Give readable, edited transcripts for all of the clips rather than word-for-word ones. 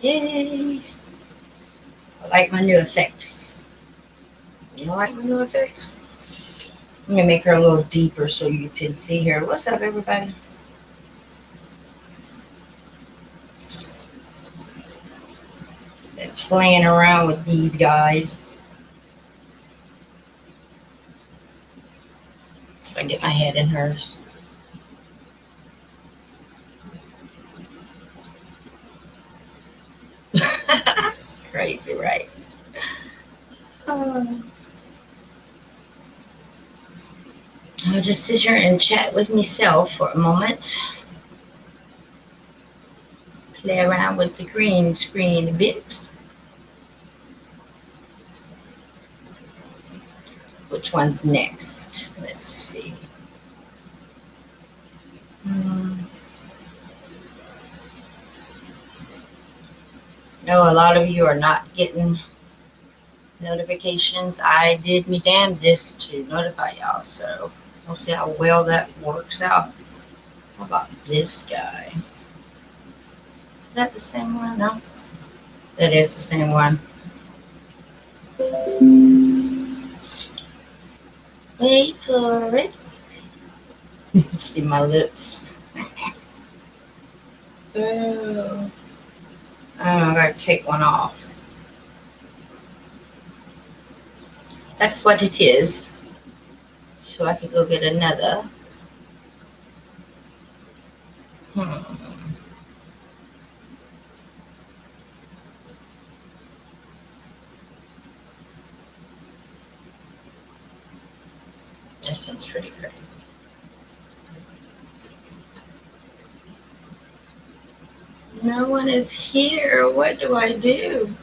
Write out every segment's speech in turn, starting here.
Yay! I like my new effects. You like my new effects? Let me make her a little deeper so you can see her. What's up, everybody? Been playing around with these guys. So I get my head in hers. Crazy, right? I'll just sit here and chat with myself for a moment. Play around with the green screen a bit. Which one's next? Let's see. No, a lot of you are not getting notifications. I did me damnedest to notify y'all, so we'll see how well that works out. How about this guy? Is that the same one? No, that is the same one. Wait for it. See my lips. Oh, I gotta take one off. That's what it is. So I can go get another. That sounds pretty crazy. No one is here. What do I do?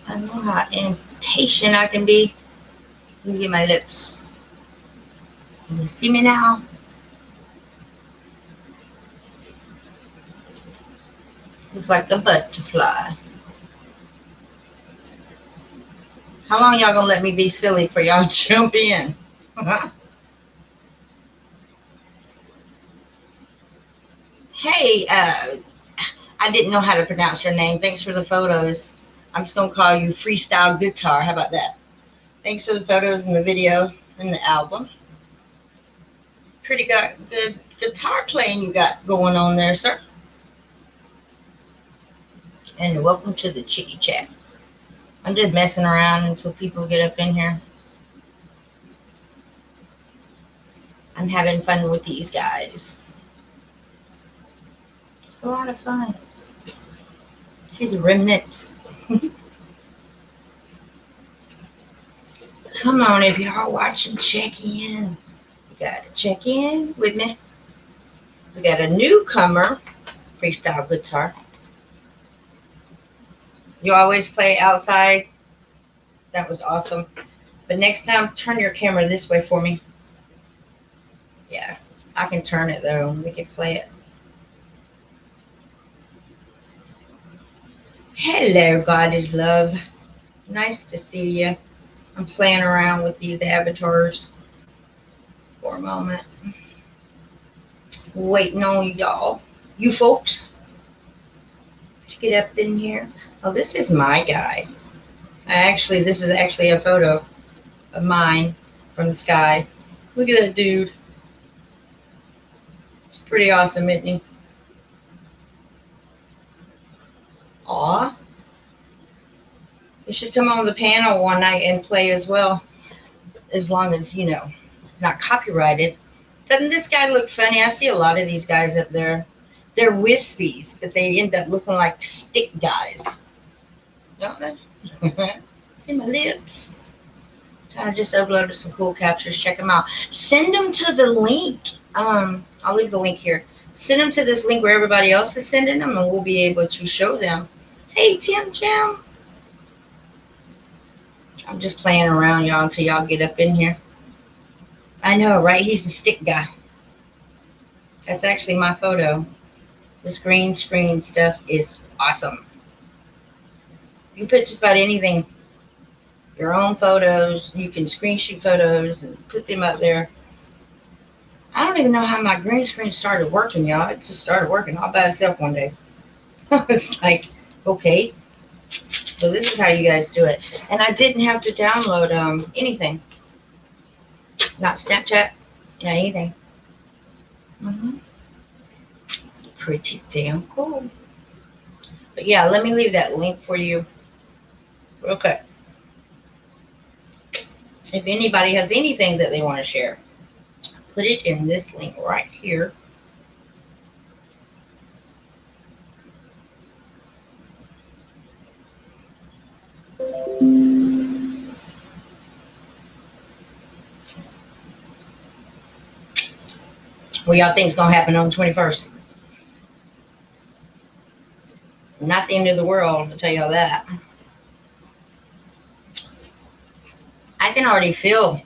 I know how impatient I can be. Look at my lips. Can you see me now? Looks like a butterfly. How long y'all gonna let me be silly for y'all to jump in? Hey, I didn't know how to pronounce your name. Thanks for the photos. I'm just gonna call you Freestyle Guitar. How about that? Thanks for the photos and the video and the album. Pretty good guitar playing you got going on there, sir. And welcome to the Chit-Chat. I'm just messing around until people get up in here. I'm having fun with these guys. It's a lot of fun. See the remnants. Come on, if y'all watching, check in. You gotta check in with me. We got a newcomer, Freestyle Guitar. You always play outside. That was awesome. But next time, turn your camera this way for me. Yeah, I can turn it though. We can play it. Hello, God is love. Nice to see you. I'm playing around with these avatars for a moment. Waiting on y'all. You folks to get up in here. Oh, this is my guy. This is actually a photo of mine from the sky. Look at that dude. It's pretty awesome, isn't he? Aw. You should come on the panel one night and play as well. As long as, it's not copyrighted. Doesn't this guy look funny? I see a lot of these guys up there. They're wispies, but they end up looking like stick guys. Don't they? See my lips? I just uploaded some cool captures. Check them out. Send them to the link. I'll leave the link here. Send them to this link where everybody else is sending them, and we'll be able to show them. Hey, Tim Jam. I'm just playing around, y'all, until y'all get up in here. I know, right? He's the stick guy. That's actually my photo. This green screen stuff is awesome. You can put just about anything. Your own photos. You can screen shoot photos and put them up there. I don't even know how my green screen started working, y'all. It just started working all by itself one day. I was like, Okay, so this is how you guys do it. And I didn't have to download anything. Not Snapchat, not anything. hmm Pretty damn cool. But yeah, let me leave that link for you. Okay. If anybody has anything that they want to share, put it in this link right here. What y'all think is going to happen on the 21st? Not the end of the world, I'll tell y'all that. I can already feel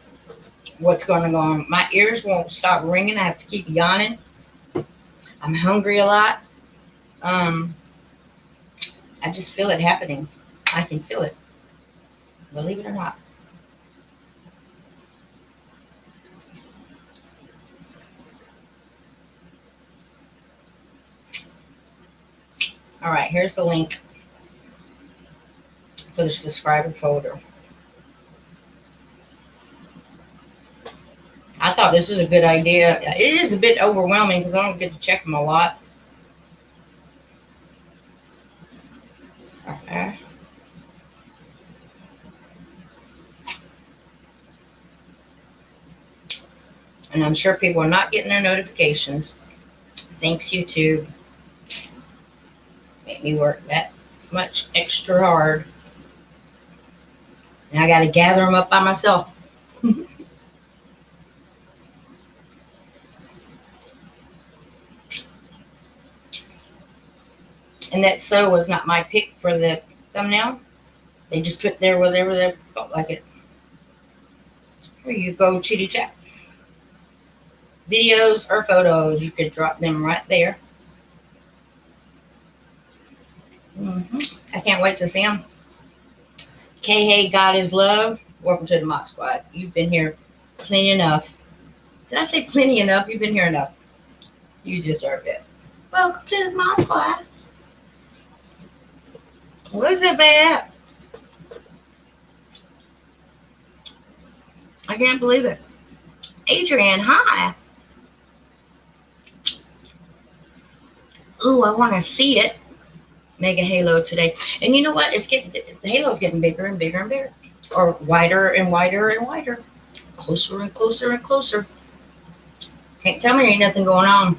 what's going to go on. My ears won't stop ringing. I have to keep yawning. I'm hungry a lot. I just feel it happening. I can feel it. Believe it or not. All right, here's the link for the subscriber folder. I thought this was a good idea. It is a bit overwhelming because I don't get to check them a lot. Okay. And I'm sure people are not getting their notifications. Thanks, YouTube. Make me work that much extra hard. And I got to gather them up by myself. And that so was not my pick for the thumbnail. They just put there whatever they felt like it. Here you go, Chit-Chat. Videos or photos, you could drop them right there. I can't wait to see them. Hey, God is love. Welcome to the Mod Squad. You've been here plenty enough. Did I say plenty enough? You've been here enough. You deserve it. Welcome to the Mod Squad. Where's it at? I can't believe it. Adrian, hi. Ooh, I want to see it. Mega Halo today. And you know what? The halo's getting bigger and bigger and bigger. Or wider and wider and wider. Closer and closer and closer. Can't tell me there ain't nothing going on.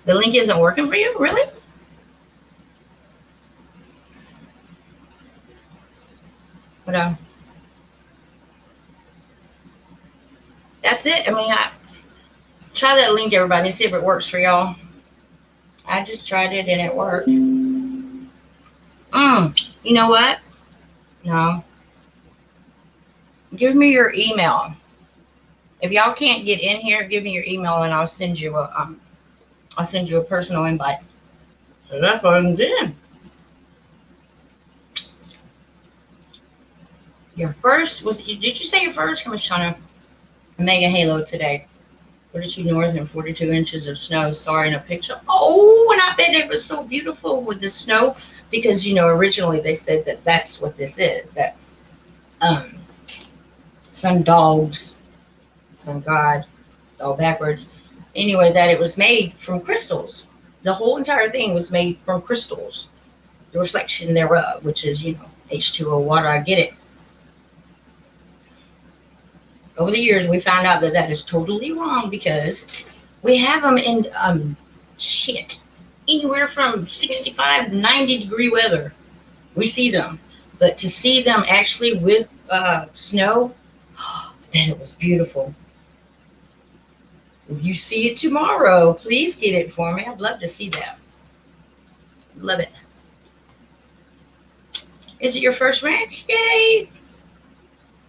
The link isn't working for you? Really? But that's it. I mean, try that link, everybody, and see if it works for y'all. I just tried it and it worked. You know what? No. Give me your email. If y'all can't get in here, give me your email and I'll send you a personal invite. So that's what I'm doing. Your first did you say your first? Come on, Shauna. Mega Halo today. 42 north and 42 inches of snow. Sorry, in a picture. Oh, and I bet it was so beautiful with the snow because, originally they said that that's what this is. That sun dogs, sun god, all backwards. Anyway, that it was made from crystals. The whole entire thing was made from crystals. The reflection thereof, which is, H2O water. I get it. Over the years, we found out that is totally wrong because we have them in anywhere from 65 to 90 degree weather. We see them, but to see them actually with snow, I bet it was beautiful. If you see it tomorrow, please get it for me. I'd love to see that. Love it. Is it your first ranch? Yay!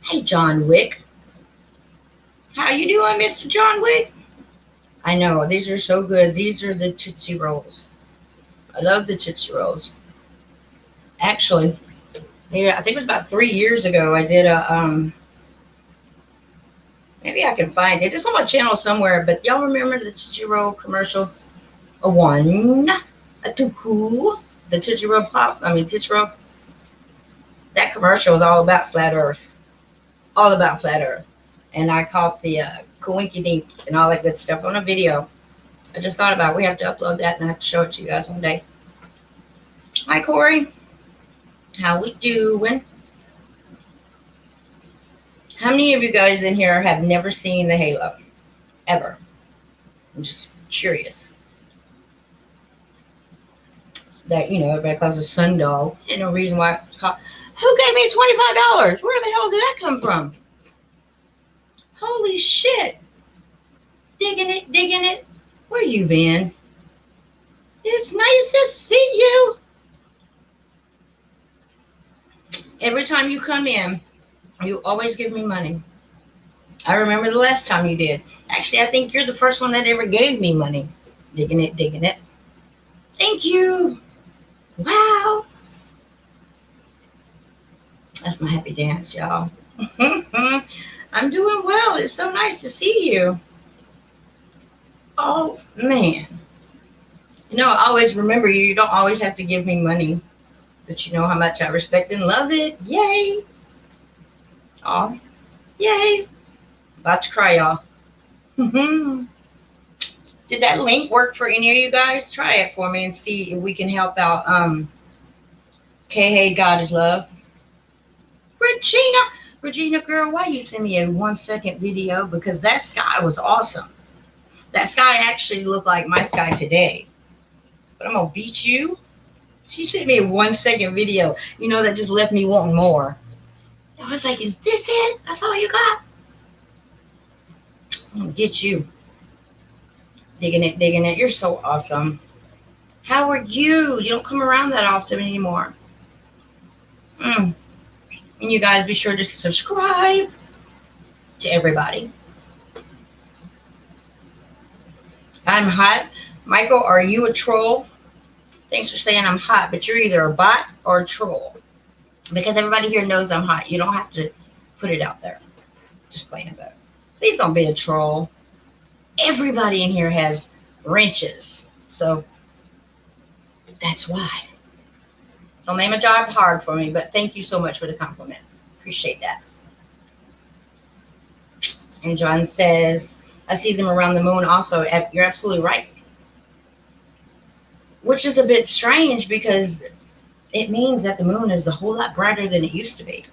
Hey, John Wick. How you doing, Mr. John Wick? I know, these are so good. These are the Tootsie Rolls. I love the Tootsie Rolls. Actually, maybe I think it was about 3 years ago, I did a, maybe I can find it. It's on my channel somewhere, but y'all remember the Tootsie Roll commercial? A 1, To who? The Tootsie Roll Pop. Tootsie Roll. That commercial was all about flat Earth. All about flat Earth. And I caught the coinky dink and all that good stuff on a video. I just thought about it. We have to upload that and I have to show it to you guys one day. Hi, Corey. How we doing? How many of you guys in here have never seen the halo? Ever? I'm just curious. That, everybody calls it sundog. Ain't no reason why it's called. Who gave me $25? Where the hell did that come from? Holy shit. Digging it. Where you been? It's nice to see you. Every time you come in, you always give me money. I remember the last time you did. Actually, I think you're the first one that ever gave me money. Digging it. Thank you. Wow. That's my happy dance, y'all. I'm doing well. It's so nice to see you. Oh, man. I always remember you. You don't always have to give me money. But you know how much I respect and love it. Yay. Oh, yay. About to cry, y'all. Did that link work for any of you guys? Try it for me and see if we can help out. Hey, God is love. Regina, girl, why you send me a 1-second video? Because that sky was awesome. That sky actually looked like my sky today. But I'm going to beat you. She sent me a 1-second video. That just left me wanting more. I was like, is this it? That's all you got? I'm going to get you. Digging it. You're so awesome. How are you? You don't come around that often anymore. And you guys be sure to subscribe to everybody. I'm hot. Michael, are you a troll? Thanks for saying I'm hot, but you're either a bot or a troll. Because everybody here knows I'm hot. You don't have to put it out there. Just playing about it. Please don't be a troll. Everybody in here has wrenches. So that's why. Don't make my job hard for me, but thank you so much for the compliment. Appreciate that. And John says, I see them around the moon also. You're absolutely right. Which is a bit strange because it means that the moon is a whole lot brighter than it used to be.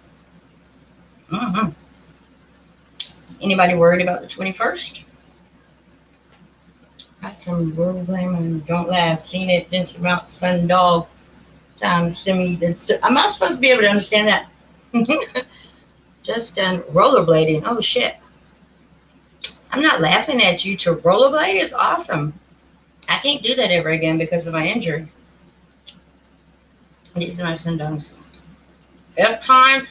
Anybody worried about the 21st? Got some world glamour. Don't laugh. Seen it. Vince Mount Sun Dog times semi. Am I supposed to be able to understand that? Just done rollerblading. Oh shit. I'm not laughing at you. To rollerblade is awesome. I can't do that ever again because of my injury. These are my sundogs. F time.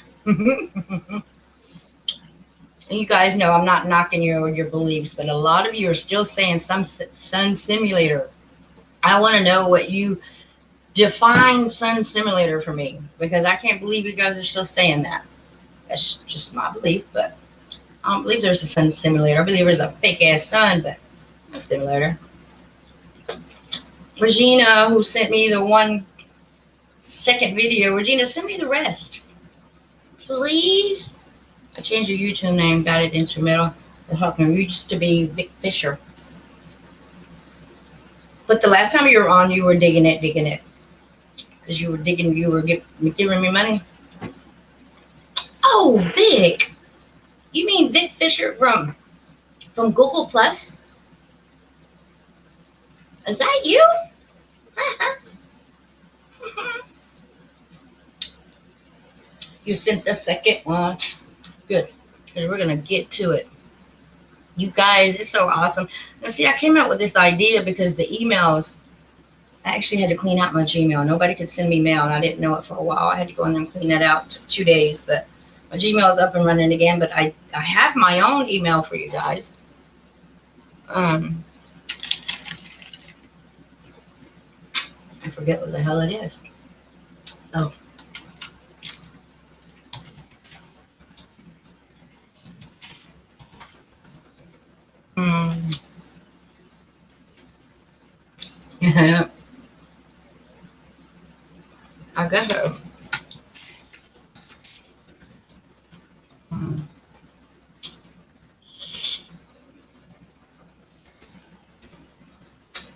You guys know I'm not knocking your beliefs, but a lot of you are still saying some sun simulator. I want to know what you define sun simulator for me, because I can't believe you guys are still saying that. That's just my belief, but I don't believe there's a sun simulator. I believe there's a fake ass sun, but no simulator. Regina, who sent me the 1-second video. Regina, send me the rest. Please. I changed your YouTube name, got it into middle. The help me. You used to be Vic Fisher. But the last time you were on, you were digging it. Because you were giving me money. Oh, Vic. You mean Vic Fisher from Google Plus? Is that you? You sent the second one. Good. Because we're going to get to it. You guys, it's so awesome. Now, see, I came out with this idea because the emails, I actually had to clean out my Gmail. Nobody could send me mail, and I didn't know it for a while. I had to go in there and clean that out. It took 2 days, but my Gmail is up and running again. But I have my own email for you guys. I forget what the hell it is. Oh. Yeah. go ahead.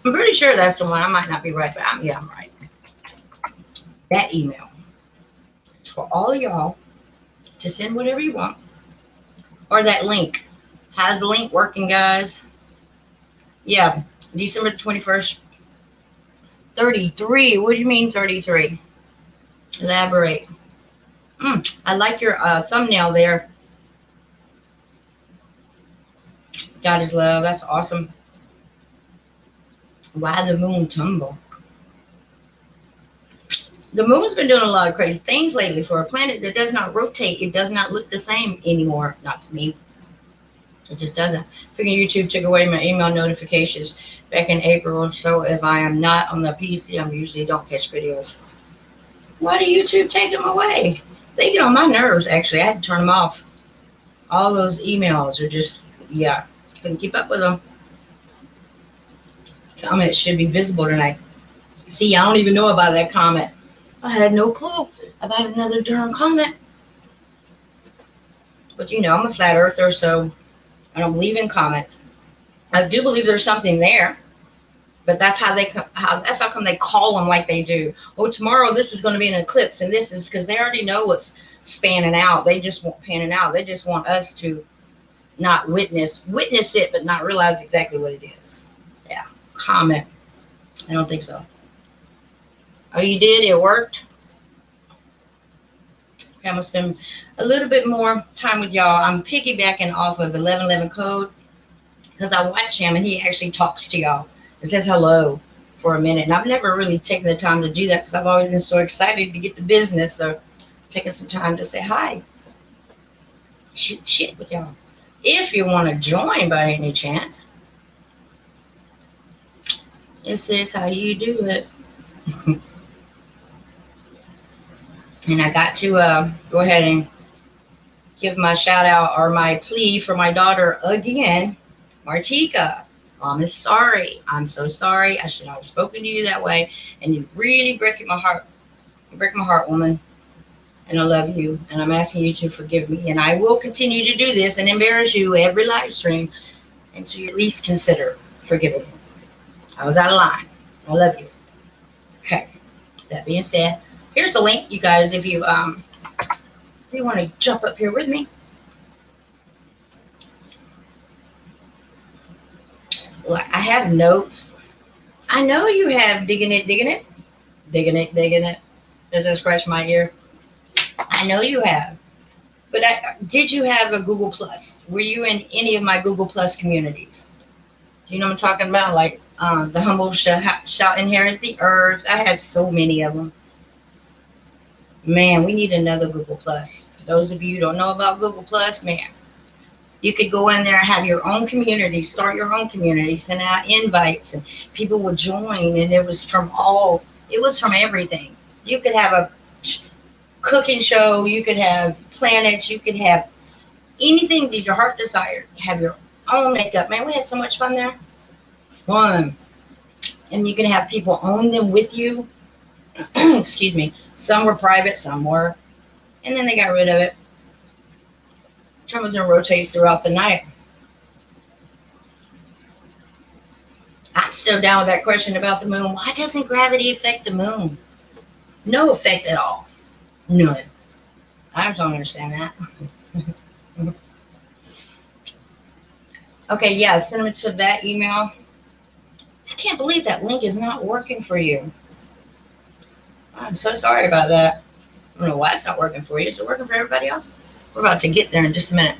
I'm pretty sure that's the one. I might not be right, but I'm right. That email is for all of y'all to send whatever you want. Or that link. How's the link working, guys? Yeah, December 21st. 33. What do you mean 33? Elaborate. I like your thumbnail there. God is love. That's awesome. Why the moon tumble? The moon's been doing a lot of crazy things lately. For a planet that does not rotate, it does not look the same anymore. Not to me. It just doesn't. Freaking YouTube took away my email notifications back in April. So if I am not on the PC, I usually don't catch videos. Why do YouTube take them away? They get on my nerves, actually. I had to turn them off. All those emails are just, yeah, couldn't keep up with them. Comment should be visible tonight. See, I don't even know about that comment. I had no clue about another darn comment. But you know, I'm a flat earther, so I don't believe in comments. I do believe there's something there, but that's how come they call them like they do. Oh, tomorrow this is going to be an eclipse, and this is because they already know what's spanning out. They just want panning out. They just want us to not witness it, but not realize exactly what it is. Yeah, comment. I don't think so. Oh, you did? It worked? Okay, I'm going to spend a little bit more time with y'all. I'm piggybacking off of 1111 code because I watch him and he actually talks to y'all and says hello for a minute. And I've never really taken the time to do that because I've always been so excited to get to business. So taking some time to say hi. Shoot shit with y'all. If you want to join by any chance, this is how you do it. And I got to go ahead and give my shout out or my plea for my daughter again, Martika. Mom is sorry. I'm so sorry. I should not have spoken to you that way. And you really break my heart. You break my heart, woman. And I love you. And I'm asking you to forgive me. And I will continue to do this and embarrass you every live stream until you at least consider forgiving me. I was out of line. I love you. Okay. That being said, here's the link, you guys, if you want to jump up here with me. Well, I have notes. I know you have digging it. Does that scratch my ear? I know you have. But did you have a Google Plus? Were you in any of my Google Plus communities? Do you know what I'm talking about? Like the humble shall inherit the earth. I had so many of them. Man, we need another Google Plus. For those of you who don't know about Google Plus, man, you could go in there and have your own community, start your own community, send out invites, and people would join. And it was from everything. You could have a cooking show, you could have planets, you could have anything that your heart desired. Have your own makeup. Man, we had so much fun there. Fun. And you can have people own them with you. Excuse me. Some were private, some were. And then they got rid of it. Trombone rotates throughout the night. I'm still down with that question about the moon. Why doesn't gravity affect the moon? No effect at all. None. I don't understand that. Okay, yeah, send them to that email. I can't believe that link is not working for you. I'm so sorry about that. I don't know why it's not working for you. Is it working for everybody else? We're about to get there in just a minute.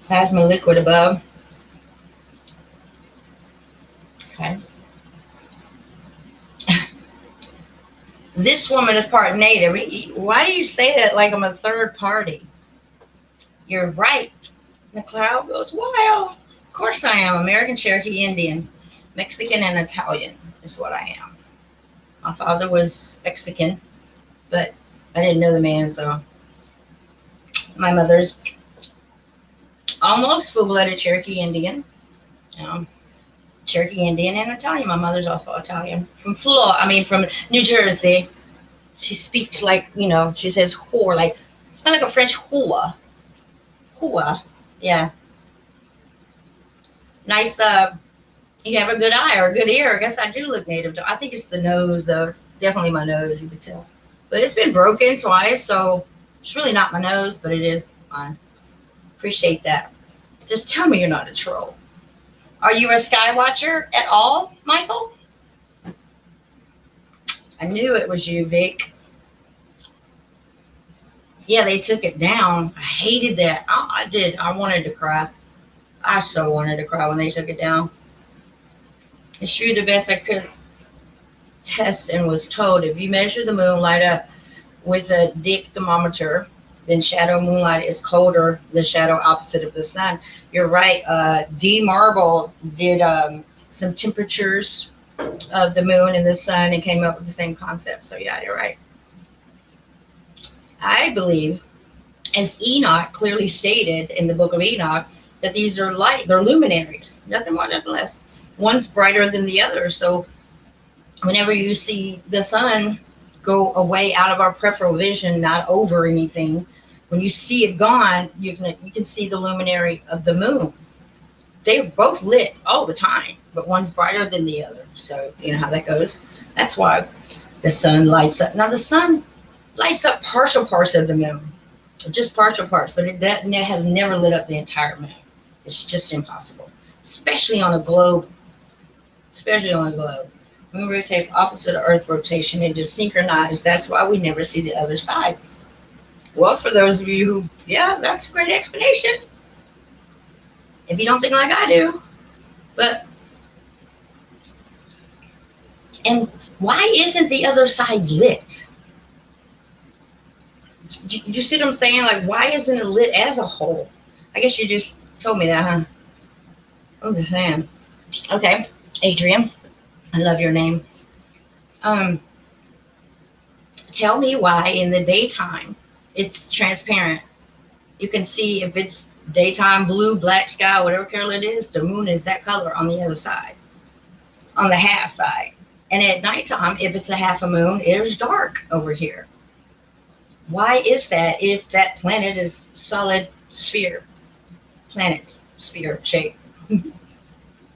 Plasma liquid above. Okay. This woman is part native. Why do you say that like I'm a third party? You're right. The cloud goes wild. Of course I am. American, Cherokee, Indian, Mexican, and Italian is what I am. My father was Mexican, but I didn't know the man, so my mother's almost full-blooded Cherokee Indian. Cherokee Indian and Italian. My mother's also Italian. From Florida, from New Jersey. She speaks like, she says whore, like, smell like a French whore. Whore. Yeah. Nice, you have a good eye or a good ear. I guess I do look native. I think it's the nose, though. It's definitely my nose, you could tell. But it's been broken twice, so it's really not my nose, but it is mine. Appreciate that. Just tell me you're not a troll. Are you a sky watcher at all, Michael? I knew it was you, Vic. Yeah, they took it down. I hated that. I did. I wanted to cry. I so wanted to cry when they took it down. It's true, the best I could test and was told, if you measure the moon light up with a dick thermometer, then shadow moonlight is colder, the shadow opposite of the sun. You're right. D. Marble did some temperatures of the moon and the sun and came up with the same concept. So yeah, you're right. I believe, as Enoch clearly stated in the book of Enoch, that these are light, they're luminaries, nothing more, nothing less. One's brighter than the other. So whenever you see the sun go away out of our peripheral vision, not over anything, when you see it gone, you can see the luminary of the moon. They're both lit all the time, but one's brighter than the other. So you know how that goes. That's why the sun lights up. Now the sun lights up partial parts of the moon, just partial parts, but it has never lit up the entire moon. It's just impossible, especially on a globe. Moon rotates opposite of Earth rotation. It is synchronized. That's why we never see the other side. Well, for those of you who, yeah, that's a great explanation. If you don't think like I do. But, and why isn't the other side lit? You see what I'm saying? Like, why isn't it lit as a whole? I guess you just told me that, huh? I'm just saying. Okay, Adrian, I love your name. Tell me why in the daytime it's transparent. You can see if it's daytime blue, black sky, whatever color it is, the moon is that color on the other side, on the half side. And at nighttime, if it's a half a moon, it is dark over here. Why is that if that planet is solid sphere? Planet, sphere shape.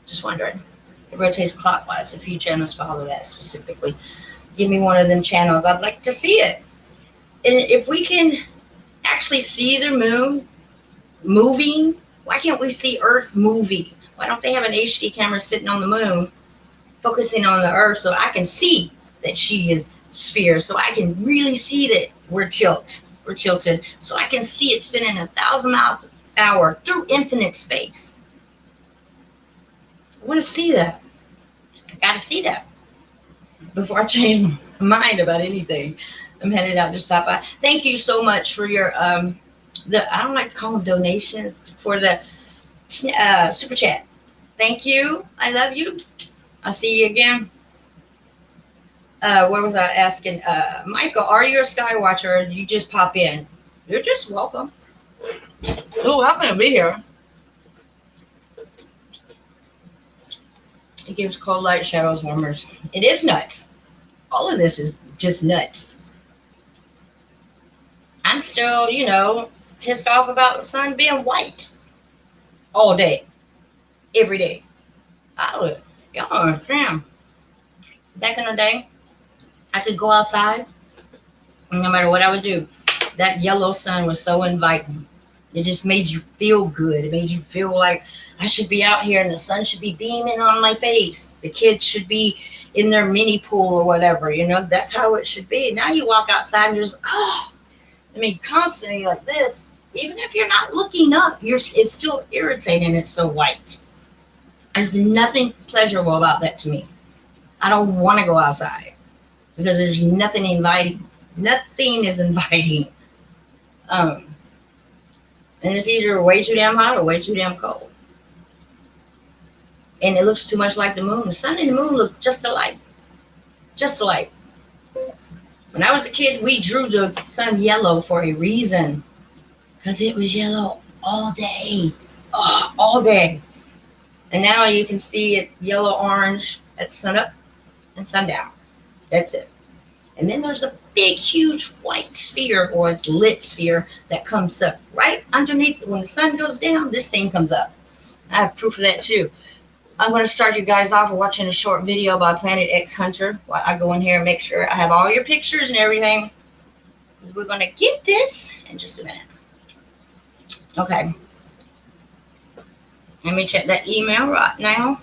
Just wondering. It rotates clockwise. A few channels follow that specifically. Give me one of them channels. I'd like to see it. And if we can actually see the moon moving, why can't we see Earth moving? Why don't they have an HD camera sitting on the moon, focusing on the Earth, so I can see that she is sphere, so I can really see that we're tilted, so I can see it spinning 1,000 miles an hour through infinite space. I want to see that. I got to see that before I change my mind about anything. I'm headed out to stop by. Thank you so much for your I don't like to call them donations, for the super chat. Thank you. I love you. I'll see you again. Where was I asking? Michael, are you a sky watcher or you just pop in? You're just welcome. Oh, I'm going to be here. It gives cold light, shadows, warmers. It is nuts. All of this is just nuts. I'm still, pissed off about the sun being white all day, every day. Y'all don't understand. Back in the day, I could go outside, and no matter what I would do, that yellow sun was so inviting. It just made you feel good. It made you feel like I should be out here and the sun should be beaming on my face. The kids should be in their mini pool or whatever. That's how it should be. Now you walk outside and you're just, constantly like this. Even if you're not looking up, it's still irritating. It's so white. There's nothing pleasurable about that to me. I don't want to go outside because there's nothing inviting. Nothing is inviting. And it's either way too damn hot or way too damn cold. And it looks too much like the moon. The sun and the moon look just alike. Just alike. When I was a kid, we drew the sun yellow for a reason. Because it was yellow all day. All day. And now you can see it yellow, orange at sunup and sundown. That's it. And then there's a big, huge white sphere, or it's lit sphere, that comes up right underneath. When the sun goes down, this thing comes up. I have proof of that too. I'm going to start you guys off with watching a short video by Planet X Hunter. While I go in here and make sure I have all your pictures and everything. We're going to get this in just a minute. Okay. Let me check that email right now.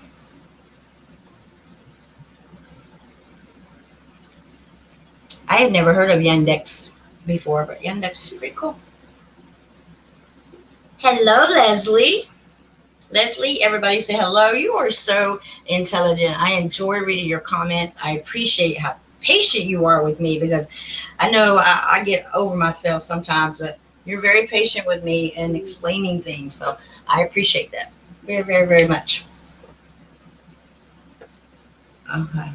I had never heard of Yandex before, but Yandex is pretty cool. Hello, Leslie. Leslie, everybody say hello. You are so intelligent. I enjoy reading your comments. I appreciate how patient you are with me, because I know I get over myself sometimes, but you're very patient with me and explaining things. So I appreciate that very, very, very much. Okay.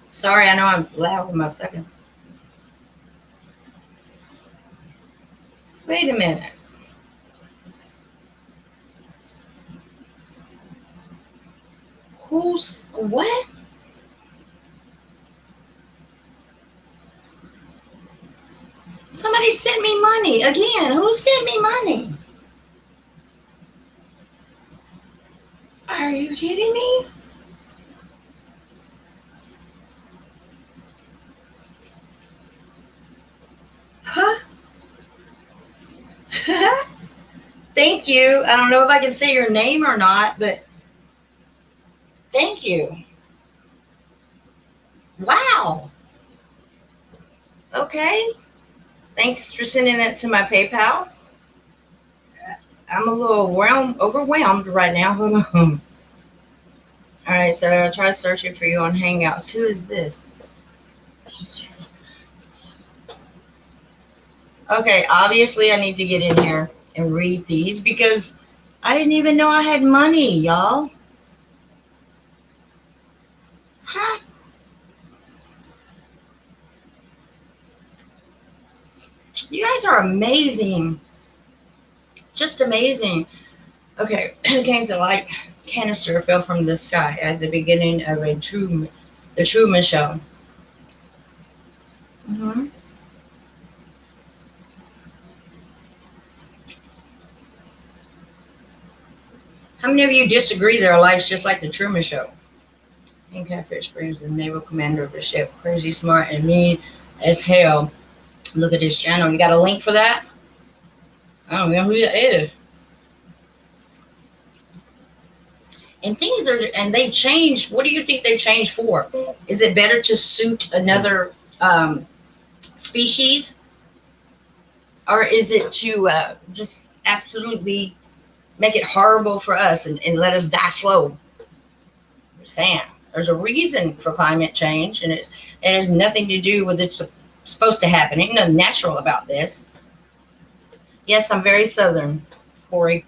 Sorry, I know I'm loud with my second. Wait a minute. Who's what? Somebody sent me money again. Who sent me money? Are you kidding me? Huh? Thank you. I don't know if I can say your name or not, but thank you. Wow. Okay. Thanks for sending that to my PayPal. I'm a little overwhelmed right now. Hold on. All right, so I'll try searching for you on Hangouts. Who is this? Okay, obviously I need to get in here and read these because I didn't even know I had money, y'all. Huh? You guys are amazing. Just amazing. Okay, King's light canister fell from the sky at the beginning of the Truman Show. Mm-hmm. How many of you disagree there are lives just like the Truman Show? In Catfish Springs, the naval commander of the ship, crazy smart and mean as hell. Look at this channel. You got a link for that? I don't know who that is. And they've changed. What do you think they've changed for? Is it better to suit another species? Or is it to just absolutely make it horrible for us and let us die slow? I'm saying there's a reason for climate change, and it has nothing to do with it's supposed to happen. Ain't nothing natural about this. Yes, I'm very Southern, Corey.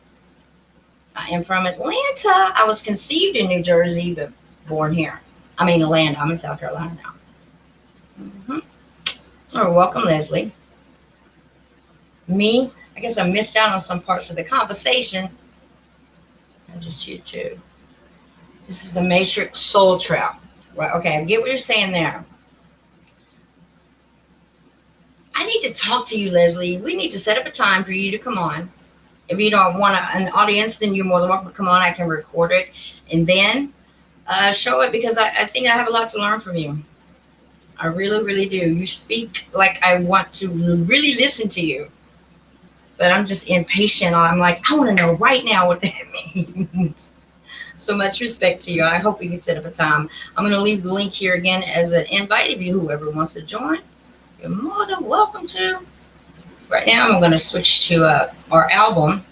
I am from Atlanta. I was conceived in New Jersey, but born here. I mean, Atlanta. I'm in South Carolina now. Mm-hmm. Oh, welcome, Leslie. Me, I guess I missed out on some parts of the conversation. I just you too. This is the Matrix Soul Trap. Right? Okay, I get what you're saying there. I need to talk to you, Leslie. We need to set up a time for you to come on. If you don't want an audience, then you're more than welcome to come on. I can record it and then show it, because I think I have a lot to learn from you. I really, really do. You speak like I want to really listen to you. But I'm just impatient. I'm like, I want to know right now what that means. So much respect to you. I hope we can set up a time. I'm going to leave the link here again as an invite. If you, whoever wants to join, you're more than welcome to. Right now, I'm going to switch to our album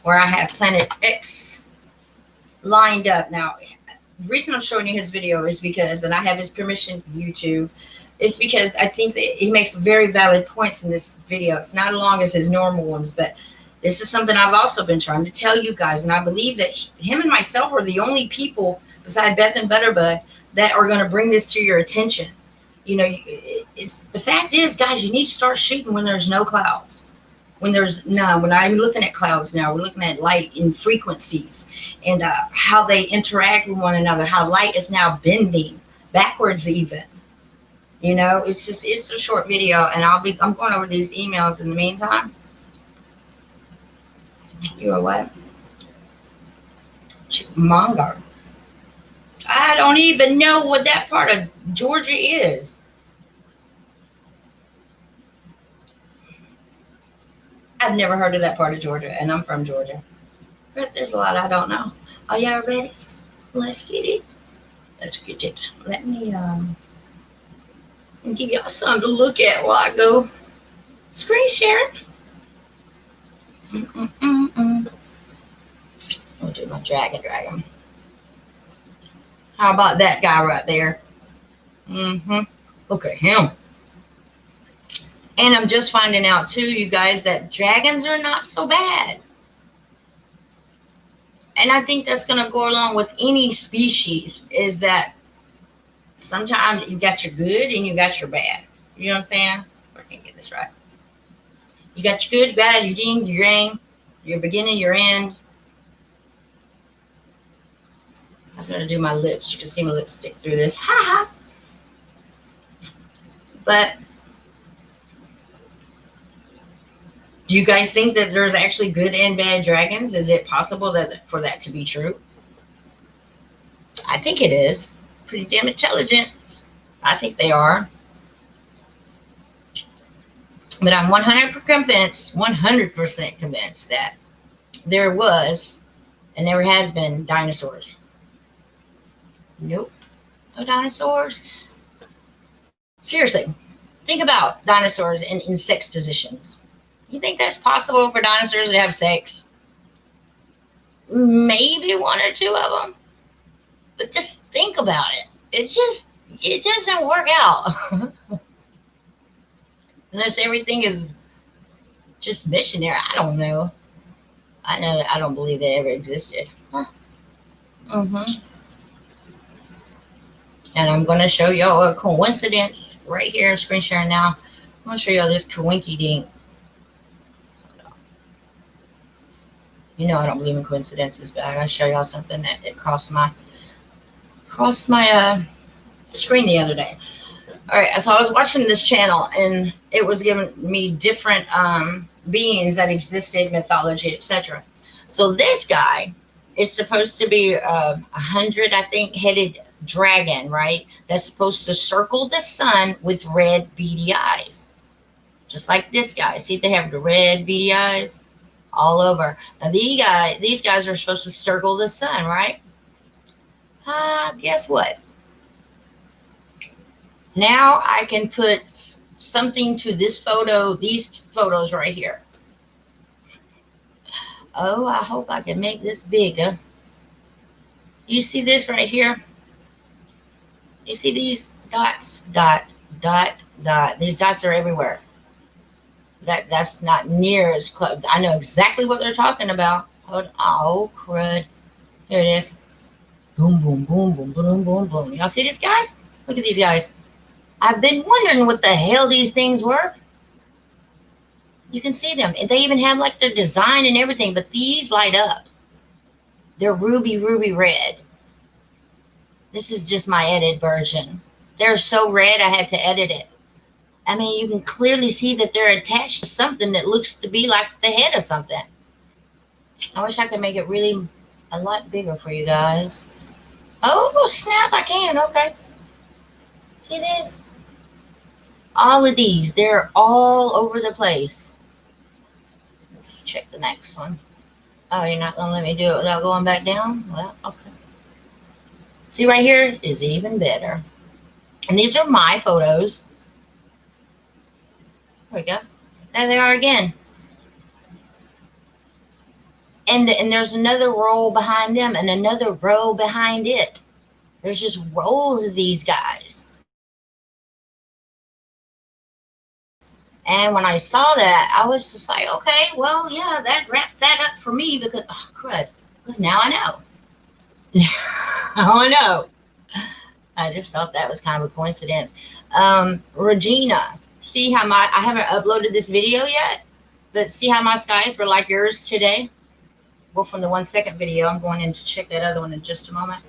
where I have Planet X lined up. Now, the reason I'm showing you his video is because, and I have his permission, YouTube, It's because I think that he makes very valid points in this video. It's not as long as his normal ones, but this is something I've also been trying to tell you guys. And I believe that him and myself are the only people beside Beth and Butterbud that are going to bring this to your attention. You know, it's the fact is, guys, you need to start shooting when there's no clouds. When there's none. We're not even looking at clouds now. We're looking at light and frequencies and how they interact with one another, how light is now bending backwards even. You know, it's a short video, and I'm going over these emails in the meantime. You are what? Chickamauga. I don't even know what that part of Georgia is. I've never heard of that part of Georgia, and I'm from Georgia. But there's a lot I don't know. Are y'all ready? Let's get it. Let's get it. Let me give y'all something to look at while I go screen share. I'll do my dragon. How about that guy right there? Look at him. And I'm just finding out too, you guys, that dragons are not so bad. And I think that's going to go along with any species, is that sometimes you got your good and you got your bad. You know what I'm saying? I can't get this right. You got your good, bad, your yin, your yang, your beginning, your end. I was going to do my lips. You can see my lips stick through this. Ha ha. But do you guys think that there's actually good and bad dragons? Is it possible that for that to be true? I think it is. Pretty damn intelligent. I think they are. But I'm 100% convinced that there was and never has been dinosaurs. Nope. No dinosaurs. Seriously, think about dinosaurs in sex positions. You think that's possible for dinosaurs to have sex? Maybe one or two of them. But just think about it. It doesn't work out. Unless everything is just missionary. I don't know. I don't believe they ever existed. Huh. And I'm going to show y'all a coincidence right here. Screen sharing now. I'm going to show y'all this coinky dink. You know I don't believe in coincidences, but I got to show y'all something that it crossed my screen the other day. All right, so I was watching this channel, and it was giving me different beings that existed, mythology, etc. So this guy is supposed to be 100, I think, headed dragon, right? That's supposed to circle the sun with red beady eyes, just like this guy. See, they have the red beady eyes all over. Now these guys are supposed to circle the sun, right? Guess what? Now I can put something to this photo, these photos right here. Oh, I hope I can make this bigger. You see this right here? You see these dots? Dot, dot, dot. These dots are everywhere. That's not near as close. I know exactly what they're talking about. Oh, crud. Here it is. Boom, boom, boom, boom, boom, boom, boom. Y'all see this guy? Look at these guys. I've been wondering what the hell these things were. You can see them. They even have like their design and everything, but these light up. They're ruby red. This is just my edited version. They're so red I had to edit it. I mean, you can clearly see that they're attached to something that looks to be like the head of something. I wish I could make it really a lot bigger for you guys. Oh, snap, I can. Okay. See this? All of these, they're all over the place. Let's check the next one. Oh, you're not going to let me do it without going back down? Well, okay. See right here is even better. And these are my photos. There we go. There they are again. And there's another row behind them and another row behind it. There's just rows of these guys. And when I saw that, I was just like, okay, well, yeah, that wraps that up for me because, oh, crud, because now I know. Now I know. I just thought that was kind of a coincidence. Regina, see how I haven't uploaded this video yet, but see how my skies were like yours today? Well, from the 1 second video, I'm going in to check that other one in just a moment.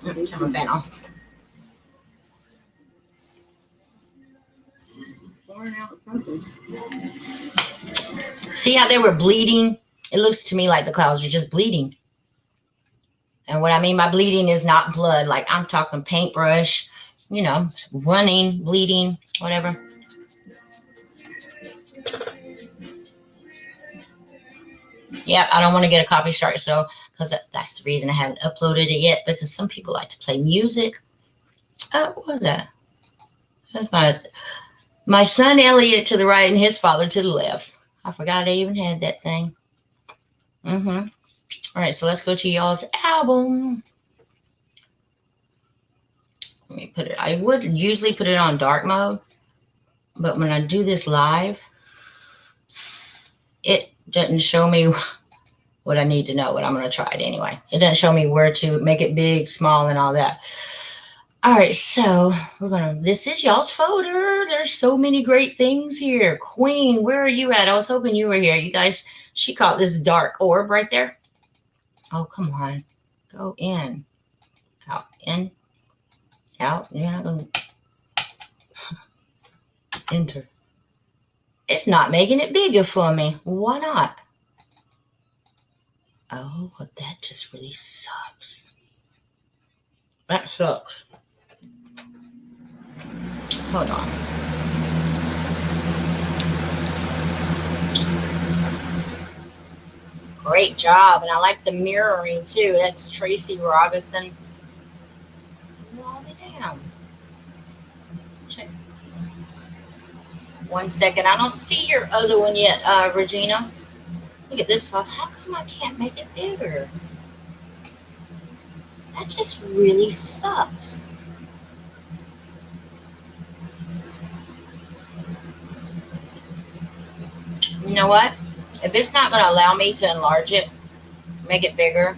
Turn my fan off. See how they were bleeding? It looks to me like the clouds are just bleeding. And what I mean by bleeding is not blood. Like I'm talking paintbrush, you know, running, bleeding, whatever. Yep, I don't want to get a copy strike, so because that's the reason I haven't uploaded it yet, because some people like to play music. What was that? That's my son Elliot to the right and his father to the left. I forgot I even had that thing. All right, so let's go to y'all's album. Let me put it. I would usually put it on dark mode, but when I do this live, it doesn't show me what I need to know, but I'm going to try it anyway. It doesn't show me where to make it big, small, and all that. All right, so this is y'all's folder. There's so many great things here. Queen, where are you at? I was hoping you were here. You guys, she caught this dark orb right there. Oh, come on. Go in. Out, in, out. You're not going to enter. It's not making it bigger for me. Why not? Oh, well, that just really sucks. That sucks. Hold on. Great job. And I like the mirroring too. That's Tracy Robinson. Log it down. Check. 1 second. I don't see your other one yet, Regina. Look at this file. How come I can't make it bigger? That just really sucks. You know what? If it's not going to allow me to enlarge it, make it bigger,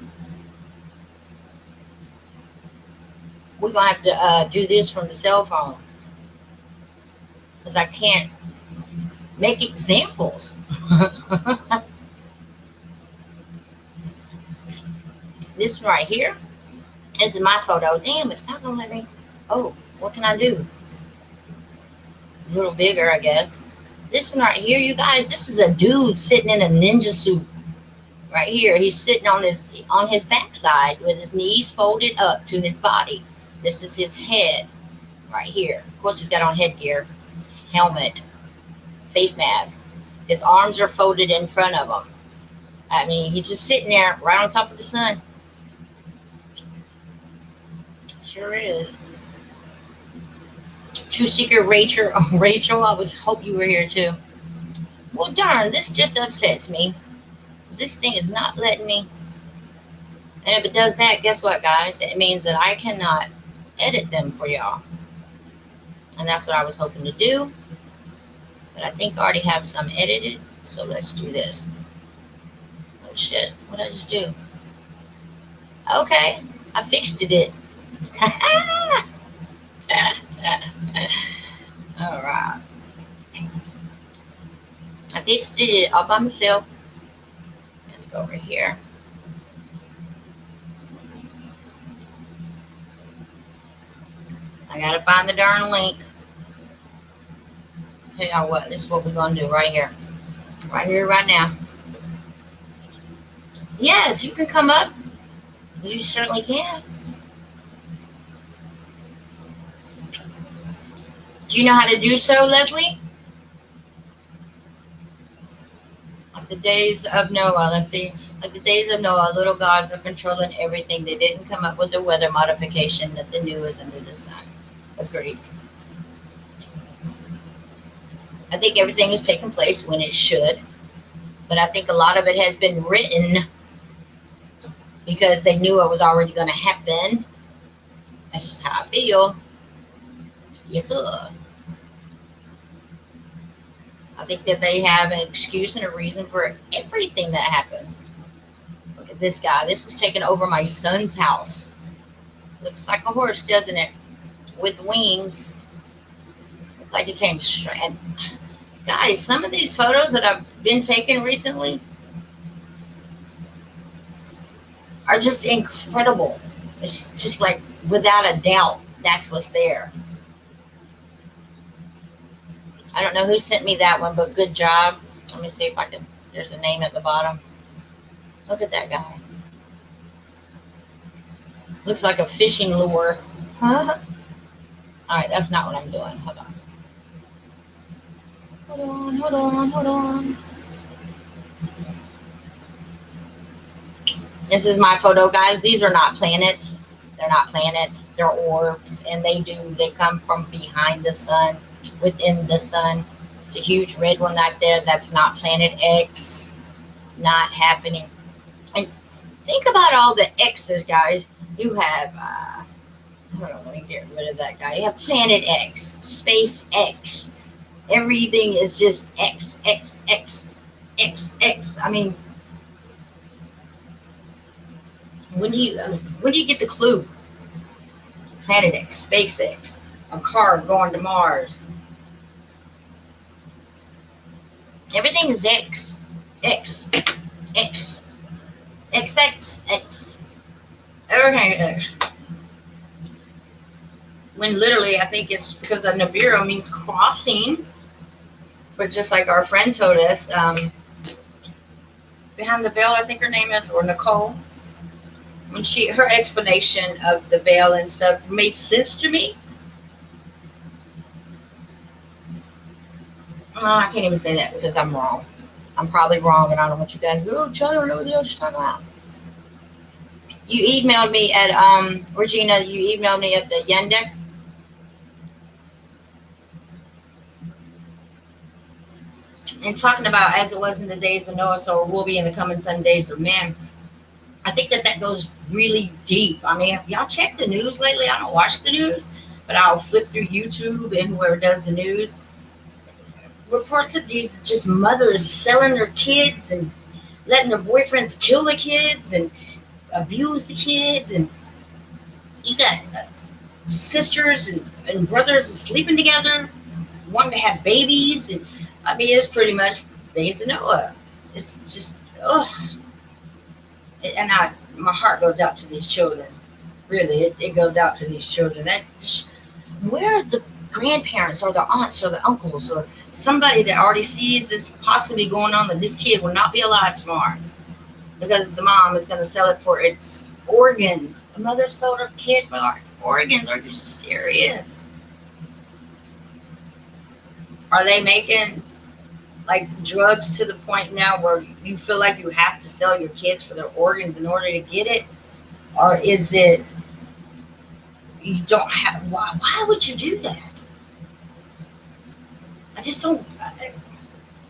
we're going to have to do this from the cell phone. Because I can't make examples. This one right here, this is my photo. Damn, it's not going to let me. Oh, what can I do? A little bigger, I guess. This one right here, you guys, this is a dude sitting in a ninja suit. Right here, he's sitting on his backside with his knees folded up to his body. This is his head right here. Of course, he's got on headgear, helmet, face mask. His arms are folded in front of him. I mean, he's just sitting there right on top of the sun. Sure is. Two Secret Rachel. Oh, Rachel, I hope you were here too. Well, darn, this just upsets me. This thing is not letting me. And if it does that, guess what, guys? It means that I cannot edit them for y'all. And that's what I was hoping to do. But I think I already have some edited. So let's do this. Oh, shit. What did I just do? Okay. I fixed it. All right. I fixed it all by myself. Let's go over here. I gotta find the darn link. Tell y'all what, this is what we're gonna do right here. Right here, right now. Yes, you can come up. You certainly can. Do you know how to do so, Leslie? Like the days of Noah, let's see. Like the days of Noah, little gods are controlling everything. They didn't come up with the weather modification that the new is under the sun. Agreed. I think everything is taking place when it should. But I think a lot of it has been written because they knew it was already going to happen. That's just how I feel. Yes, sir. I think that they have an excuse and a reason for everything that happens. Look at this guy. This was taking over my son's house. Looks like a horse, doesn't it? With wings. Looks like it came straight. And guys, some of these photos that I've been taking recently are just incredible. It's just like without a doubt, that's what's there. I don't know who sent me that one, but good job. Let me see if I can. There's a name at the bottom. Look at that guy. Looks like a fishing lure. Huh? All right, that's not what I'm doing. Hold on. Hold on. This is my photo, guys. These are not planets. They're not planets. They're orbs, and they come from behind the sun, within the sun. It's a huge red one right there. That's not Planet X. Not happening. And think about all the X's, guys. You have, hold on, let me get rid of that guy. You have Planet X, Space X. Everything is just X, X, X, X, X. I mean, when do you get the clue? Planet X, SpaceX, a car going to Mars. Everything is X, X, X, X, X, X. Everything is X. When literally, I think it's because the Nibiru means crossing. But just like our friend told us, behind the veil, I think her name is, or Nicole. When her explanation of the veil and stuff made sense to me. I can't even say that because I'm wrong. I'm probably wrong, and I don't want you guys to go, oh, Chad, I don't know what the hell she's talking about. You emailed me at, Regina, you emailed me at the Yandex. And talking about as it was in the days of Noah, so it will be in the coming Sundays of man. I think that goes really deep. I mean, y'all check the news lately? I don't watch the news, but I'll flip through YouTube and whoever does the news. Reports of these just mothers selling their kids and letting their boyfriends kill the kids and abuse the kids. And you got sisters and brothers sleeping together, wanting to have babies. And I mean, it's pretty much days of Noah. It's just, ugh. And my heart goes out to these children. Really, it goes out to these children. Where are the grandparents or the aunts or the uncles or somebody that already sees this possibly going on, that this kid will not be alive tomorrow because the mom is going to sell it for its organs? The mother sold her kid for organs. Are you serious? Are they making like drugs to the point now where you feel like you have to sell your kids for their organs in order to get it? Or is it you don't have, why would you do that? I just don't,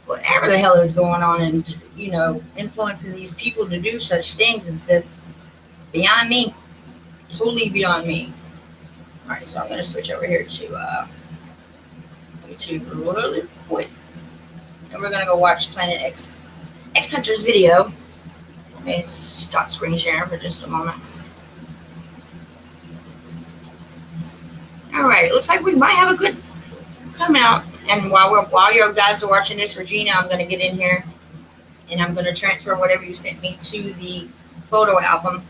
whatever the hell is going on and, influencing these people to do such things is just beyond me, totally beyond me. All right, so I'm going to switch over here to YouTube really quick. And we're going to go watch Planet X Hunter's video. Let me stop screen sharing for just a moment. All right, looks like we might have a good come out. And while you guys are watching this, Regina, I'm going to get in here and I'm going to transfer whatever you sent me to the photo album.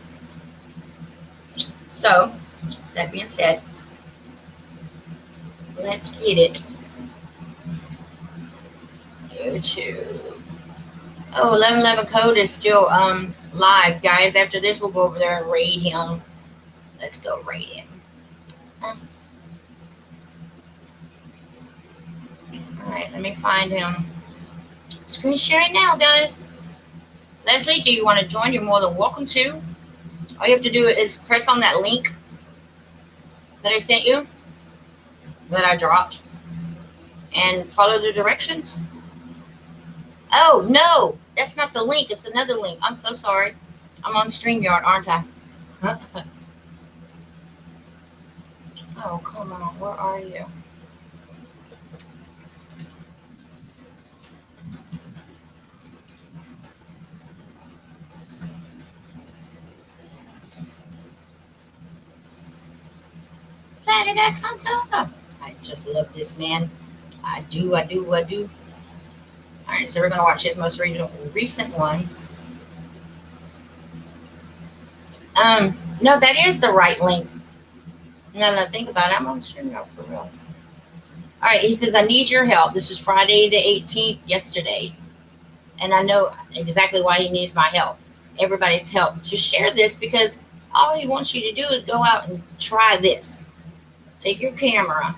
So, that being said, let's get it. YouTube. Oh, 1111 code is still live, guys. After this, we'll go over there and raid him. Let's go raid him. All right, let me find him. Screen sharing now, guys. Leslie, do you want to join? You're more than welcome to. All you have to do is press on that link that I sent you, that I dropped, and follow the directions. Oh, no, that's not the link. It's another link. I'm so sorry. I'm on StreamYard, aren't I? Oh, come on. Where are you? Planet X on top. I just love this man. I do. All right, so we're going to watch his most recent one. No, that is the right link. Now that I think about it, I'm on stream now for real. All right, he says, I need your help. This is Friday the 18th, yesterday. And I know exactly why he needs my help. Everybody's help. To share this because all he wants you to do is go out and try this. Take your camera.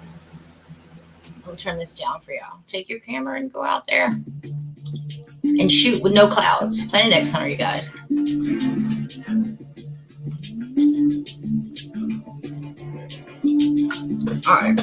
I'll turn this down for y'all. Take your camera and go out there and shoot with no clouds. Planet X Hunter, you guys. All right.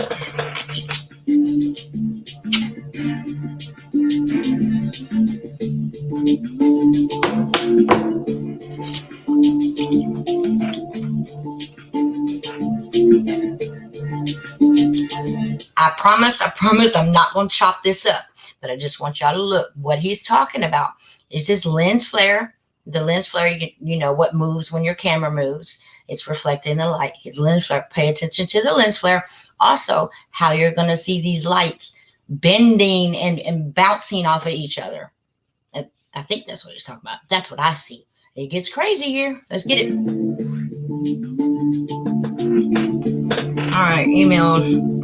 I promise I'm not going to chop this up, but I just want y'all to look. What he's talking about is this lens flare. The lens flare, you know what moves when your camera moves. It's reflecting the light. His lens flare, pay attention to the lens flare. Also, how you're going to see these lights bending and bouncing off of each other. I think that's what he's talking about. That's what I see. It gets crazy here. Let's get it. All right, email.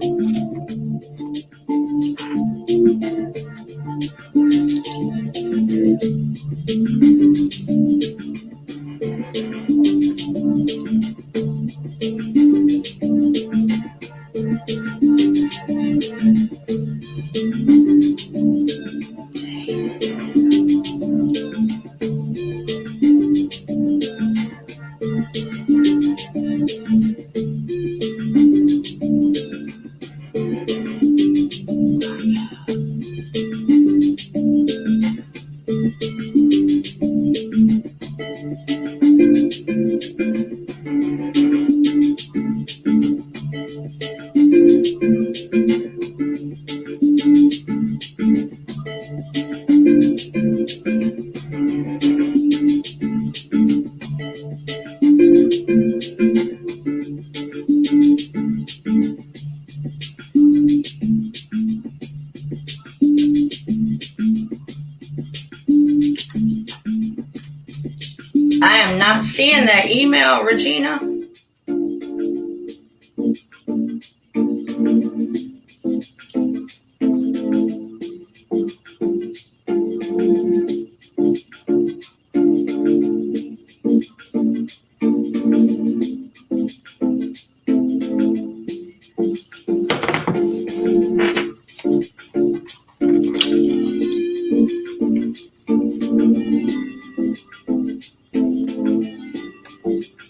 I am not seeing that email, Regina.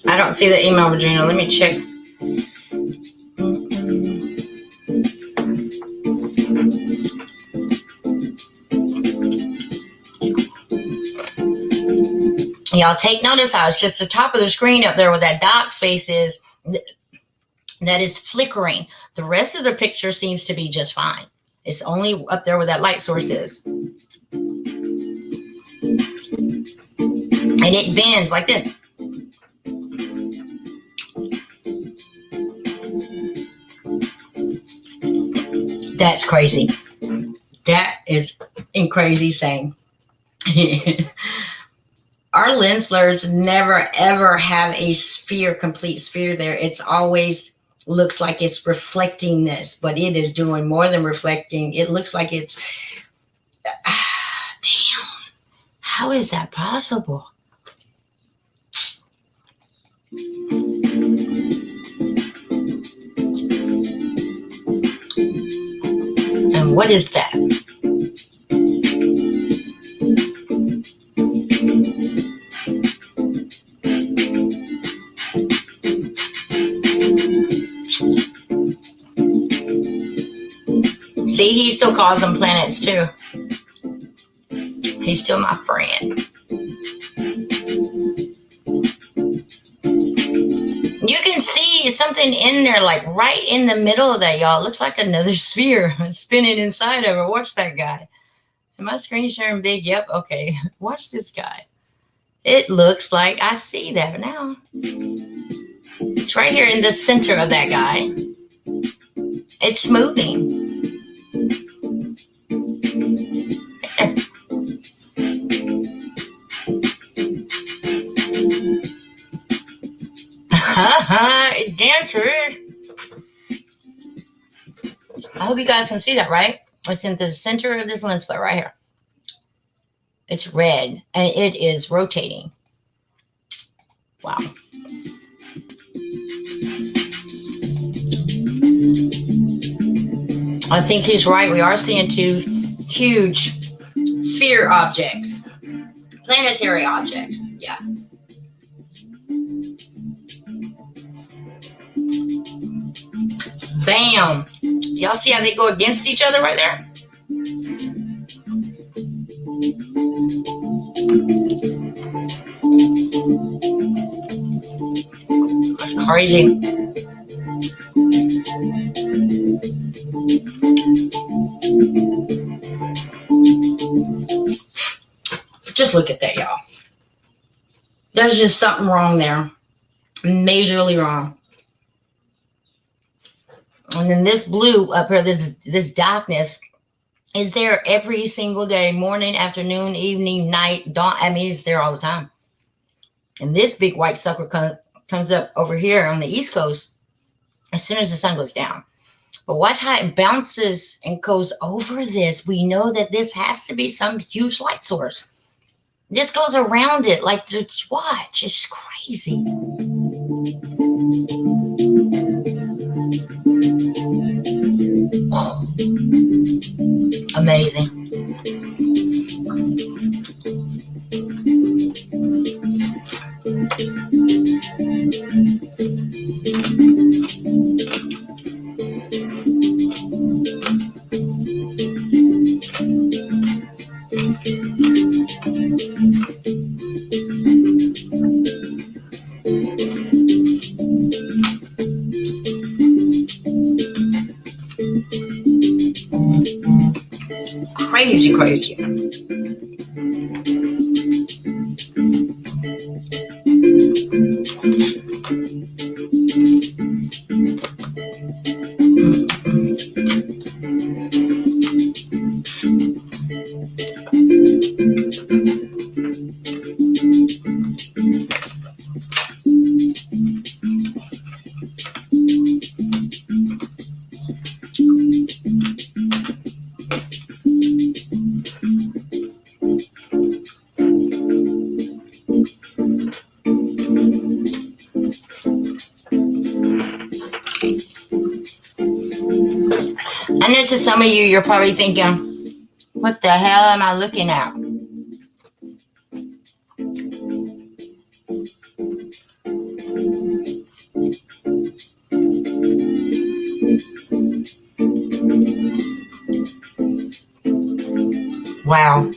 I don't see the email, Regina. Let me check. Y'all take notice how it's just the top of the screen up there where that dock space is that is flickering. The rest of the picture seems to be just fine. It's only up there where that light source is. And it bends like this. That's crazy. That is crazy saying. Our lens flares never ever have a sphere, complete sphere there. It's always looks like it's reflecting this, but it is doing more than reflecting. It looks like it's, damn, how is that possible? And what is that? See, he still calls them planets too. He's still my friend. You can see something in there, like right in the middle of that, y'all. It looks like another sphere spinning inside of it. Watch that guy. Am I screen sharing big? Yep. Okay. Watch this guy. It looks like I see that now. It's right here in the center of that guy. It's moving. It dances. I hope you guys can see that, right? It's in the center of this lens flare right here. It's red and it is rotating. Wow. I think he's right. We are seeing two huge sphere objects, planetary objects. Yeah. Bam. Y'all see how they go against each other right there? That's crazy. Just look at that, y'all. There's just something wrong there. Majorly wrong. And then this blue up here, this darkness, is there every single day, morning, afternoon, evening, night, dawn. I mean, it's there all the time. And this big white sucker comes up over here on the East Coast as soon as the sun goes down. But watch how it bounces and goes over this. We know that this has to be some huge light source. This goes around it like, watch, it's crazy. Amazing. Crazy. I know to some of you, you're probably thinking, what the hell am I looking at? Wow.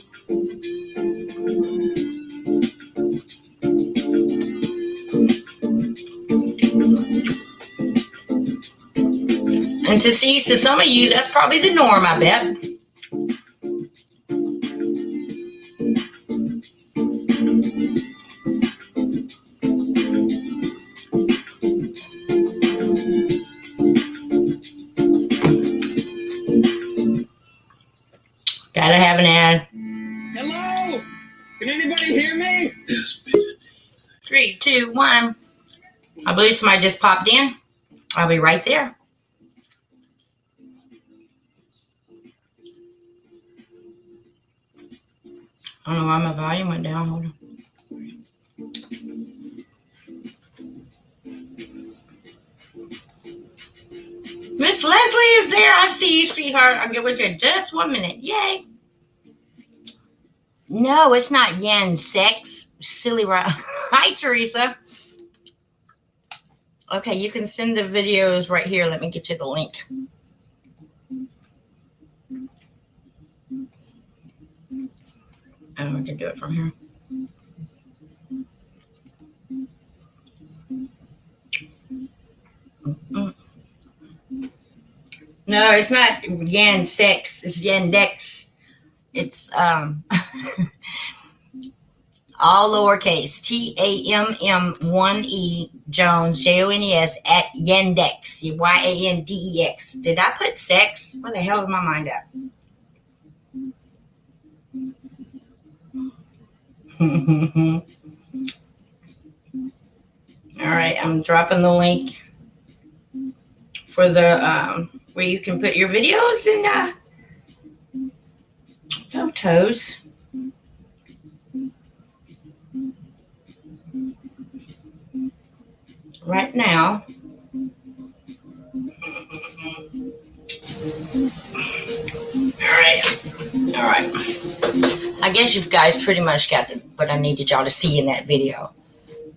And to some of you, that's probably the norm, I bet. Gotta have an ad. Hello? Can anybody hear me? 3, 2, 1. I believe somebody just popped in. I'll be right there. I don't know why my volume went down. Hold on. Miss Leslie is there. I see you, sweetheart. I'll get with you in just 1 minute. Yay. No, it's not yen sex. Silly right. Hi, Teresa. Okay, you can send the videos right here. Let me get you the link. Oh, we can do it from here. Mm-mm. No, it's not yen sex. It's yandex. It's all lowercase, TAMM1E Jones, JONES at Yandex, YANDEX. Did I put sex? Where the hell is my mind at? All right, I'm dropping the link for the where you can put your videos and photos. Right now. All right. I guess you guys pretty much got what I needed y'all to see in that video.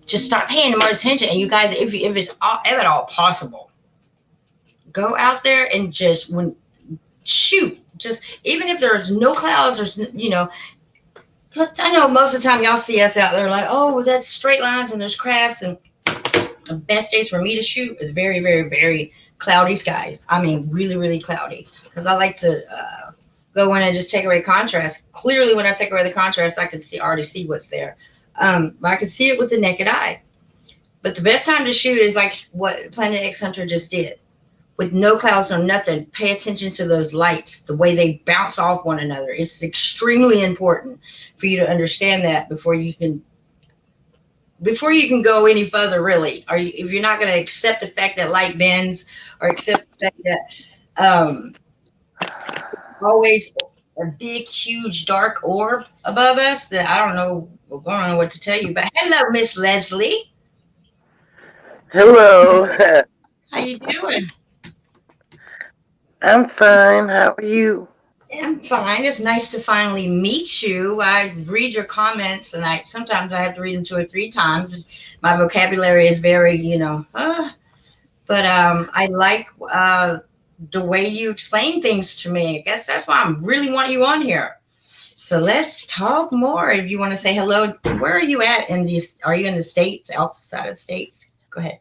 Just start paying more attention, and you guys, if it's if at all possible, go out there and just shoot. Just even if there's no clouds or I know most of the time y'all see us out there like, oh, that's straight lines and there's crabs, and the best days for me to shoot is very, very, very cloudy skies. I mean, really, really cloudy, because I like to go in and just take away contrast. Clearly, when I take away the contrast, I can already see what's there. I can see it with the naked eye. But the best time to shoot is like what Planet X Hunter just did. With no clouds or nothing, pay attention to those lights, the way they bounce off one another. It's extremely important for you to understand that before you can go any further, really. If you're not going to accept the fact that light bends, or accept the fact that always a big, huge, dark orb above us, that I don't know what to tell you. But hello, Miss Leslie. Hello. How you doing? I'm fine. How are you? I'm fine. It's nice to finally meet you. I read your comments, and sometimes I have to read them 2 or 3 times. My vocabulary is very, but I like the way you explain things to me. I guess that's why I really want you on here. So let's talk more. If you want to say hello, where are you at are you in the States, outside of the States? Go ahead.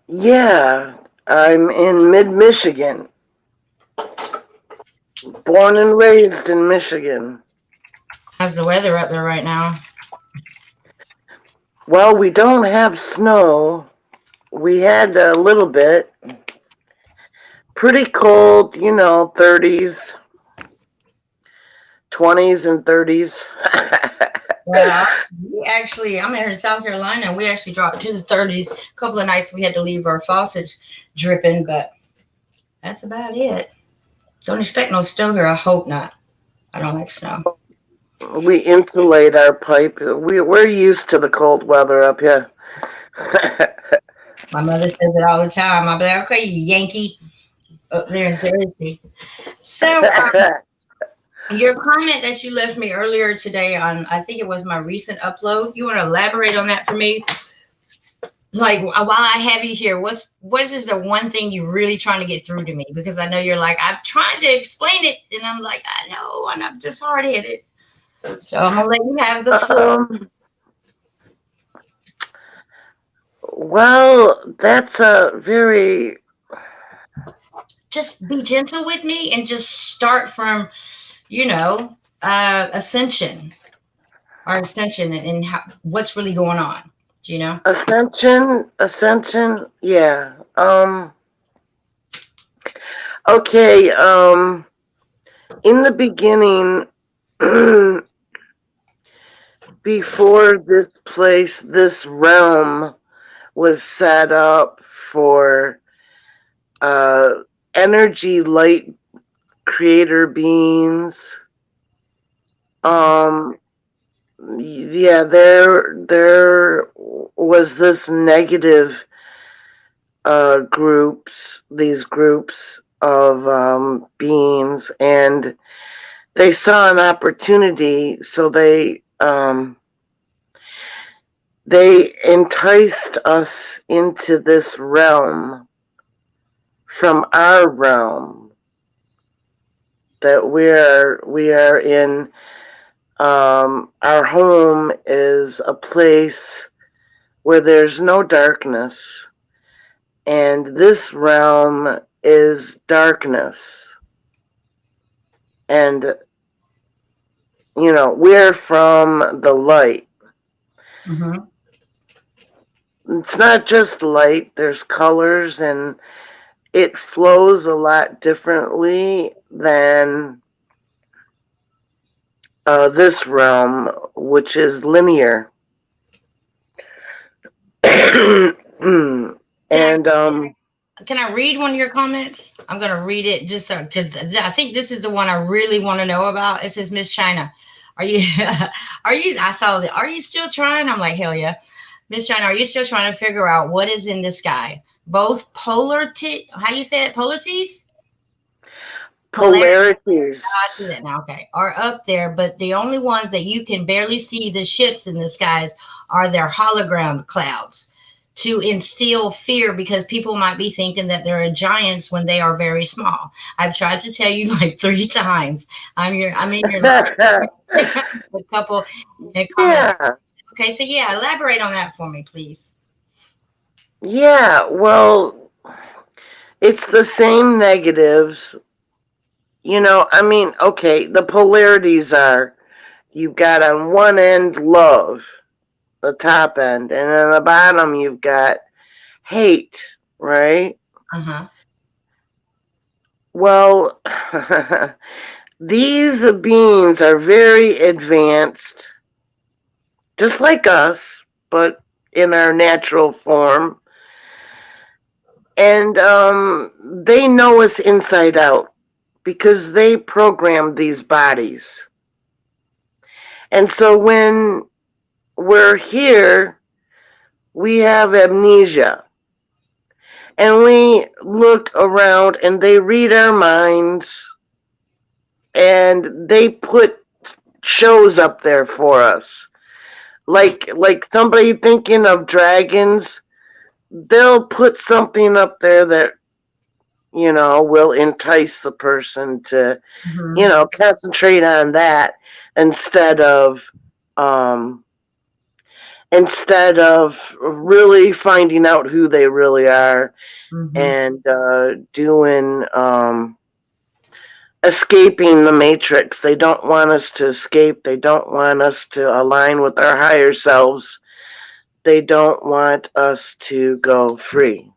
Yeah, I'm in mid-Michigan. Born and raised in Michigan. How's the weather up there right now? Well, we don't have snow. We had a little bit. Pretty cold, 30s, 20s and 30s. Well, I'm here in South Carolina, and we actually dropped to the 30s. A couple of nights we had to leave our faucets dripping, but that's about it. Don't expect no snow here. I hope not. I don't like snow. We insulate our pipe. We're used to the cold weather up here. My mother says it all the time. I'll be like, okay, you Yankee, up there in Jersey. So your comment that you left me earlier today on, I think it was my recent upload. You want to elaborate on that for me? Like, while I have you here, what is the one thing you're really trying to get through to me? Because I know you're like, I'm trying to explain it, and I'm like, I know, and I'm just hard-headed. So I'm gonna let you have the floor. Well, that's a very... Just be gentle with me and just start from, ascension and what's really going on. Do you know? Ascension, yeah. Okay, in the beginning, before this realm was set up for energy light creator beings, yeah, there was this negative these groups of beings, and they saw an opportunity, so they enticed us into this realm from our realm that we are in. Our home is a place where there's no darkness, and this realm is darkness. And we're from the light. Mm-hmm. It's not just light, there's colors, and it flows a lot differently than this realm, which is linear. And Can I read one of your comments? I'm going to read it just so, because I think this is the one I really want to know about. It says, Miss China, are you, I saw that, are you still trying? I'm like, hell yeah. Miss China, are you still trying to figure out what is in the sky? Both how do you say it? Polarities? polarities. I see that now. Okay. Are up there, but the only ones that you can barely see the ships in the skies are their hologram clouds to instill fear because people might be thinking that they're giants when they are very small. I've tried to tell you like 3 times. I'm in your a couple in comments. Yeah, Okay, so yeah, elaborate on that for me, please. yeah. Well, it's the same negatives. I mean, okay, the polarities are you've got on one end love, the top end, and on the bottom you've got hate, right? Uh-huh. Well, these beings are very advanced, just like us, but in our natural form. And they know us inside out because they program these bodies. And so when we're here, we have amnesia. And we look around and they read our minds and they put shows up there for us. Like somebody thinking of dragons, they'll put something up there that will entice the person to concentrate on that instead of um instead of really finding out who they really are Mm-hmm. and doing escaping the matrix. They don't want us to escape. They don't want us to align with our higher selves. They don't want us to go free.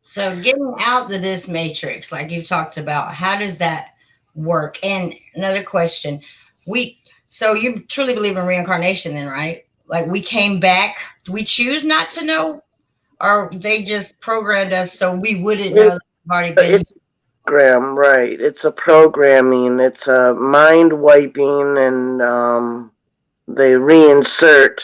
So getting out of this matrix, like you've talked about, how does that work? And another question, so you truly believe in reincarnation then, right? Like we came back, we choose not to know, or they just programmed us so we wouldn't know It, that we've already been here. it's a program, right? It's a programming. It's a mind wiping, and they reinsert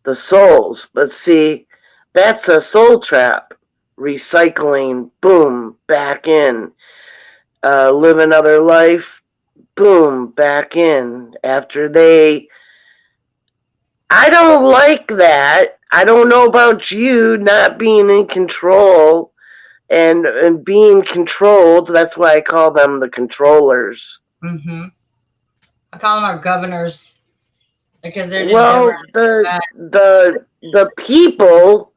the souls. But see, that's a soul trap. Recycling, boom, back in. Live another life, boom, back in. I don't like that. I don't know about you not being in control and being controlled. That's why I call them the controllers. Mm-hmm. I call them our governors because they're just Well, governing. the people,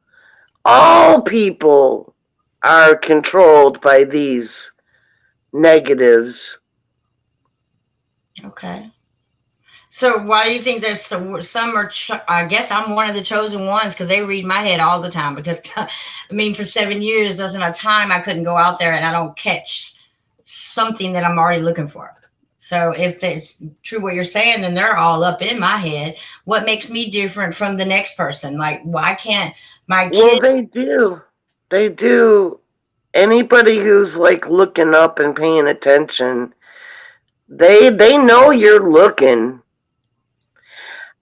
all people, are controlled by these negatives. Okay. So why do you think there's some are? I guess I'm one of the chosen ones because they read my head all the time. Because I mean, for 7 years, there's not a time I couldn't go out there and I don't catch something that I'm already looking for. So if it's true what you're saying, then they're all up in my head. What makes me different from the next person? Like, why can't my Well, kid? they do. They do. Anybody who's like looking up and paying attention, they know you're looking.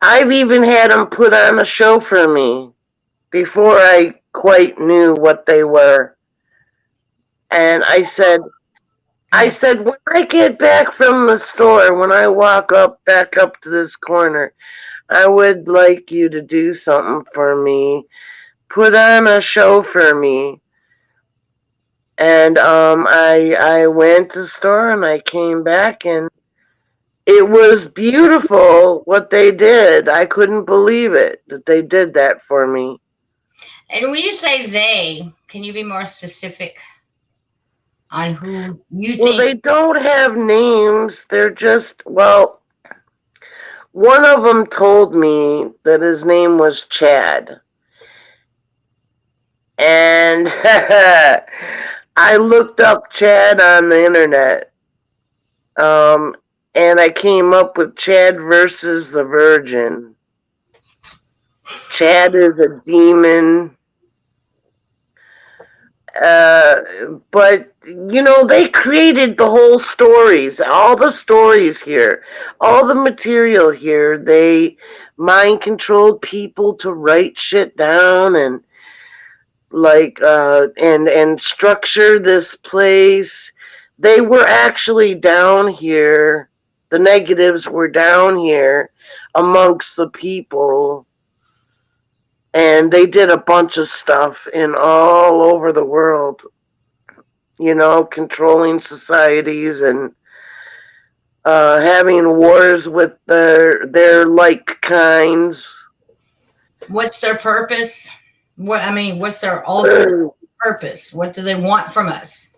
I've even had them put on a show for me before I quite knew what they were. And I said, when I get back from the store, when I walk back up to this corner, I would like you to do something for me. Put on a show for me. And I went to the store and I came back and it was beautiful what they did. I couldn't believe it that they did that for me. And when you say they, can you be more specific on who you Well, think? they don't have names. They're just, well, one of them told me that his name was Chad. And I looked up Chad on the internet. And I came up with Chad versus the Virgin. Chad is a demon. But they created the whole stories, all the stories here, all the material here. They mind controlled people to write shit down and and structure this place. They were actually down here. The negatives were down here amongst the people, and they did a bunch of stuff in all over the world, controlling societies and having wars with their like kinds. What's their purpose? What's their ultimate purpose? What do they want from us?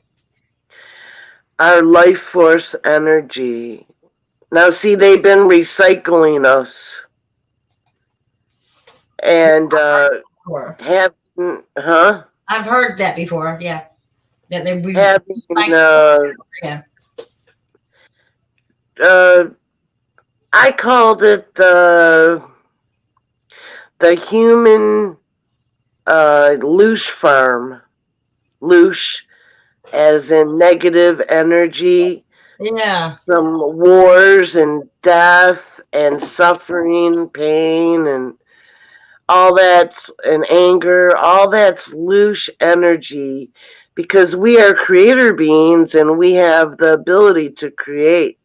Our life force energy. Now, see, they've been recycling us and I've heard that before. Yeah, that they having I called it the human loosh farm. Loosh, as in negative energy. Yeah. Some wars and death and suffering, pain, and all that's and anger. All that's loosh energy, because we are creator beings and we have the ability to create.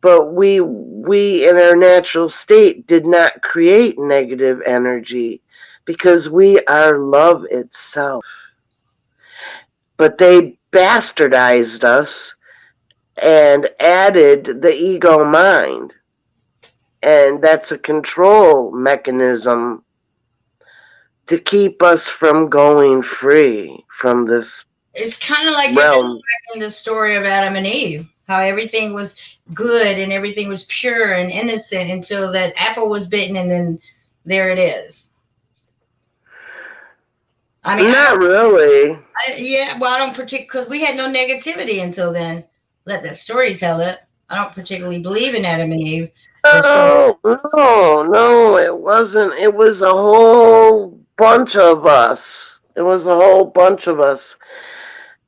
But we in our natural state did not create negative energy because we are love itself. But they bastardized us and added the ego mind. And that's a control mechanism to keep us from going free from this. It's kind of like you're describing the story of Adam and Eve, how everything was good and everything was pure and innocent until that apple was bitten, and then there it is. Not really. I don't particularly, because we had no negativity until then. Let that story tell it. I don't particularly believe in Adam and Eve. No, it wasn't. It was a whole bunch of us. It was a whole bunch of us.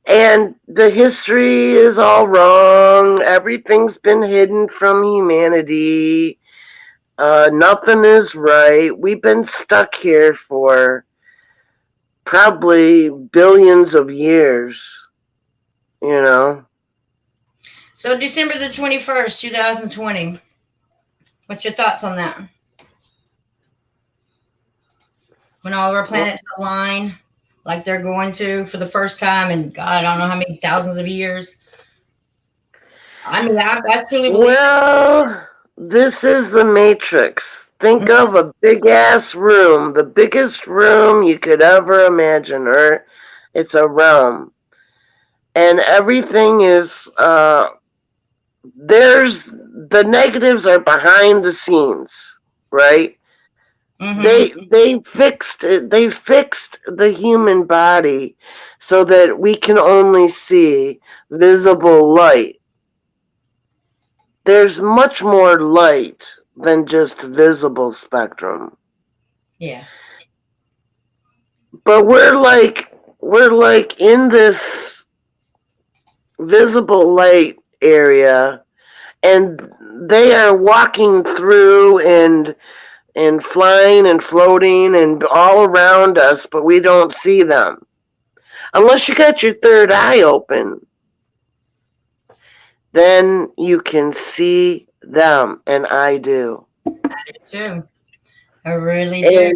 And the history is all wrong. Everything's been hidden from humanity. Nothing is right. We've been stuck here for probably billions of years. So December the 21st, 2020. What's your thoughts on that? When all of our planets align like they're going to for the first time in, God, I don't know how many thousands of years. I truly believe. Well, this is the Matrix. Think of a big-ass room, the biggest room you could ever imagine, or it's a realm. And everything is, the negatives are behind the scenes, right? Mm-hmm. They fixed it. They fixed the human body so that we can only see visible light. There's much more light than just visible spectrum. Yeah. But we're like in this visible light area, and they are walking through and flying and floating and all around us, but we don't see them. Unless you got your third eye open, then you can see them, and I do. I do too. I really do.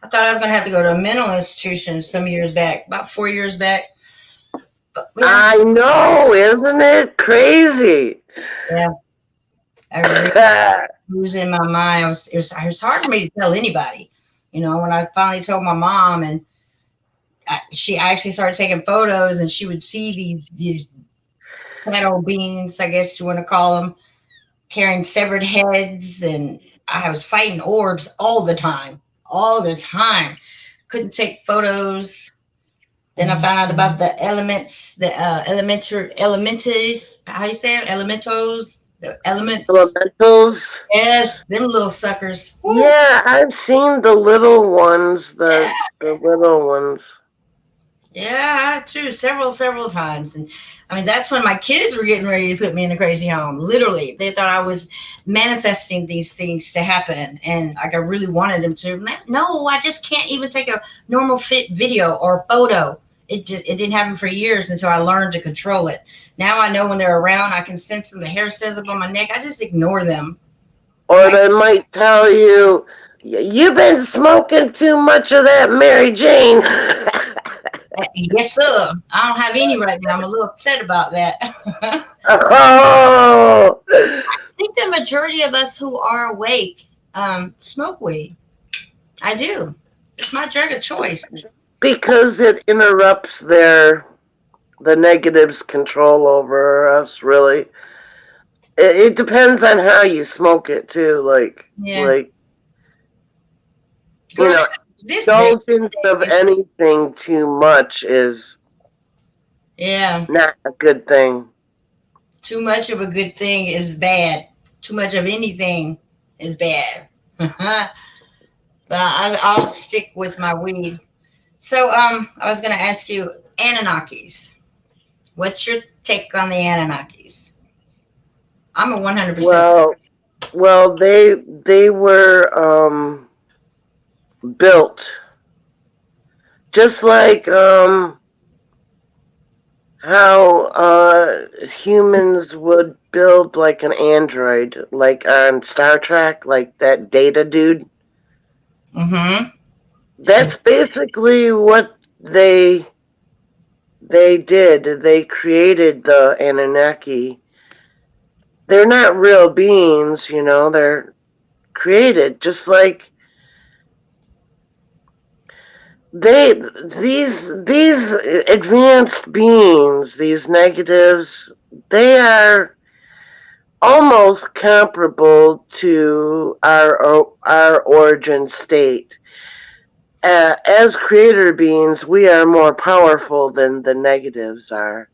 I thought I was going to have to go to a mental institution some years back, about 4 years back. But, I know, isn't it crazy? Yeah. I really losing my mind. It was hard for me to tell anybody. When I finally told my mom, and she actually started taking photos, and she would see these shadow beings, I guess you want to call them, carrying severed heads, and I was fighting orbs all the time. All the time. Couldn't take photos. Then I found out about the elements, the elementies. How you say it? Elementos, the elements. Elementals. Yes, them little suckers. Woo. Yeah, I've seen the little ones, the little ones. Yeah, too. Several times. And I mean, that's when my kids were getting ready to put me in a crazy home. Literally, they thought I was manifesting these things to happen, and like I really wanted them to. No, I just can't even take a normal fit video or photo. It didn't happen for years until I learned to control it. Now I know when they're around, I can sense them. The hair stands up on my neck. I just ignore them. Or Like, they might tell you, you've been smoking too much of that Mary Jane. yes, sir. I don't have any right now. I'm a little upset about that. I Oh, think the majority of us who are awake smoke weed. I do. It's my drug of choice. because it interrupts the negative's control over us. Really, it depends on how you smoke it too. Yeah. Like you Girl, know, this vape indulgence thing of is, anything too much is yeah, not a good thing. too much of a good thing is bad. Too much of anything is bad. But I'll stick with my weed. So, I was going to ask you, Anunnakis. What's your take on the Anunnakis? I'm a 100%. Well, well, they were built just like how humans would build like an android, like on Star Trek, like that Data dude. Mm-hmm. That's basically what they did. They created the Anunnaki. They're not real beings, you know. They're created just like they these advanced beings, these negatives, they are almost comparable to our origin state. As creator beings, we are more powerful than the negatives are.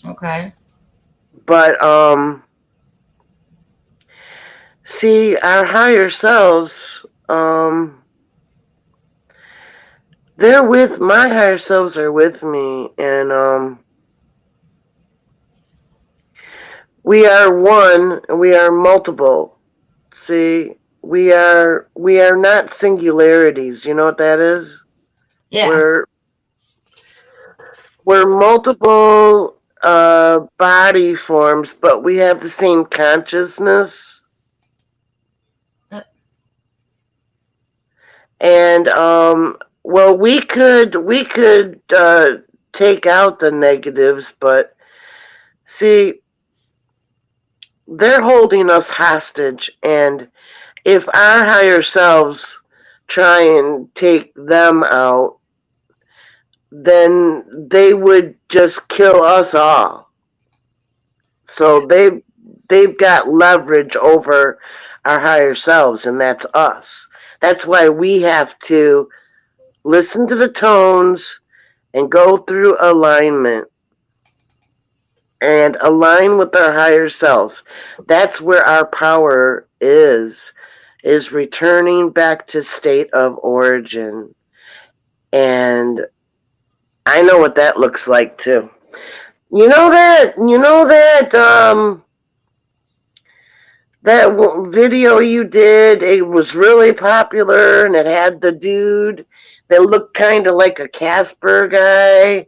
Okay. But see, our higher selves, they're with my higher selves are with me, and we are one, and we are multiple. See, we are not singularities. You know what that is? Yeah. We're we're multiple body forms, but we have the same consciousness. Uh, And well, we could take out the negatives, but see, they're holding us hostage, and if our higher selves try and take them out, then they would just kill us all. So they've got leverage over our higher selves, and that's us. That's why we have to listen to the tones and go through alignment and align with our higher selves. That's where our power is returning back to state of origin. And I know what that looks like too. You know that video you did, it was really popular, and it had the dude that looked kind of like a Casper guy,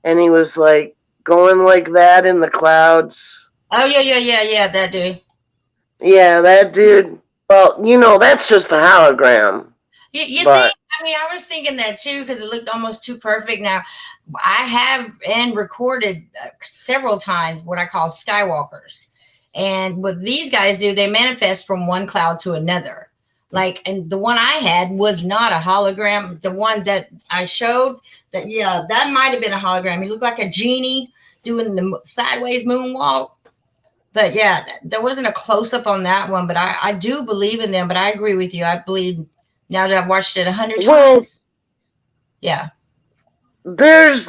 and he was like going like that in the clouds. oh, yeah. That dude. Yeah, that dude. Well, that's just a hologram. You think? But I mean, I was thinking that too because it looked almost too perfect. Now, I have and recorded several times what I call skywalkers, and what these guys do, they manifest from one cloud to another. Like, and the one I had was not a hologram. The one that I showed, that yeah, that might have been a hologram. He looked like a genie doing the sideways moonwalk, But yeah, there wasn't a close up on that one. But I do believe in them. But I agree with you. I believe now that I've watched it 100 Well, times. Yeah. there's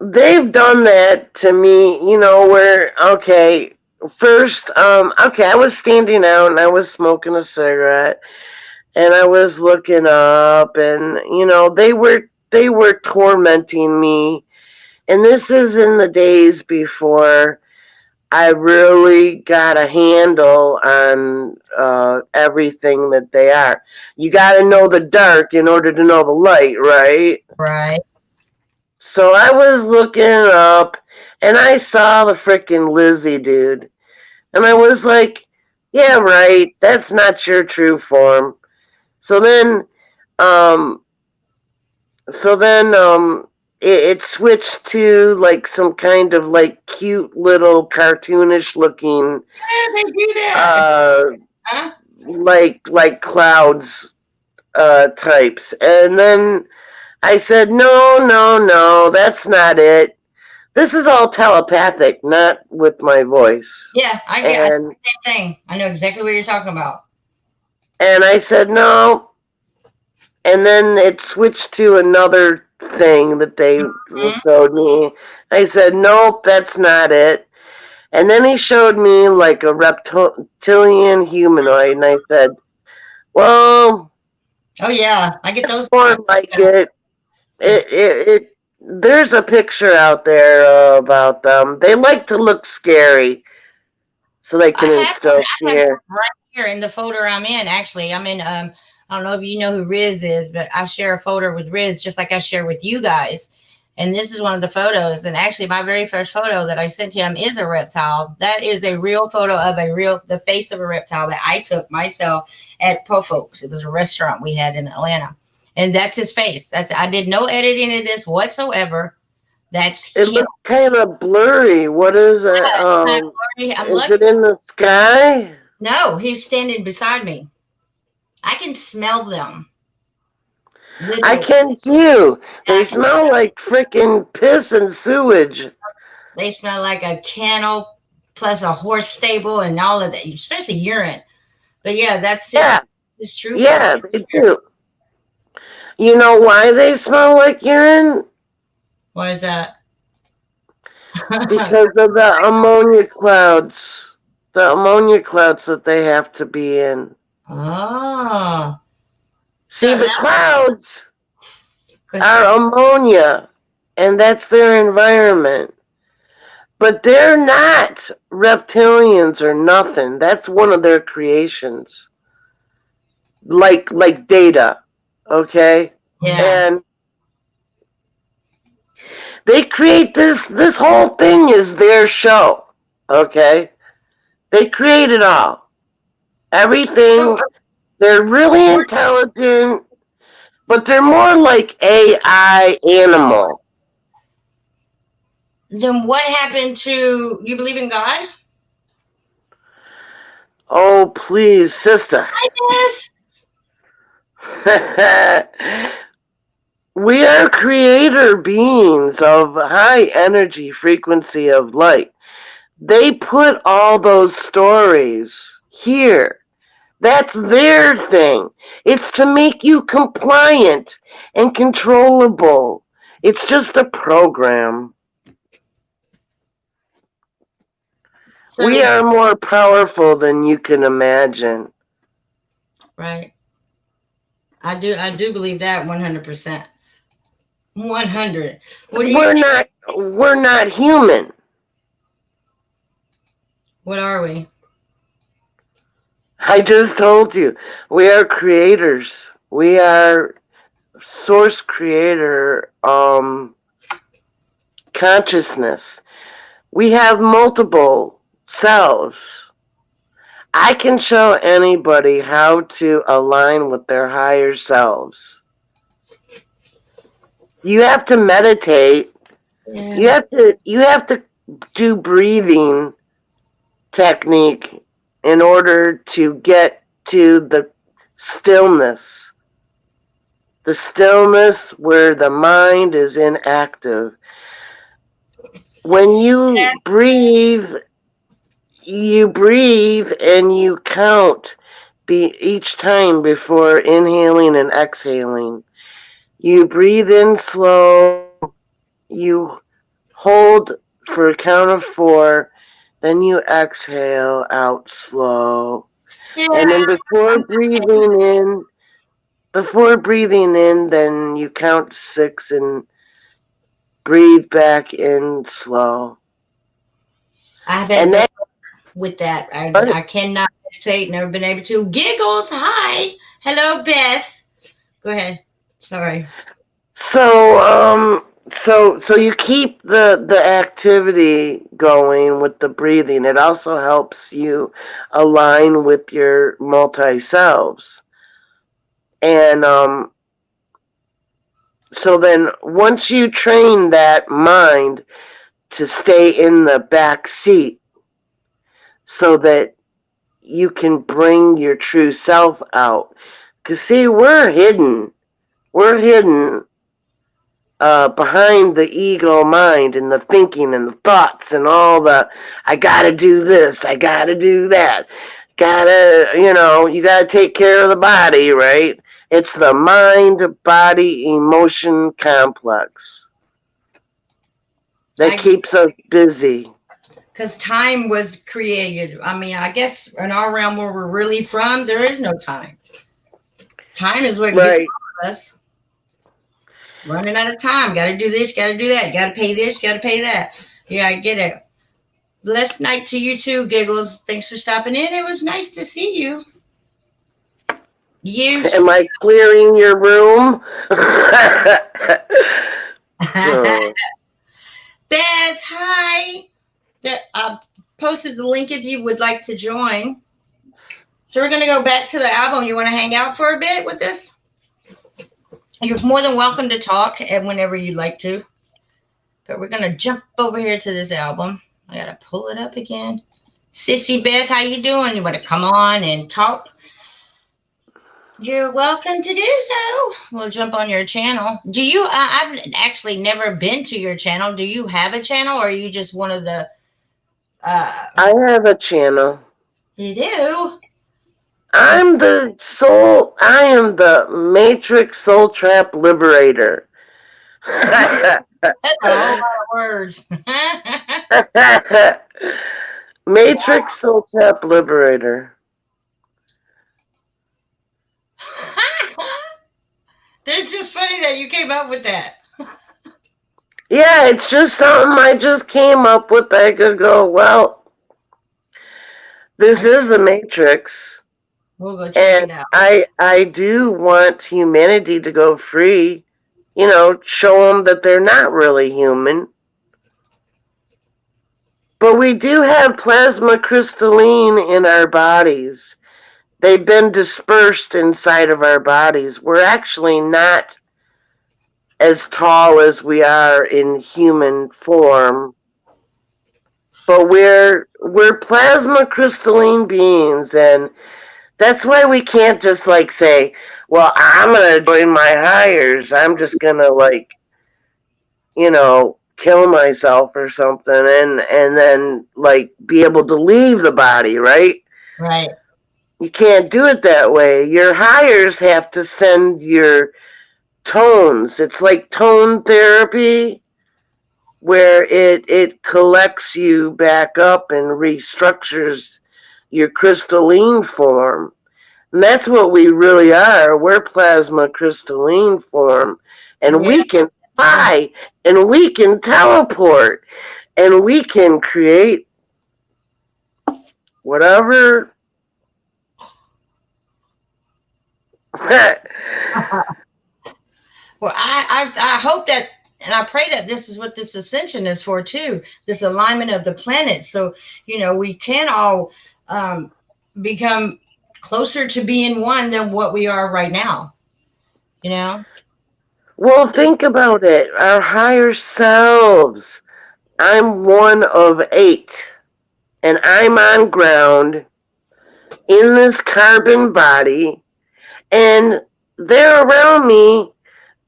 they've done that to me, where okay, first okay, I was standing out and I was smoking a cigarette and I was looking up and they were tormenting me. And this is in the days before I really got a handle on everything that they are. You got to know the dark in order to know the light, right? Right. So I was looking up and I saw the freaking Lizzie dude. And I was like, yeah, right, that's not your true form. So then, um, it switched to like some kind of like cute little cartoonish looking Yeah, they do that. uh Huh? like clouds types. And then I said, no, no, no, that's not it. This is all telepathic, not with my voice. Yeah, I And the same thing. I know exactly what you're talking about. I said no. And then it switched to another thing that they Mhm. showed me. I said, nope, that's not it. And then he showed me like a reptilian humanoid, and I said, well, Oh yeah, I get those. more like it. There's a picture out there about them. They like to look scary, so they I can have one. instill I have fear. one right here in the folder I'm in. Actually, I'm in. I don't know if you know who Riz is, but I share a folder with Riz just like I share with you guys. And this is one of the photos. And actually, my very first photo that I sent to him is a reptile. That is a real photo of the face of a reptile that I took myself at Po Folks. It was a restaurant we had in Atlanta, and that's his face. I did no editing of this whatsoever. That's It him. looks kind of blurry. What is it? Yeah, it's kind of blurry. I'm Is lucky. it in the sky? No, he's standing beside me. I can smell them. I Literally. can too. I They can, smell like freaking piss and sewage. they smell like a kennel plus a horse stable and all of that, especially urine. But yeah, that's Yeah, his true form. yeah, they do. You know why they smell like urine? Why is that? Because of the ammonia clouds. The ammonia clouds that they have to be in. Oh. So See, the that clouds could, are ammonia, and that's their environment. But they're not reptilians or nothing. That's one of their creations. Like Data, okay? yeah. And they create this whole thing is their show, okay? They create it all. So Everything. They're really intelligent, but they're more like AI animal. then what happened to you believe in God? Oh, please, sister. Yes. We are creator beings of high energy frequency of light. They put all those stories here. That's their thing. It's to make you compliant and controllable. It's just a program. We So are more powerful than you can imagine. right. I do believe that 100%. 100. What do you We're not human. what are we? I just told you. We are creators. We are source creator consciousness. We have multiple selves. I can show anybody how to align with their higher selves. You have to meditate. Yeah. You have to do breathing technique in order to get to the stillness. The stillness where the mind is inactive. when you breathe and you count each time before inhaling and exhaling. You breathe in slow, you hold for a count of 4, then you exhale out slow. And Yeah. then before breathing in, then you count 6 and breathe back in slow. I haven't And been that with that. I cannot say never been able to. Giggles. Hi. Hello, Beth. Go ahead. Sorry. so you keep the activity going with the breathing. It also helps you align with your multi selves. And so then once you train that mind to stay in the back seat so that you can bring your true self out. Cause see, we're hidden behind the ego mind and the thinking and the thoughts and all the I gotta do this, I gotta do that, gotta, you gotta take care of the body, right? It's the mind body emotion complex that I keeps us busy. because time was created. I mean, I guess in our realm where we're really from, there is no time. Time is what gets Right. us running out of time. Got to do this, got to do that, got to pay this, got to pay that. Yeah, I get it. Blessed night to you too, Giggles. Thanks for stopping in. It was nice to see you. You. Am I clearing your room? So, Beth, hi. There, I posted the link if you would like to join. So we're going to go back to the album. You want to hang out for a bit with this? You're more than welcome to talk whenever you'd like to. But we're going to jump over here to this album. I got to pull it up again. Sissy Beth, how you doing? You want to come on and talk? You're welcome to do so. We'll jump on your channel. Do you? I've actually never been to your channel. Do you have a channel, or are you just one of the? I have a channel. You do. I am the Matrix Soul Trap Liberator. That's a whole lot of words. Matrix Soul Trap Liberator. It's just funny that you came up with that. Yeah, it's just something I just came up with. I could go, well, this is the Matrix. We'll go check And it out. I do want humanity to go free. Show them that they're not really human. But we do have plasma crystalline in our bodies. They've been dispersed inside of our bodies. We're actually not as tall as we are in human form, but we're plasma crystalline beings, and that's why we can't just like say, well, I'm gonna join my hires. I'm just gonna kill myself or something and then like be able to leave the body, right? Right. You can't do it that way. Your hires have to send your tones. It's like tone therapy where it collects you back up and restructures your crystalline form. And that's what we really are. We're plasma crystalline form. And Yeah. we can fly and we can teleport and we can create whatever. Well, I hope that, and I pray that this is what this ascension is for too. This alignment of the planets, so we can all become closer to being one than what we are right now. You know. Well, think about it. Our higher selves. I'm one of 8. And I'm on ground in this carbon body. And they're around me,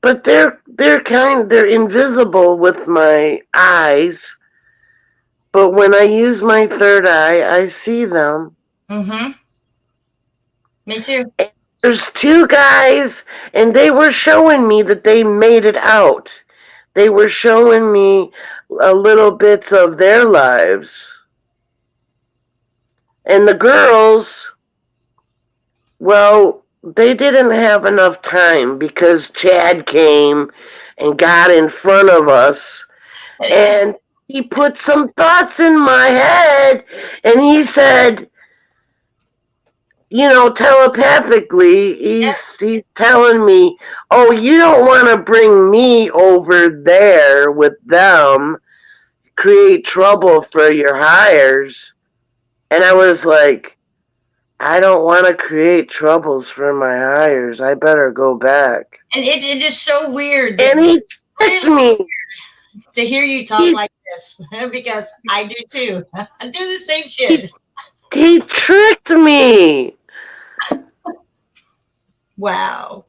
but they're invisible with my eyes. but when I use my third eye, I see them. Mm-hmm. Me too. There's two guys, and they were showing me that they made it out. They were showing me a little bits of their lives. And the girls, well, they didn't have enough time because Chad came and got in front of us, and he put some thoughts in my head, and he said, telepathically, he's telling me, "Oh, you don't want to bring me over there with them, create trouble for your hires." And I was like, "I don't want to create troubles for my hires. I better go back." And it is so weird. And he tricked me. To hear you talk like this, because I do too. I do the same shit. He tricked me. Wow.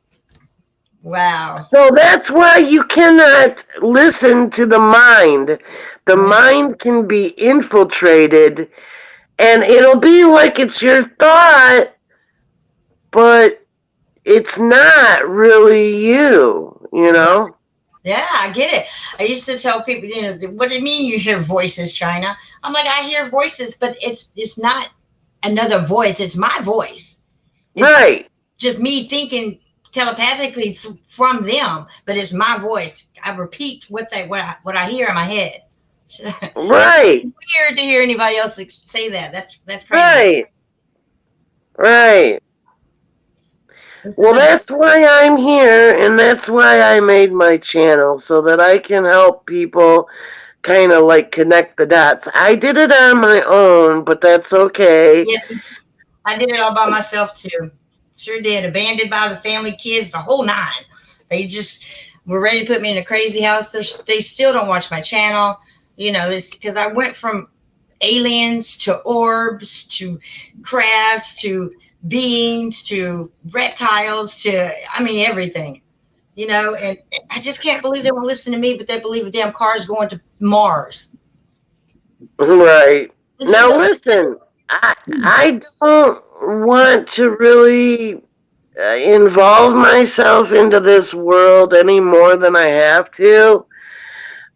So that's why you cannot listen to the mind. The mind can be infiltrated, and it'll be like it's your thought, but it's not really you, Yeah, I get it. I used to tell people, what do you mean you hear voices, China? I'm like, I hear voices, but it's not another voice. It's my voice. It's right. Just me thinking telepathically from them, but it's my voice. I repeat what I hear in my head. Right. It's weird to hear anybody else say that. That's crazy. Right. Well, that's why I'm here, and that's why I made my channel, so that I can help people kind of like connect the dots. I did it on my own, but that's okay. Yeah, I did it all by myself too. Sure did. Abandoned by the family, kids, the whole nine. They just were ready to put me in a crazy house. They still don't watch my channel. It's because I went from aliens to orbs to crabs to beings to reptiles to, everything. And I just can't believe they won't listen to me, but they believe a damn car's going to Mars. Right. Now listen, I don't want to really involve myself into this world any more than I have to.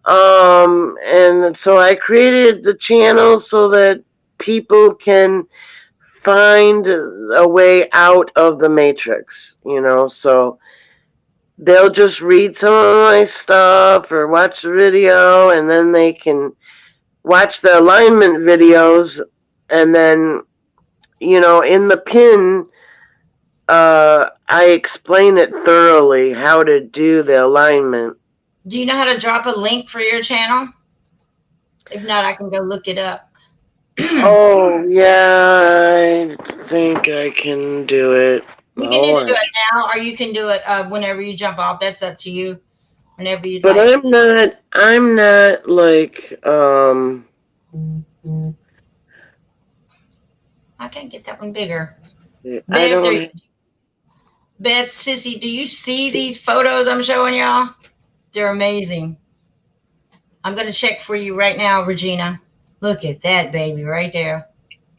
And so I created the channel so that people can find a way out of the matrix, so they'll just read some of my stuff or watch the video, and then they can watch the alignment videos, and then, in the pin, I explain it thoroughly how to do the alignment. Do you know how to drop a link for your channel? If not, I can go look it up. Oh, yeah, I think I can do it. You can either do it now, or you can do it whenever you jump off. That's up to you. Whenever you But like. I'm not like, I can't get that one bigger. I don't. Beth, Sissy, do you see these photos I'm showing y'all? They're amazing. I'm going to check for you right now, Regina. Look at that baby right there.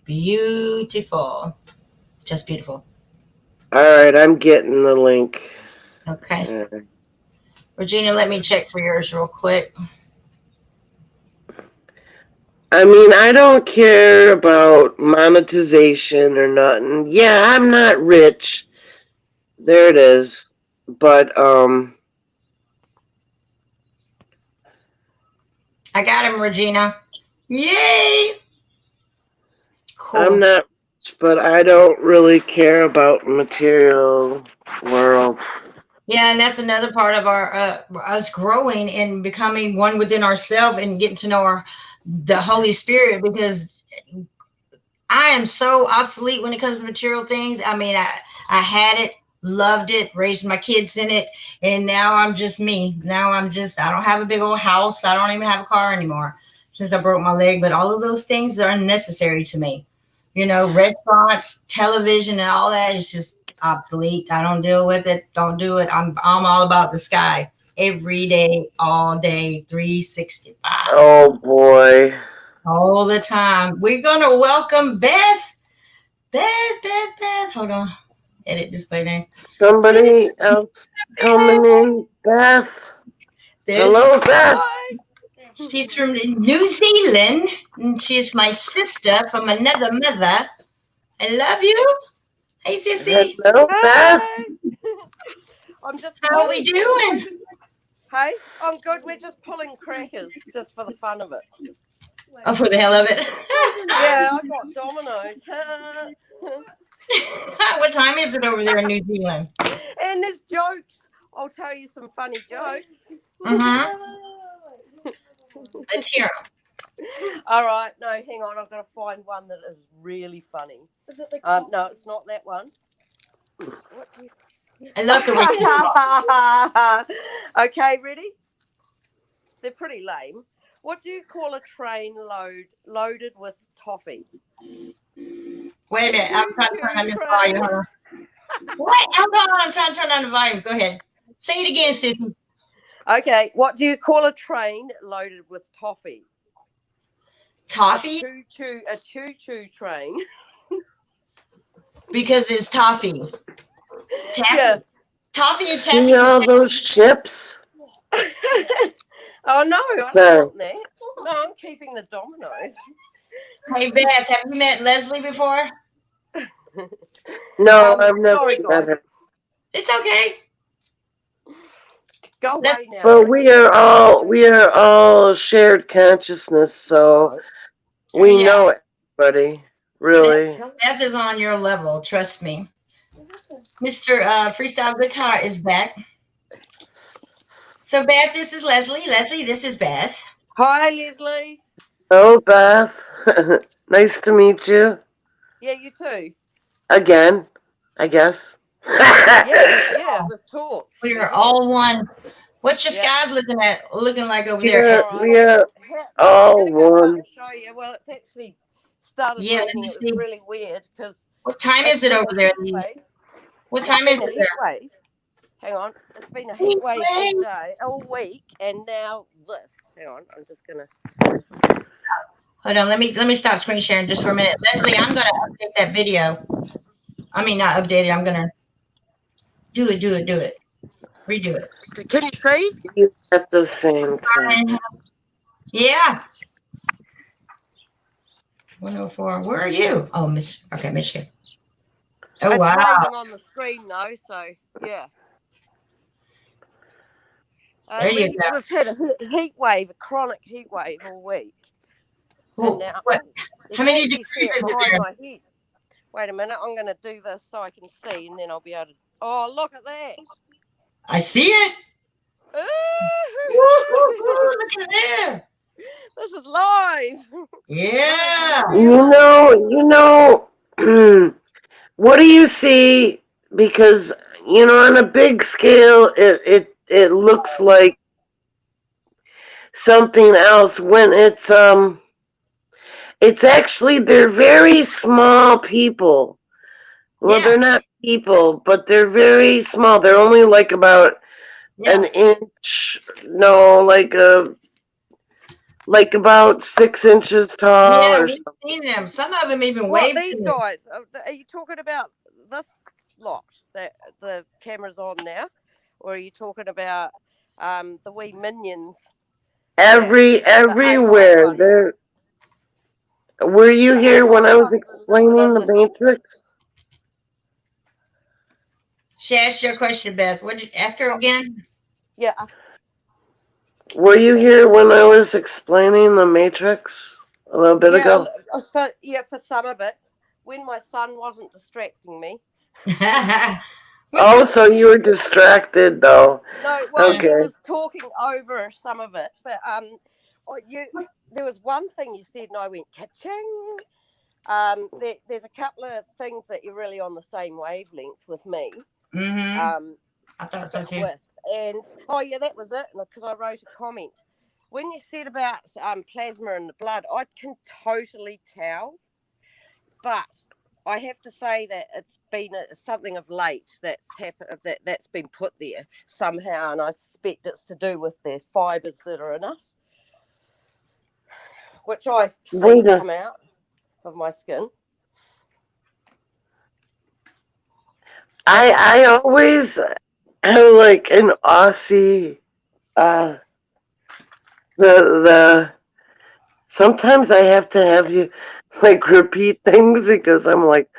Beautiful. Just beautiful. All right, I'm getting the link. Okay. Regina, let me check for yours real quick. I mean, I don't care about monetization or nothing. Yeah, I'm not rich. There it is. But, I got him, Regina. Yay! Cool. I'm not rich, but I don't really care about material world. Yeah, and that's another part of our us growing and becoming one within ourselves and getting to know the Holy Spirit, because I am so obsolete when it comes to material things. I mean, I had it, loved it, raised my kids in it, and now I'm just me. Now I don't have a big old house. I don't even have a car anymore since I broke my leg, but all of those things are unnecessary to me. Restaurants, television, and all that is just obsolete. I don't deal with it. Don't do it. I'm all about the sky every day, all day, 365. Oh boy. all the time. We're gonna welcome Beth. Beth. Hold on. Edit display name. Somebody else coming in. Beth. There's Hello, Beth. she's from New Zealand, and she's my sister from another mother. I love you. Hey, sissy. Hello, Beth. I'm just. How are we doing? Hey, I'm good. We're just pulling crackers just for the fun of it. Oh, for the hell of it. Yeah, I got Domino's. What time is it over there in New Zealand? And there's jokes. I'll tell you some funny jokes. Let's hear 'em. All right. No, hang on. I've got to find one that is really funny. No, it's not that one. I love the way you talk. Okay, ready? They're pretty lame. What do you call a train loaded with toffee? Wait a minute. I'm trying to turn on this volume. Hold on. What? Hold on. I'm trying to turn on the volume. Go ahead. Say it again, sissy. Okay. What do you call a train loaded with toffee? Toffee? A choo-choo train. Because it's toffee. Taffy. Yeah. Toffee and See taffy. all those ships? Oh no, I Sorry. don't want that. No, I'm keeping the Domino's. Hey, Beth, have you met Leslie before? No, I've never sorry, met guys. her. It's okay. Go away now. But we are all shared consciousness, so we Yeah. know everybody. Really. Beth is on your level. Trust me. Mr. Freestyle Guitar is back. So, Beth, this is Leslie. Leslie, this is Beth. Hi, Leslie. Oh, Beth. Nice to meet you. Yeah, you too. Again, I guess. Yeah, we've talked. We are all one. What's your skies looking like over there? We are all one. To show you. Well, it's actually started Yeah, let raining. me It was see. really weird because. What time is it over there? What time is it there? Wave. Hang on. It's been a heat wave all day, all week, and now this. Hang on. I'm just gonna. Hold on. Let me stop screen sharing just for a minute. Leslie, I'm gonna update that video. I mean, not update it. I'm gonna do it. Redo it. Can you see? You at the same time. Yeah. 104. Where are you? Oh, miss you. Oh, It's wow. raining on the screen though, so yeah. There you go. We've had a heat wave, a chronic heat wave all week. Ooh, Now, how many degrees is it there? my head. Wait a minute, I'm going to do this so I can see, and then I'll be able to. Oh, look at that! I see it. Look at there. This is live. Yeah. You know, what do you see? Because, on a big scale, it looks like something else when it's actually, they're very small people. Well, Yeah. they're not people, but they're very small. They're only like about an inch, no, like about 6 inches tall Yeah, or we've something. seen them. Some of them even What, wave these to me. guys? Are you talking about this lot that the camera's on now? Or are you talking about the wee minions? Everywhere. Were you here when I was explaining the Matrix? She asked you a question, Beth. What did you ask her again? Yeah. Were you here when I was explaining the Matrix a little bit ago? For some of it, when my son wasn't distracting me. So you were distracted, though. No, well, okay. He was talking over some of it, but there was one thing you said, and I went ka-ching. There's a couple of things that you're really on the same wavelength with me. Mm-hmm. I thought so too. That was it, because I wrote a comment. When you said about plasma in the blood, I can totally tell, but I have to say that it's been something of late that's happened, that's been put there somehow, and I suspect it's to do with the fibres that are in us. which I see Wait a- come out of my skin. I always have like an Aussie, the sometimes I have to have you like repeat things because I'm like,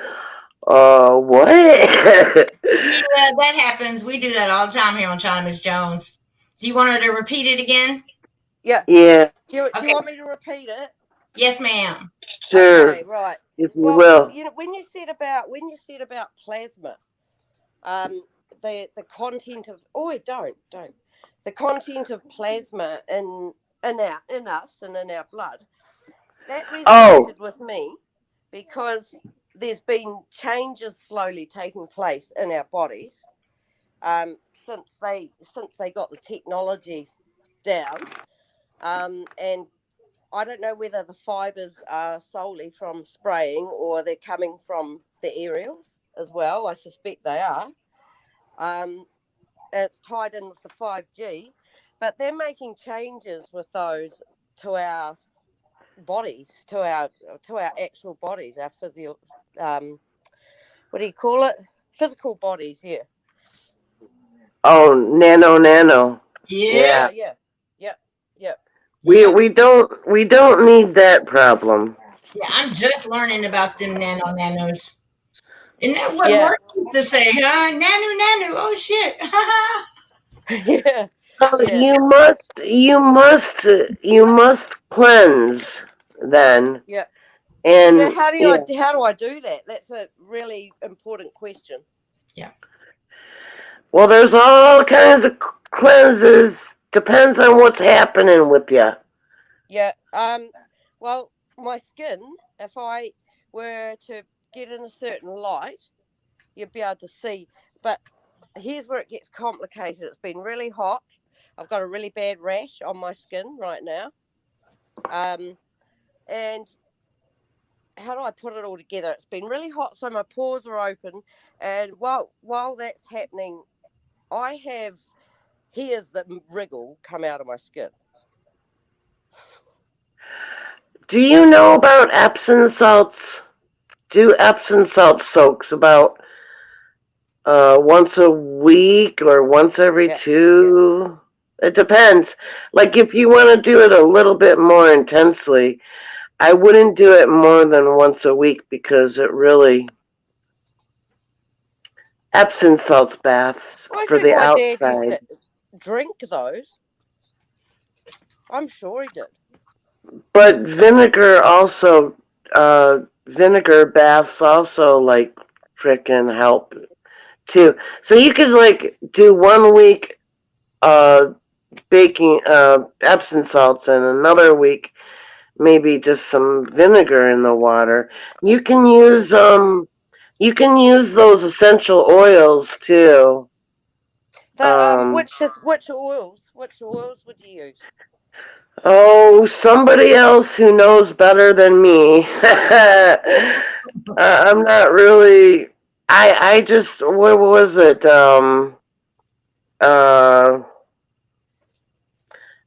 what? Yeah, that happens. We do that all the time here on China, Miss Jones. Do you want her to repeat it again? Yeah. Yeah, Do you Okay. want me to repeat it? Yes, ma'am. sure, Okay, right. if you Well, will. when you said about plasma, the content of don't the content of plasma in us and in our blood, that Oh, resonated with me because there's been changes slowly taking place in our bodies since they got the technology down, and I don't know whether the fibers are solely from spraying or they're coming from the aerials as well. I suspect they are. And it's tied in with the 5G, but they're making changes with those to our bodies, to our actual bodies, our physio. What do you call it? Physical bodies. Yeah. oh, nano. Yeah. Yeah, Yeah. Yep. Yep. Yeah. we don't need that problem. Yeah. I'm just learning about them nanos. Isn't that what Yeah. Mark used to say, huh? Nanu. Oh shit. Yeah. Yeah. You must cleanse then, Yeah. Yeah. and How yeah. do I do that? That's a really important question. Yeah. Well, there's all kinds of cleanses. Depends on what's happening with you. Yeah. Well, my skin, if I were to get in a certain light, you'd be able to see. But here's where it gets complicated. It's been really hot. I've got a really bad rash on my skin right now. And how do I put it all together? It's been really hot, so my pores are open. And while that's happening, I have hairs that wriggle come out of my skin. Do you know about Epsom salts? Do Epsom salt soaks about once a week or once every Yeah. two? It depends. Like if you want to do it a little bit more intensely, I wouldn't do it more than once a week because it really Epsom salts baths I for think the my dad used outside. to drink those. I'm sure he did. But vinegar baths also like frickin' help too. So you could like do 1 week baking Epsom salts and another week maybe just some vinegar in the water. You can use those essential oils too. The which oils would you use? Oh, somebody else who knows better than me. I'm not really. I just what was it? Uh,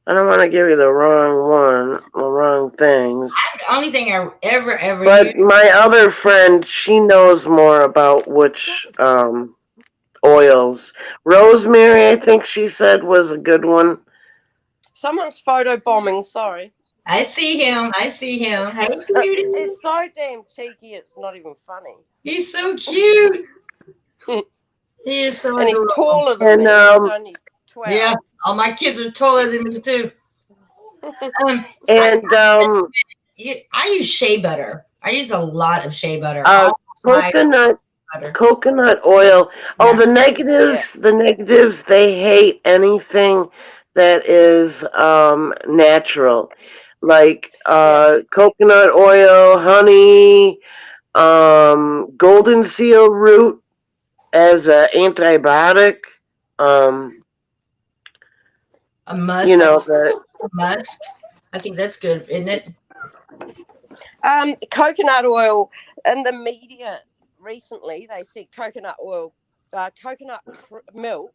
I don't want to give you the wrong things. The only thing I ever But used. my other friend, she knows more about which oils. Rosemary, I think she said was a good one. Someone's photo bombing. Sorry. I see him. Hey, cutie. It's so damn cheeky. It's not even funny. He's so cute. He is so And he's adorable. taller than And me. He's only 12. Yeah. All my kids are taller than me too. I and use shea butter. I use a lot of shea butter. uh, All my coconut butter. coconut oil. Oh, Yeah. the negatives, they hate anything that is natural. Like coconut oil, honey, golden seal root as an antibiotic. Um, A musk. you know the Musk. I think that's good, isn't it? Coconut oil in the media recently, they said coconut oil, milk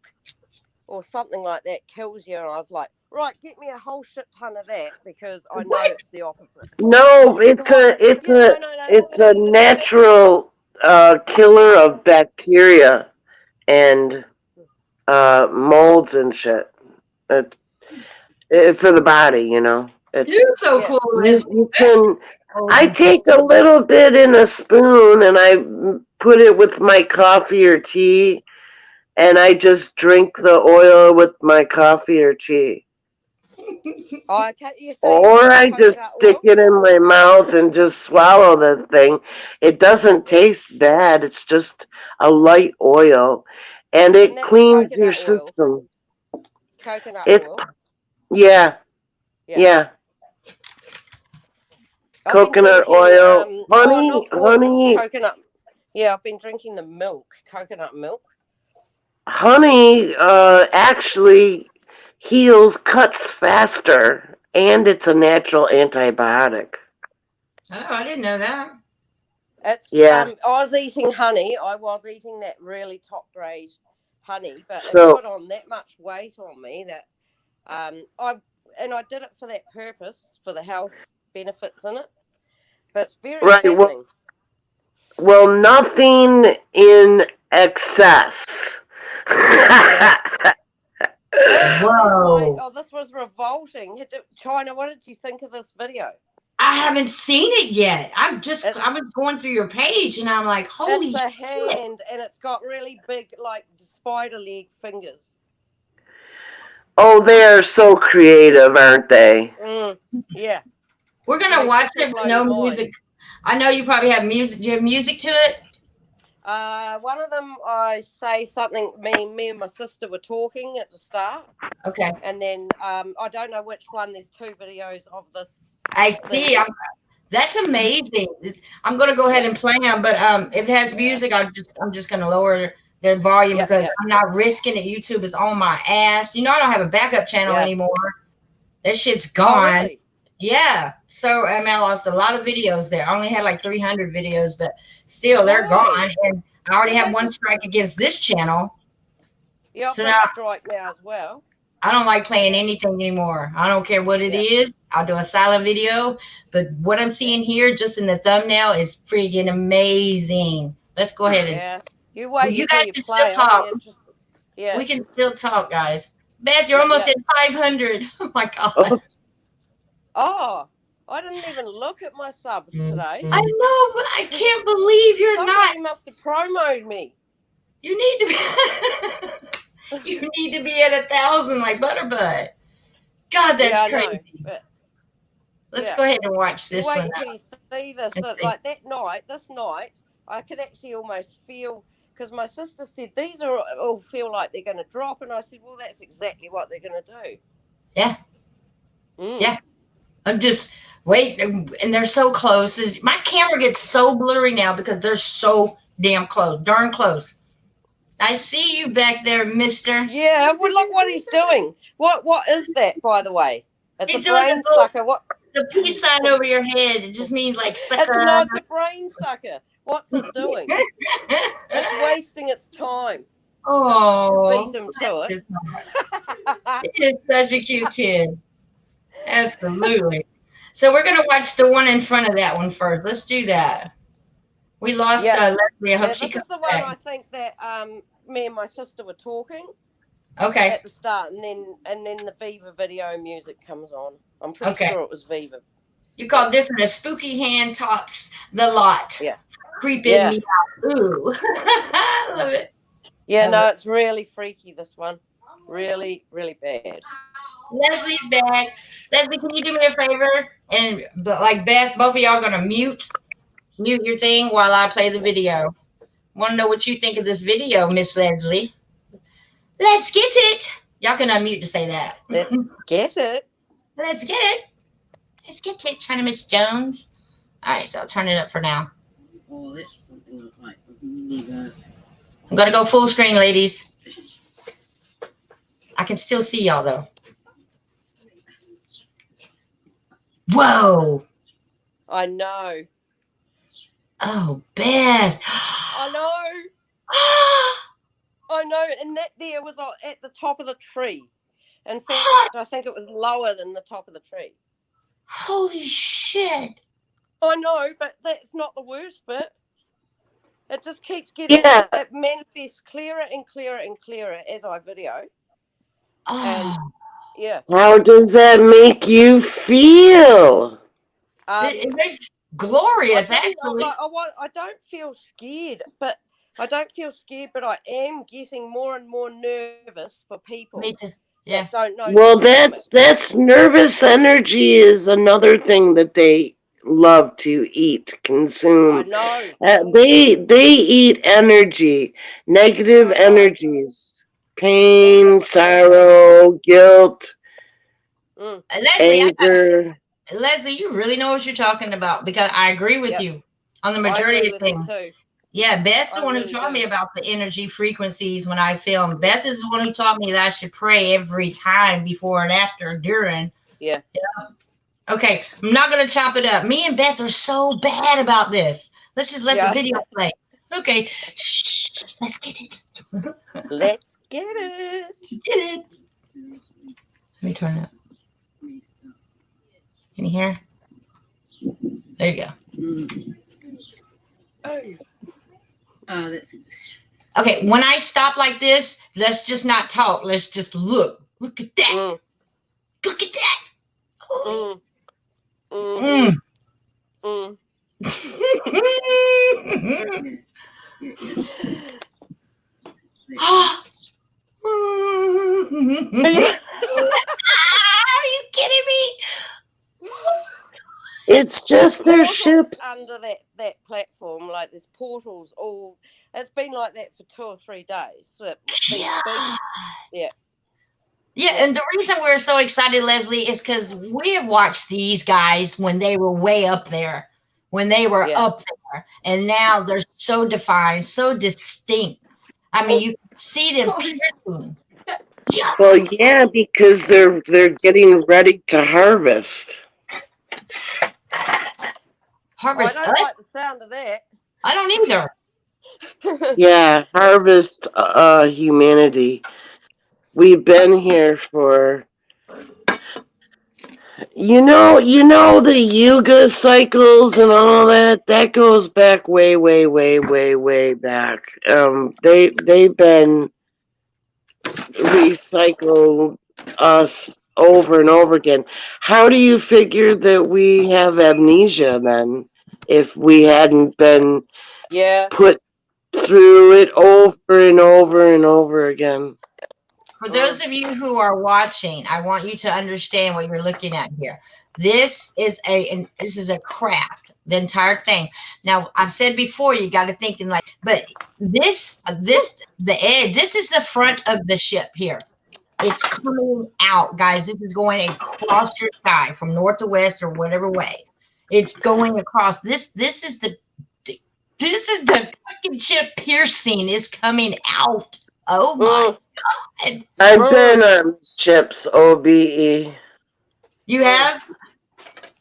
or something like that kills you. And I was like, right, get me a whole shit ton of that because I know What? it's the opposite. No, So I, yeah, no, it's a natural killer of bacteria and molds and shit. For the body, you know. You're so yeah. cool, Leslie. You can. I Oh, take a little bit in a spoon and I put it with my coffee or tea, and I just drink the oil with my coffee or tea. Oh, okay. So you Or drink I just coconut stick oil, it in my mouth and just swallow the thing. It doesn't taste bad. It's just a light oil, and and it that's cleans your coconut oil. system. Coconut It, oil. yeah, Yeah. yeah. I've been Coconut drinking oil, not honey, oil, honey, coconut. Yeah, I've been drinking the milk, coconut milk. honey. Actually heals cuts faster, and it's a natural antibiotic. I didn't know that. It's Yeah. I was eating honey. I was eating that really top grade honey, but it So put on that much weight on me that I did it for that purpose, for the health benefits in it. But it's very right. fattening. Well, nothing in excess. Yeah. Whoa. This was revolting. China, what did you think of this video? I haven't seen it yet. I It's was going through your page and I'm like, holy it's a shit. hand and it's got really big like spider leg fingers. Oh, they are so creative, aren't they? Yeah. We're gonna They watch just will it blow with no your mind. music. I know you probably have music. Do you have music to it? One of them, I say something. Me and my sister were talking at the start, Okay. and then I don't know which one. There's two videos of this. I see. That's amazing. I'm gonna go ahead and play them, but if it has music, I'm just gonna lower the volume because I'm not risking it. YouTube is on my ass. You know, I don't have a backup channel anymore. That shit's gone. Oh, really? Yeah. So I mean, I lost a lot of videos there. I only had like 300 videos, but still, they're gone. And I already have one strike against this channel. Yeah, I've So got now a strike now as well. I don't like playing anything anymore. I don't care what it is. I'll do a silent video. But what I'm seeing here, just in the thumbnail, is freaking amazing. Let's go ahead and You wait you until guys you can play. still I'll talk. be interested. Yeah. We can still talk, guys. Beth, you're almost at 500. Oh my god. Oh, I didn't even look at my subs today. I know, but I can't believe you're Somebody not. must have promoted me. You need to be. You need to be at 1,000 like Butterbutt. God, that's crazy. Let's go ahead and watch this wait one. until you see this. Like this night, I could actually almost feel, because my sister said these all feel like they're going to drop, and I said, well, that's exactly what they're going to do. Yeah. Yeah. I'm just waiting, and they're so close. My camera gets so blurry now because they're so damn close, darn close. I see you back there, mister. Yeah, well, look what he's doing. What is that, by the way? It's He's a doing brain sucker. What? The peace sign over your head. It just means like sucker. It's a brain sucker. What's it doing? It's wasting its time. Oh, beat him to it. It is such a cute kid. Absolutely. So we're gonna watch the one in front of that one first. Let's do that. We lost Leslie. I hope she comes back. This is the one I think that me and my sister were talking. Okay. At the start, and then the Viva video music comes on. I'm pretty sure it was Viva. You called this one a spooky hand tops the lot. Yeah. Creeping me out. Ooh. I love it. Yeah, no, it's really freaky, this one. Really, really bad. Leslie's back. Leslie, can you do me a favor? And like Beth, both of y'all gonna mute your thing while I play the video. Want to know what you think of this video, Miss Leslie? Let's get it. Y'all can unmute to say that. Let's get it. Let's get it. Let's get it, China Miss Jones. All right, so I'll turn it up for now. Oh, that's something like need that. I'm gonna go full screen, ladies. I can still see y'all though. Whoa. I know. Oh, Beth. I know. I know, and that there was at the top of the tree. In fact, I think it was lower than the top of the tree. Holy shit. I know, but that's not the worst bit. It just keeps getting, it manifests clearer and clearer and clearer as I video. And yeah. How does that make you feel? It's glorious, actually. I don't feel scared, but I am getting more and more nervous for people. Me too. Yeah. That don't know. Well, that's nervous energy is another thing that they love to eat, consume. I know. They eat energy, negative energies, pain, sorrow, guilt, anger. Leslie, you really know what you're talking about, because I agree with you on the majority of things. Yeah, Beth's the one who taught me about the energy frequencies when I film. Beth is the one who taught me that I should pray every time, before and after, during. Yeah. Okay, I'm not going to chop it up. Me and Beth are so bad about this. Let's just let the video play. Okay. Shh. Let's get it. Let's get it. Get it. Let me turn it up. Can you hear? There you go. Okay, when I stop like this, let's just not talk. Let's just look. Look at that. Look at that. Are you kidding me? It's just their ships under that platform. Like there's portals all. It's been like that for 2 or 3 days. So Yeah, and the reason we're so excited, Leslie, is because we have watched these guys when they were way up there, when they were up there, and now they're so defined, so distinct. I mean, you can see them piercing. Well, yeah, because they're getting ready to harvest. Harvest I don't like the sound of that. I don't either. Yeah, harvest humanity. We've been here for you know the yuga cycles and all that. That goes back way back. They've been recycled us over and over again. How do you figure that we have amnesia then, if we hadn't been put through it over and over and over again? For those of you who are watching, I want you to understand what you're looking at here. This is a craft, the entire thing. Now, I've said before, you got to think in like, but the edge, this is the front of the ship here. It's coming out, guys. This is going across your sky from north to west or whatever way. It's going across. This is the fucking ship piercing is coming out. Oh my God. I've been on ships, OBE. You have?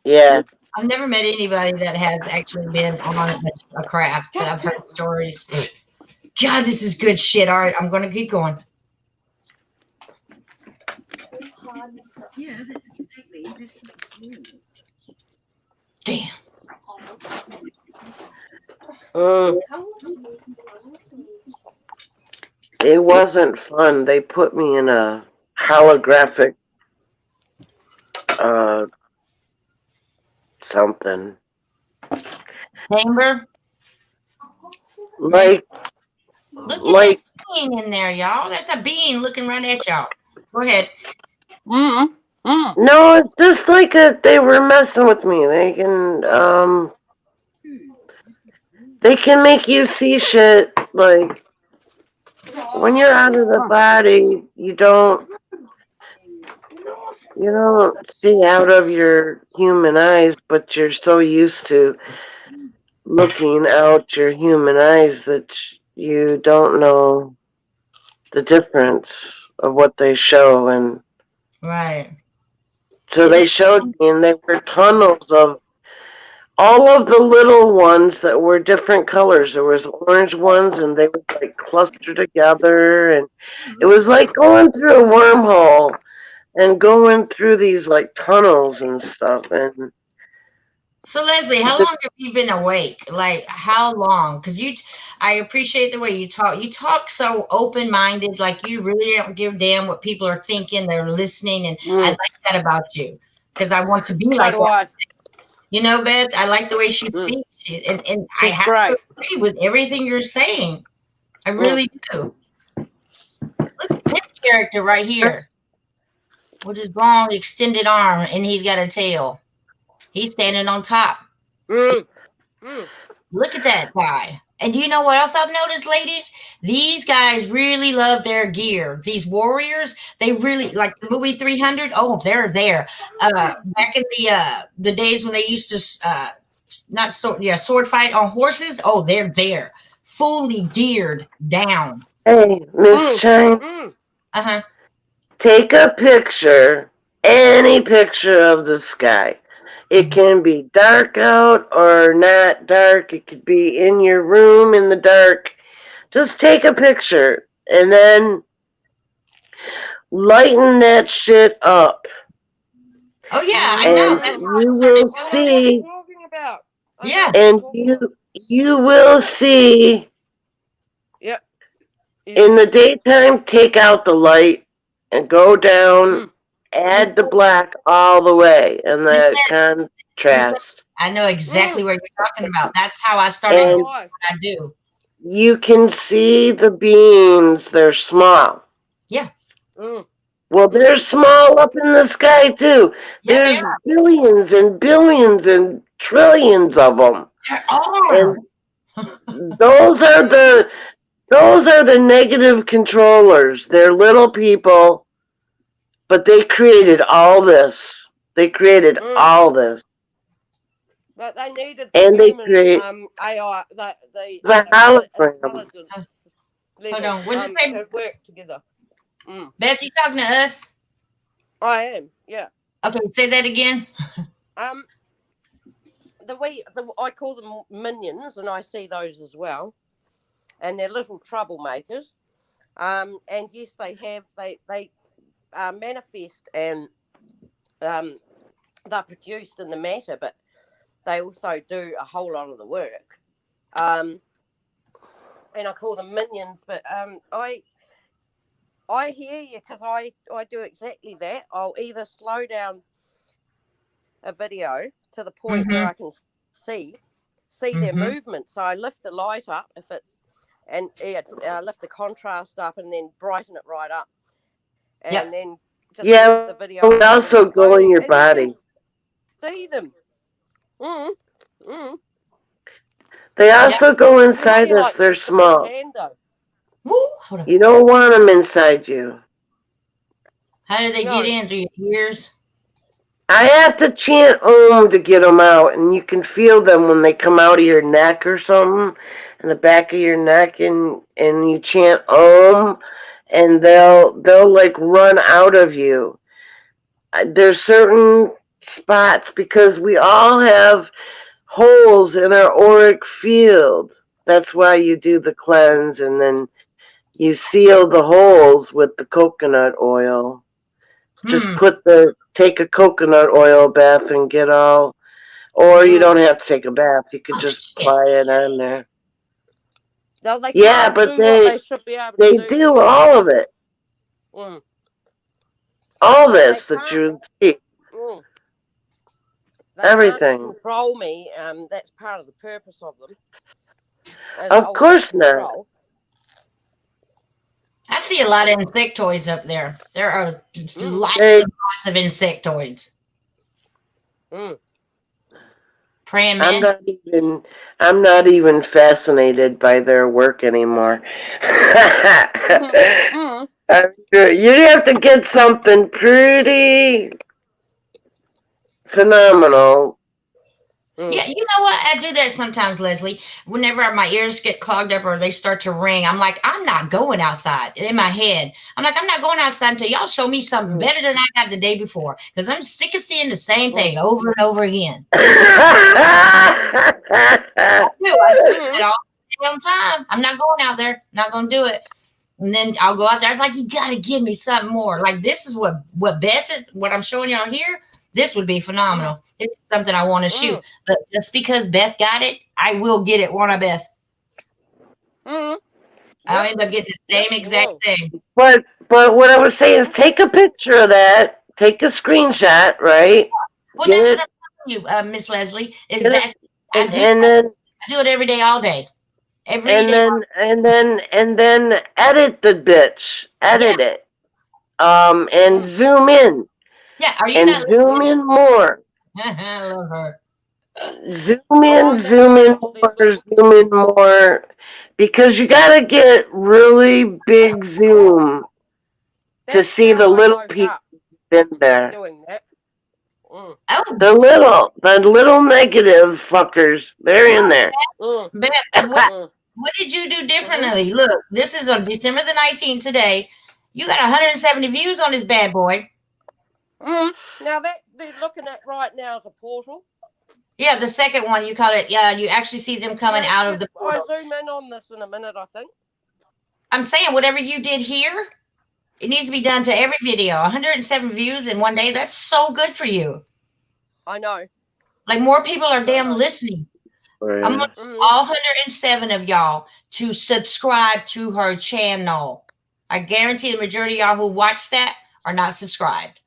Yeah. I've never met anybody that has actually been on a craft, but I've heard stories. God, this is good shit. All right, I'm going to keep going. Damn. It wasn't fun. They put me in a holographic something. Chamber? Look at that being in there, y'all. There's a being looking right at y'all. Go ahead. No, it's just like they were messing with me. They can make you see shit. Like, when you're out of the body, you don't see out of your human eyes, but you're so used to looking out your human eyes that you don't know the difference of what they show. And right. So they showed me, and they were tunnels all of the little ones that were different colors. There was orange ones, and they would like cluster together, and it was like going through a wormhole and going through these like tunnels and stuff. And So Leslie, how the, long have you been awake? Like how long? Because I appreciate the way you talk. You talk so open minded, like you really don't give a damn what people are thinking. They're listening, and I Mm. like that about you because I want to be So like do that. I. You know, Beth, I like the way she Mm. speaks, and I She's have to great. agree with everything you're saying. I Mm. really do. Look at this character right here with his long extended arm, and he's got a tail. He's standing on top. Mm. Mm. Look at that guy. And you know what else I've noticed, ladies? These guys really love their gear. These warriors, they really like the movie 300. Oh, they're there. Back in the days when they used to not sword, yeah, sword fight on horses. Oh, they're there, fully geared down. hey, Miss Mm. Chang, Mm. Uh-huh. take a picture, any picture of the sky. It can be dark out or not dark. It could be in your room in the dark. Just take a picture and then lighten that shit up. Oh yeah, I know. And That's Mm. what I you started will I doing. know what you're see, talking about. I know Yeah. what you're and talking about. you will see Yep. Yep. in the daytime, take out the light and go down, Mm. add the black all the way, and the Lisette, contrast. I know exactly Mm. what you're talking about. That's how I started So doing do And I. what I do. you can see the beams, they're small. Yeah. Mm. Well, Mm. they're small up in the sky too. Yeah, they There's are. billions and billions and trillions of them. There are. And those are the those are the negative controllers. They're little people, but they created all this. They created Mm. all this. But they needed the And they human create AI, the the hologram. intelligence Hold level on. What'd you say, to work together. Mm. Beth? You talking to us? I am, yeah. Okay, say that again. Um, I call them minions, and I see those as well, and they're little troublemakers. And yes, they manifest and um, they're produced in the matter, but they also do a whole lot of the work. And I call them minions, but I hear you because I do exactly that. I'll either slow down a video to the point where Mm-hmm. I can see their Mm-hmm. movement. So I lift the light up if it's and lift the contrast up and then brighten it right up, and Yep. then just leave Yeah, the video we running also go in slowly, your and you can body. see them. Mm, mm. They Yep. also go It can inside be us. like They're the big small. hand though. Woo. Hold on. You don't want them inside you. How do they get No. in through your ears? I have to chant Om to get them out, and you can feel them when they come out of your neck or something, in the back of your neck, and you chant Om, and they'll like run out of you. There's certain spots because we all have holes in our auric field. That's why you do the cleanse, and then you seal the holes with the coconut oil. Just Hmm. take a coconut oil bath and get all, or you Mm. don't have to take a bath. You could Oh just shit. apply it on there. No, they Yeah, can't but do what they should be able to they do do to us all of because it. mm, All they this that can't. you see, Mm, they can't everything. control me. That's part of the purpose of them, is Of ultimate course not. control. I see a lot of insectoids up there. There are Mm, lots They, and lots of insectoids. mm. Praying I'm mantis. not even. I'm not even fascinated by their work anymore. Mm. You have to get something pretty phenomenal Yeah, you know what? I do that sometimes, Leslie. Whenever my ears get clogged up or they start to ring, I'm like, I'm not going outside in my head. I'm like, I'm not going outside until y'all show me something better than I got the day before. Because I'm sick of seeing the same thing over and over again. I do. I do it all the damn time. I'm not going out there. Not going to do it. And then I'll go out there. I was like, you got to give me something more. Like this is what Beth is, what I'm showing y'all here. This would be phenomenal. It's something I want to shoot. But just because Beth got it, I will get it, won't I, Beth? I'll end up getting the same exact thing. But what I was saying is take a picture of that, take a screenshot, right? Well, that's what I'm telling you, Miss Leslie, is that I do it every day, all day. And then edit the bitch. Edit it. And zoom in. Yeah, are you and not zoom in more. I love her. Zoom in more. Because you gotta get really big zoom to see the little people in there. Doing that. Oh, The little negative fuckers, they're in there. Beth, what did you do differently? Look, this is on December the 19th today. You got 170 views on this bad boy. Now that they're looking at right now is a portal. Yeah, the second one you call it. Yeah, you actually see them coming out of the portal. I'll zoom in on this in a minute, I think. I'm saying whatever you did here, it needs to be done to every video. 107 views in one day. That's so good for you. I know. Like more people are damn listening. Right. I'm looking all 107 of y'all to subscribe to her channel. I guarantee the majority of y'all who watch that are not subscribed.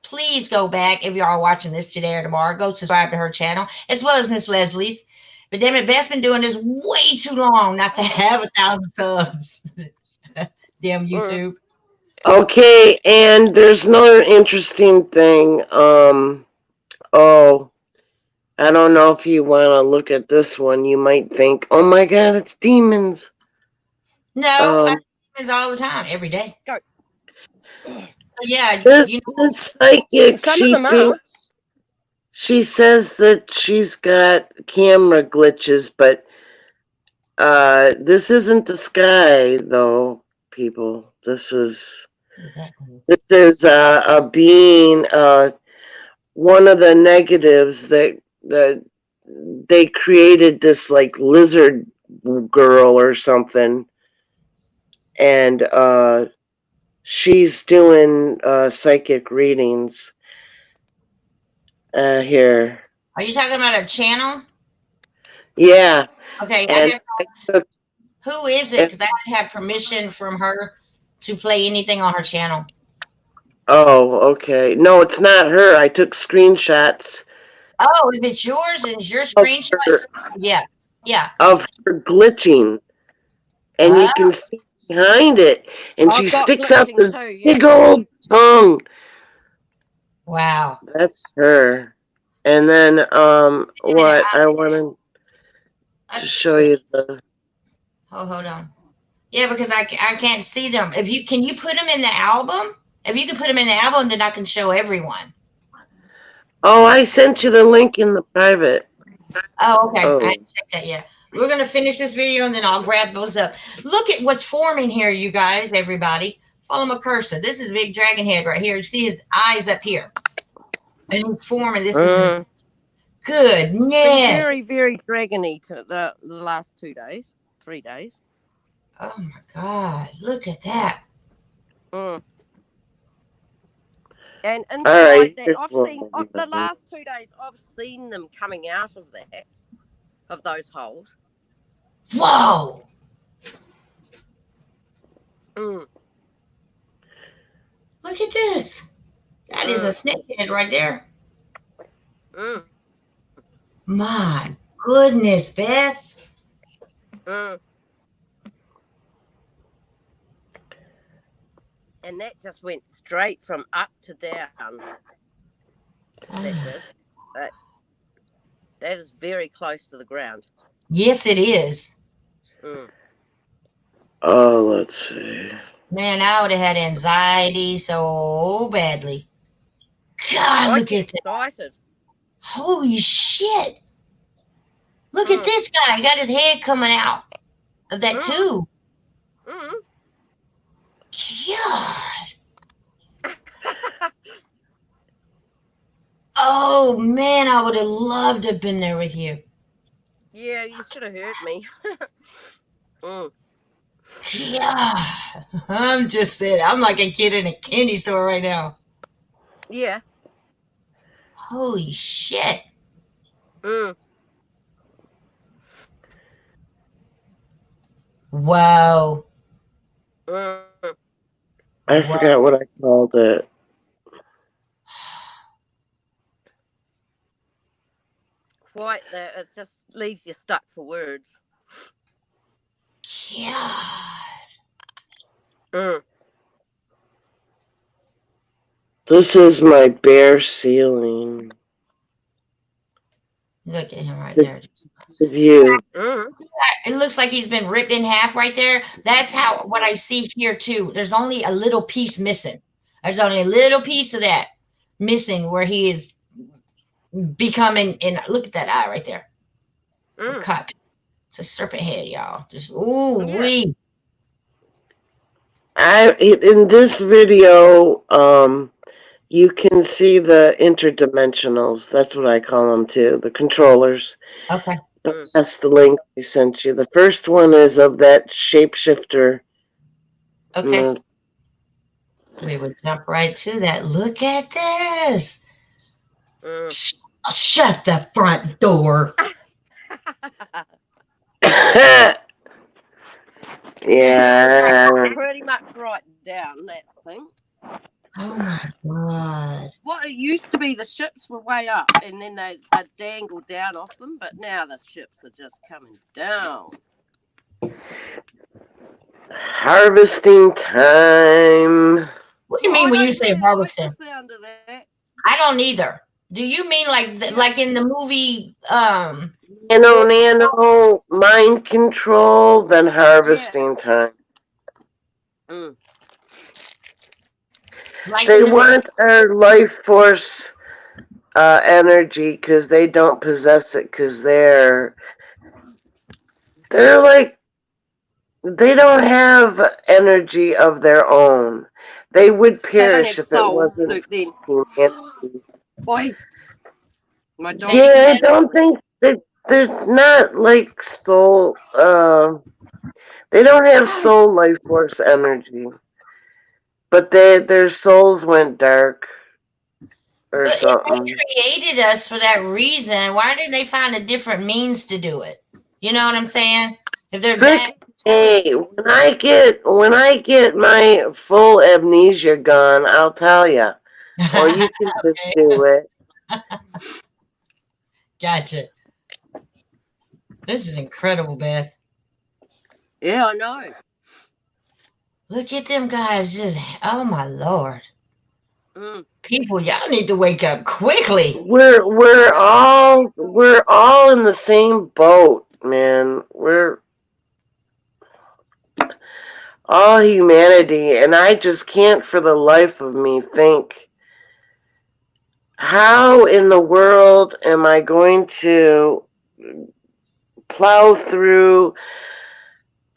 Please go back if y'all are watching this today or tomorrow. Go subscribe to her channel as well as Miss Leslie's. But damn it, Beth's been doing this way too long not to have 1,000 subs. Damn YouTube. Okay, and there's another interesting thing. I don't know if you want to look at this one. You might think, oh my God, it's demons. No, I see demons all the time, every day. Go. So yeah, this psychic, she says that she's got camera glitches, but this isn't the sky, though, people. This is a being. One of the negatives that they created this like lizard girl or something, and she's doing psychic readings. Here. Are you talking about a channel? Yeah. Okay. Who is it? Because I have to have permission from her to play anything on her channel. Oh, okay. No, it's not her. I took screenshots. Oh, if it's yours and it's your screenshots, yeah. Of her glitching. And you can see behind it. And she sticks out this big old tongue. Wow. That's her. And then what I wanted to show you the hold on. Yeah, because I can't see them. Can you put them in the album? If you can put them in the album, then I can show everyone. Oh, I sent you the link in the private. Oh, okay. I haven't checked that yet. We're going to finish this video, and then I'll grab those up. Look at what's forming here, you guys, everybody. Follow my cursor. This is a big dragon head right here. You see his eyes up here. And he's forming. This is goodness. Been very, very dragony to the last 3 days. Oh, my God. Look at that. And inside that, I've seen the last 2 days. I've seen them coming out of those holes. Whoa! Look at this. That is a snake head right there. My goodness, Beth. And that just went straight from up to down. That did. That is very close to the ground. Yes, it is. Oh, let's see. Man, I would have had anxiety so badly. God, look at that. Excited. Holy shit. Look at this guy. He got his head coming out of that tube. God. Oh, man, I would have loved to have been there with you. Yeah, you should have heard me. Yeah. I'm just saying, I'm like a kid in a candy store right now. Yeah. Holy shit. Wow. I forgot what I called it. Quite that. It just leaves you stuck for words. God. This is my bare ceiling. Look at him right there. View. It looks like he's been ripped in half right there. That's how what I see here too. There's only a little piece missing. There's only a little piece of that missing where he is becoming. And look at that eye right there. Cut. It's a serpent head, y'all. Just wee. In this video, you can see the interdimensionals. That's what I call them too. The controllers. Okay. That's the link I sent you. The first one is of that shapeshifter. Okay. We would jump right to that. Look at this. Shut the front door. Yeah. Pretty much right down that thing. Oh my god. What it used to be, the ships were way up and then they dangled down off them, but now the ships are just coming down. Harvesting time. What do you mean when you say harvesting? Like the sound of that. I don't either. Do you mean like in the movie Nano, mind control, then harvesting time. Like they want our life force energy because they don't possess it because they're like, they don't have energy of their own. They would perish if it wasn't humanity. Boy, my dog. Yeah, I don't think they're not like soul. They don't have soul life force energy, but their souls went dark or something. If they created us for that reason, why didn't they find a different means to do it? You know what I'm saying? If they're that. Hey, when I get my full amnesia gone, I'll tell you, or you can just do it. Gotcha. This is incredible, Beth. Yeah, I know. Look at them guys. Just, oh my Lord. People, y'all need to wake up quickly. We're all in the same boat, man. We're all humanity, and I just can't for the life of me think, how in the world am I going to plow through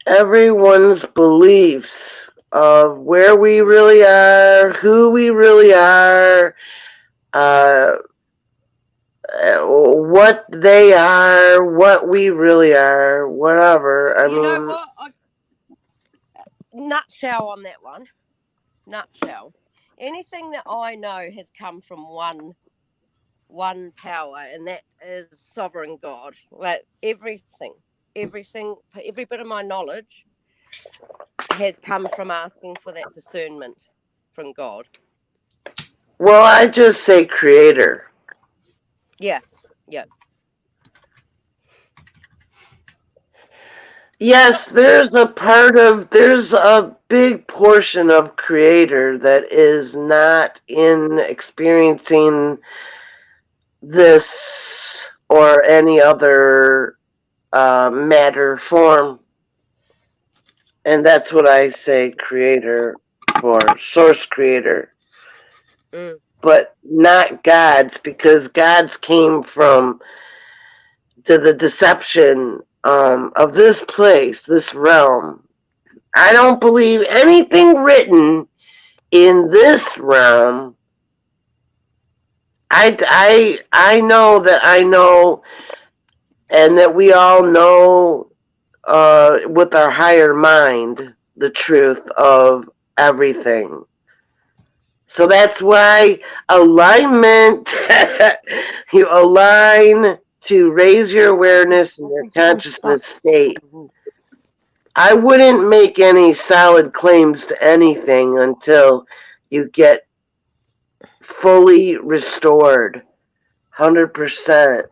everyone's beliefs of where we really are, who we really are, what they are, what we really are, whatever. I mean, know what? Nutshell on that one. Nutshell. Anything that I know has come from one power, and that is sovereign God. Like every bit of my knowledge has come from asking for that discernment from God. Well, I just say creator. Yeah. Yes, there's a big portion of creator that is not in experiencing this or any other matter form. And that's what I say creator for, source creator. but not God's, because God's came from the deception of this place, this realm. I don't believe anything written in this realm. I know that I know, and that we all know with our higher mind the truth of everything. So that's why alignment, you align to raise your awareness and your consciousness state. I wouldn't make any solid claims to anything until you get fully restored, 100%.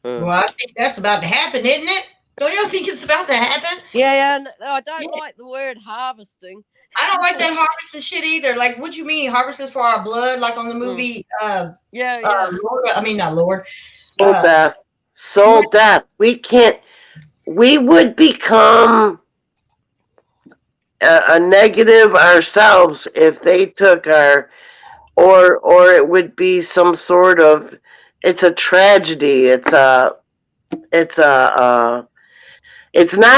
Well, I think that's about to happen, isn't it? Don't you think it's about to happen? Yeah, and I don't like the word harvesting. I don't like that harvesting shit either. Like, what you mean? Harvest is for our blood, like on the movie. Yeah. Lord, I mean, not Lord. Soul death. Soul death. We can't. We would become a negative ourselves if they took our, or it would be some sort of. It's a tragedy. It's not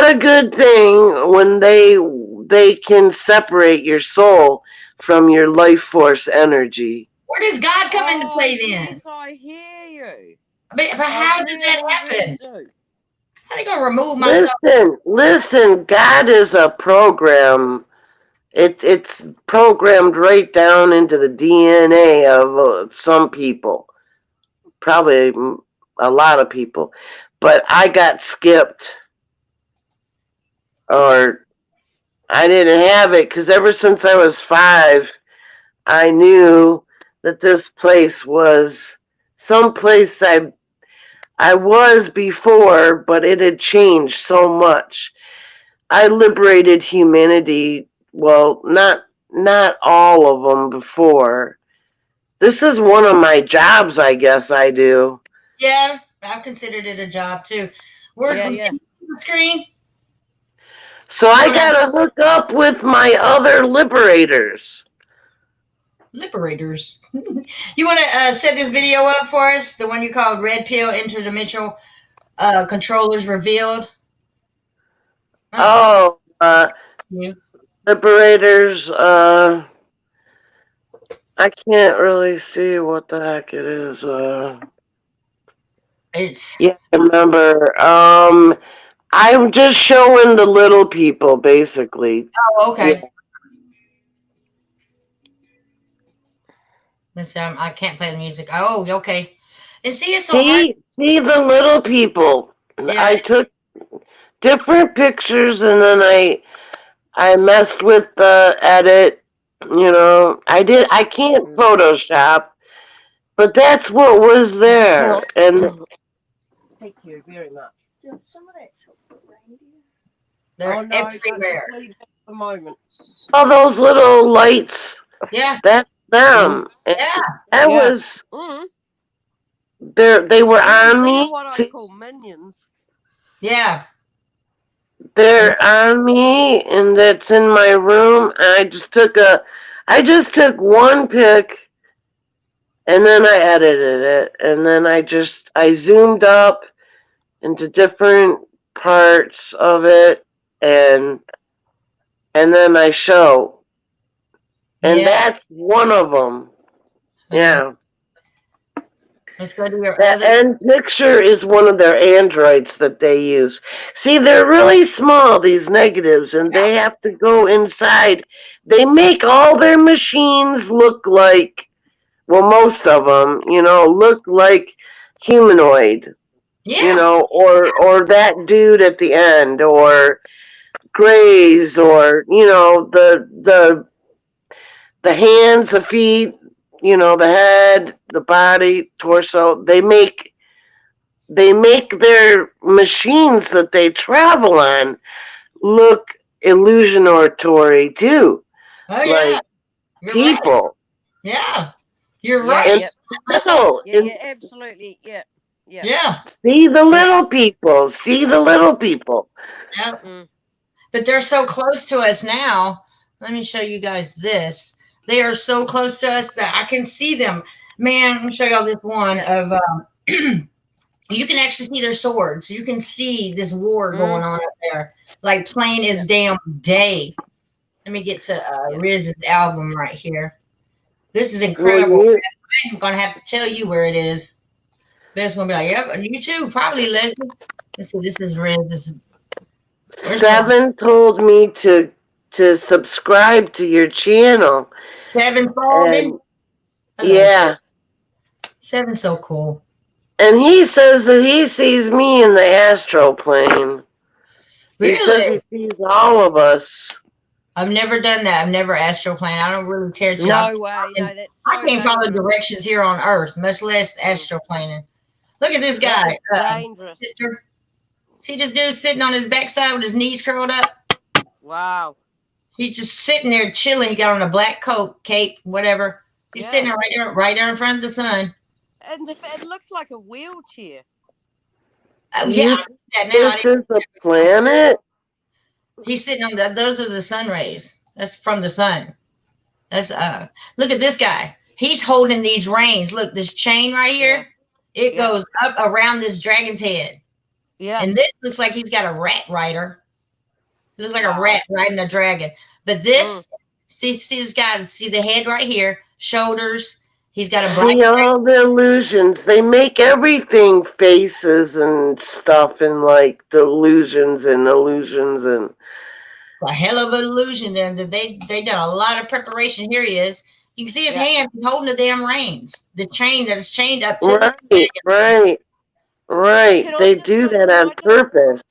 a good thing when they can separate your soul from your life force energy. Where does God come into play then? Yes, I hear you. But how does that happen? How are they gonna remove myself? Listen. God is a program. It's programmed right down into the DNA of some people, probably a lot of people. But I got skipped, or I didn't have it, because ever since I was 5, I knew that this place was some place I was before, but it had changed so much. I liberated humanity. Well, not all of them before. This is one of my jobs, I guess I do. Yeah, I've considered it a job too. We're the screen. So I gotta hook up with my other liberators. Liberators. You want to set this video up for us? The one you called Red Pill Interdimensional Controllers Revealed? Liberators, I can't really see what the heck it is. Yeah, I remember. I'm just showing the little people, basically. Oh, okay. Yeah. Let's see, I can't play the music. Oh, okay. And see, it's so hard. See the little people. Yeah. I took different pictures, and then I messed with the edit. You know, I can't Photoshop, but that's what was there. And thank you very much. Some of that they're everywhere. The moment. All those little lights. Yeah. That's them. Yeah. That was. They were on me. What I call minions. Yeah. They're on me, and that's in my room. I just took one pic, and then I edited it, and then I zoomed up into different parts of it, and then I show, and that's one of them. Yeah. Let's go to your that end picture is one of their androids that they use. See, they're really small, these negatives, and they have to go inside. They make all their machines look like, well, most of them, look like humanoid. Yeah. Or that dude at the end, or Grays, or, the hands, the feet, the head, the body, torso. They make their machines that they travel on look illusionatory too. Oh, yeah. Like people. Right. Yeah. You're right. Yeah, absolutely. Yeah. Yeah. See the little people. See the little people. Yep. But they're so close to us now. Let me show you guys this. They are so close to us that I can see them. Man, I'm gonna show y'all this one of. You can actually see their swords. You can see this war going on up there, like plain as damn day. Let me get to Riz's album right here. This is incredible. I'm gonna have to tell you where it is. Beth's gonna be like, "Yep, you too, probably, Leslie." Let's see. This is Riz. Seven told me to subscribe to your channel. Seven's Golden. Yeah. Seven's so cool. And he says that he sees me in the astral plane. Really? He says he sees all of us. I've never done that. I've never astral plane. I don't really care to. No way. No, that's so I can't follow directions here on Earth, much less astral planing. Look at this guy. Dangerous. Sister. See this dude sitting on his backside with his knees curled up? Wow. He's just sitting there chilling. He got on a black coat, cape, whatever. He's sitting there right there in front of the sun. And it looks like a wheelchair. Yeah, this is a planet? He's sitting on those are the sun rays. That's from the sun. That's look at this guy. He's holding these reins. Look, this chain right here. It goes up around this dragon's head. Yeah. And this looks like he's got a rat rider. It looks like a rat riding a dragon. But this, see this guy, see the head right here, shoulders. He's got a black. See all the illusions. They make everything faces and stuff and like delusions and illusions and a hell of an illusion. Then they done a lot of preparation. Here he is. You can see his hand. He's holding the damn reins. The chain that is chained up to the dragon. Right. They do that on purpose.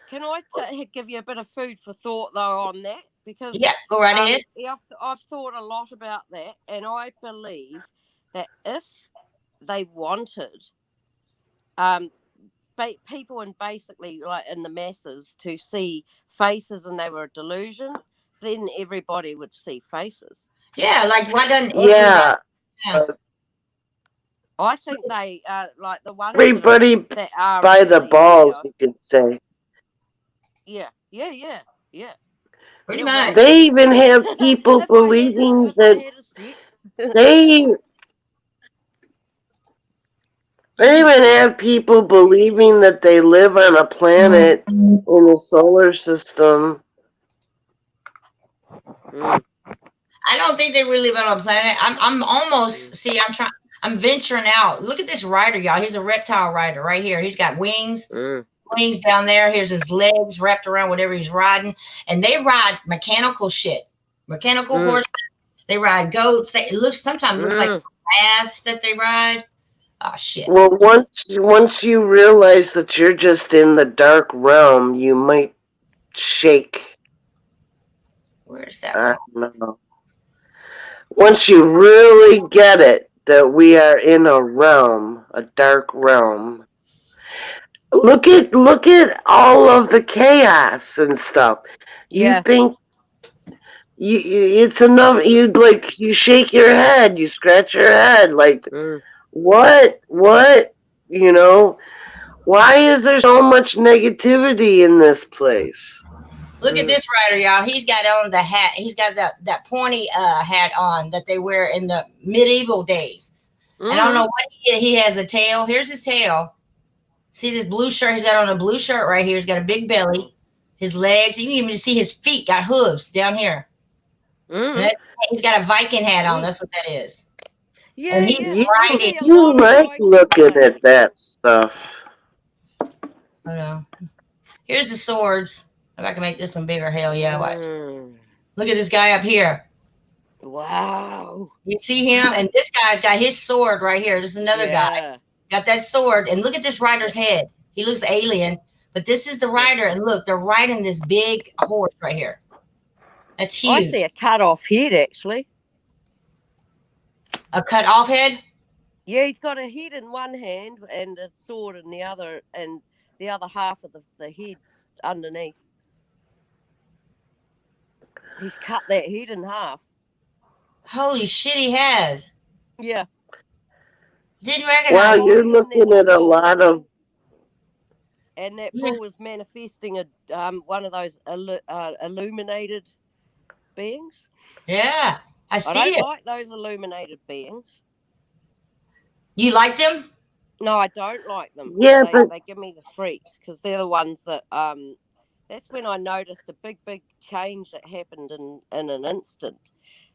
Can I give you a bit of food for thought though on that? Because go right ahead. I've thought a lot about that, and I believe that if they wanted people and basically like in the masses to see faces and they were a delusion, then everybody would see faces. Yeah, like why doesn't I think they like the ones everybody that are by the balls, you could say. Yeah. Pretty much. They even have people believing that they even have people believing that they live on a planet in the solar system. I don't think they really live on a planet. I'm almost I'm venturing out. Look at this rider, y'all. He's a reptile rider right here. He's got wings. Wings down there. Here's his legs wrapped around whatever he's riding. And they ride mechanical shit. Mechanical horses. They ride goats. Sometimes look like calves that they ride. Oh shit. Well, once you realize that you're just in the dark realm, you might shake. Where's that? I don't know. Once you really get it, that we are in a realm, a dark realm. Look at all of the chaos and stuff. You think it's enough? You shake your head, you scratch your head, like what? You know, why is there so much negativity in this place? Look at this rider, y'all. He's got on the hat. He's got that pointy hat on that they wear in the medieval days. I don't know what he has a tail. Here's his tail. See this blue shirt? He's got on a blue shirt right here. He's got a big belly. His legs. You can even see his feet got hooves down here. He's got a Viking hat on. That's what that is. Yeah, and you like looking at that stuff. I know. Here's the swords. If I can make this one bigger, hell yeah. Watch. Look at this guy up here. Wow. You see him? And this guy's got his sword right here. This is another guy. Got that sword. And look at this rider's head. He looks alien. But this is the rider. And look, they're riding this big horse right here. That's huge. I see a cut off head, actually. A cut off head? Yeah, he's got a head in one hand and a sword in the other, and the other half of the head's underneath. He's cut that head in half. Holy shit, he has. Yeah. Didn't recognize. Wow, you're looking at a lot of. And that bull was manifesting one of those illuminated beings. Yeah. I I see don't it. like those illuminated beings. You like them? No, I don't like them. Yeah, but They give me the freaks because they're the ones that That's when I noticed a big change that happened in an instant.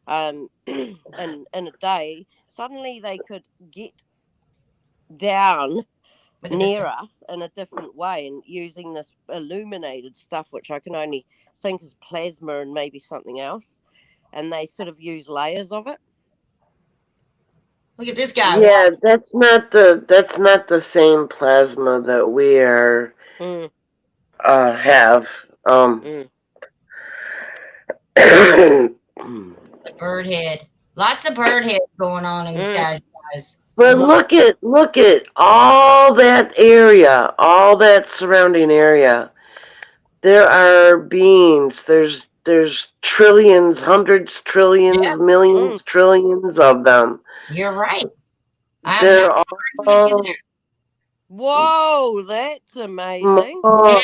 In a day, suddenly they could get down Look at this near guy. us in a different way and using this illuminated stuff, which I can only think is plasma and maybe something else. And they sort of use layers of it. Look at this guy. yeah, that's not the same plasma that we are Mm, have. mm. The bird head. Lots of bird heads going on in the sky, guys. But look at all that area, all that surrounding area. There are beings. There's trillions, hundreds, trillions, Yeah. millions, trillions of them. You're right. I'm not They're arguing with you all there. Whoa, that's amazing. small.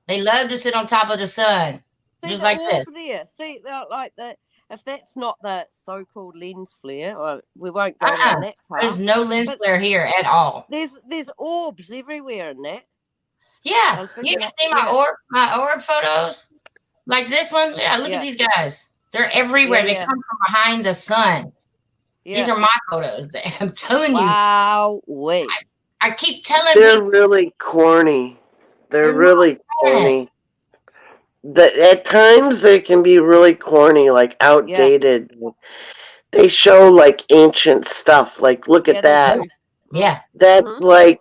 They love to sit on top of the sun. See Just the like orb this. there. See, like the if that's not the so-called lens flare, or we won't go down that There's path. no lens But flare here at all. there's orbs everywhere in that. Yeah. Those big You ever ones, see yeah. my orb photos? Like this one? Yeah, look at Yeah. these guys. They're everywhere. They Yeah. come from behind the sun. These Yeah. are my photos. I'm telling you. Wow, wait. I keep telling They're people really corny. They're they're really not corny. At times they can be really corny, like Yeah. outdated. They show like ancient stuff. Like, look Yeah, at they that. do. Yeah. That's like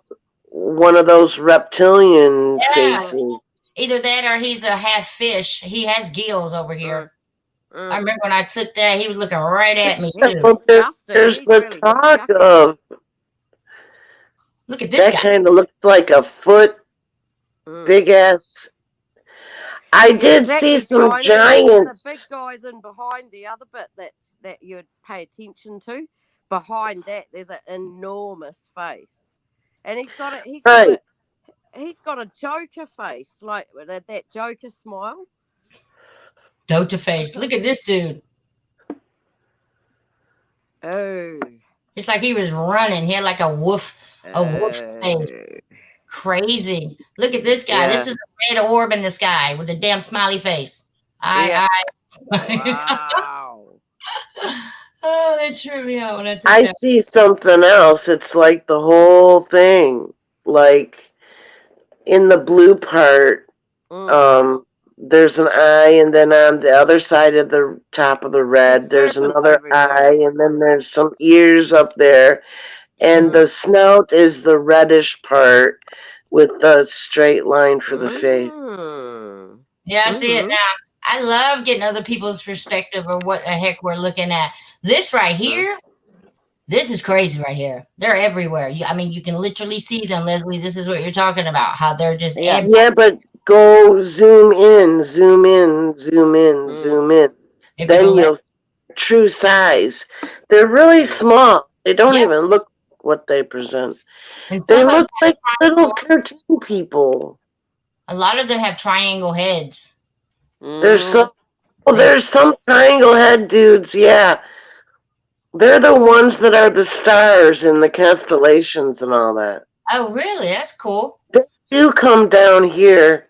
one of those reptilian Yeah. faces. Either that or he's a half fish. He has gills over here. I Mm. remember when I took that, he was looking right at me He's too. Well, disgusting. there's He's the really talk disgusting. of Look at this that guy. kind of looks like a foot, big ass. I did see some Tiny. giants. The big guys in behind the other bit that you'd pay attention to. Behind that, there's an enormous face, and he's got a Joker face, like that Joker smile. Dota face. Look at this dude. Oh, It's like he was running. He had like a wolf face. Crazy. Look at this guy. Yeah. This is a red orb in the sky with a damn smiley face. Yeah. Wow. Wow. Oh, that threw me out when I took I that. see something else. It's like the whole thing. Like in the blue part, there's an eye, and then on the other side of the top of the red, there's serpents another everywhere. eye, and then there's some ears up there, and the snout is the reddish part with the straight line for the face. Yeah, I see it now. I love getting other people's perspective of what the heck we're looking at. This right here, this is crazy right here. They're everywhere. I mean, you can literally see them, Leslie. This is what you're talking about, how they're just Yeah, but go zoom in, zoom in, zoom in, zoom in. If Then it'll let- you'll true size. They're really small. They don't Yeah. even look what they present. and They some of look them like little cartoon people. a lot of them have triangle heads. There's some triangle head dudes, yeah. They're the ones that are the stars in the constellations and all that. Oh, really? That's cool. They do come down here.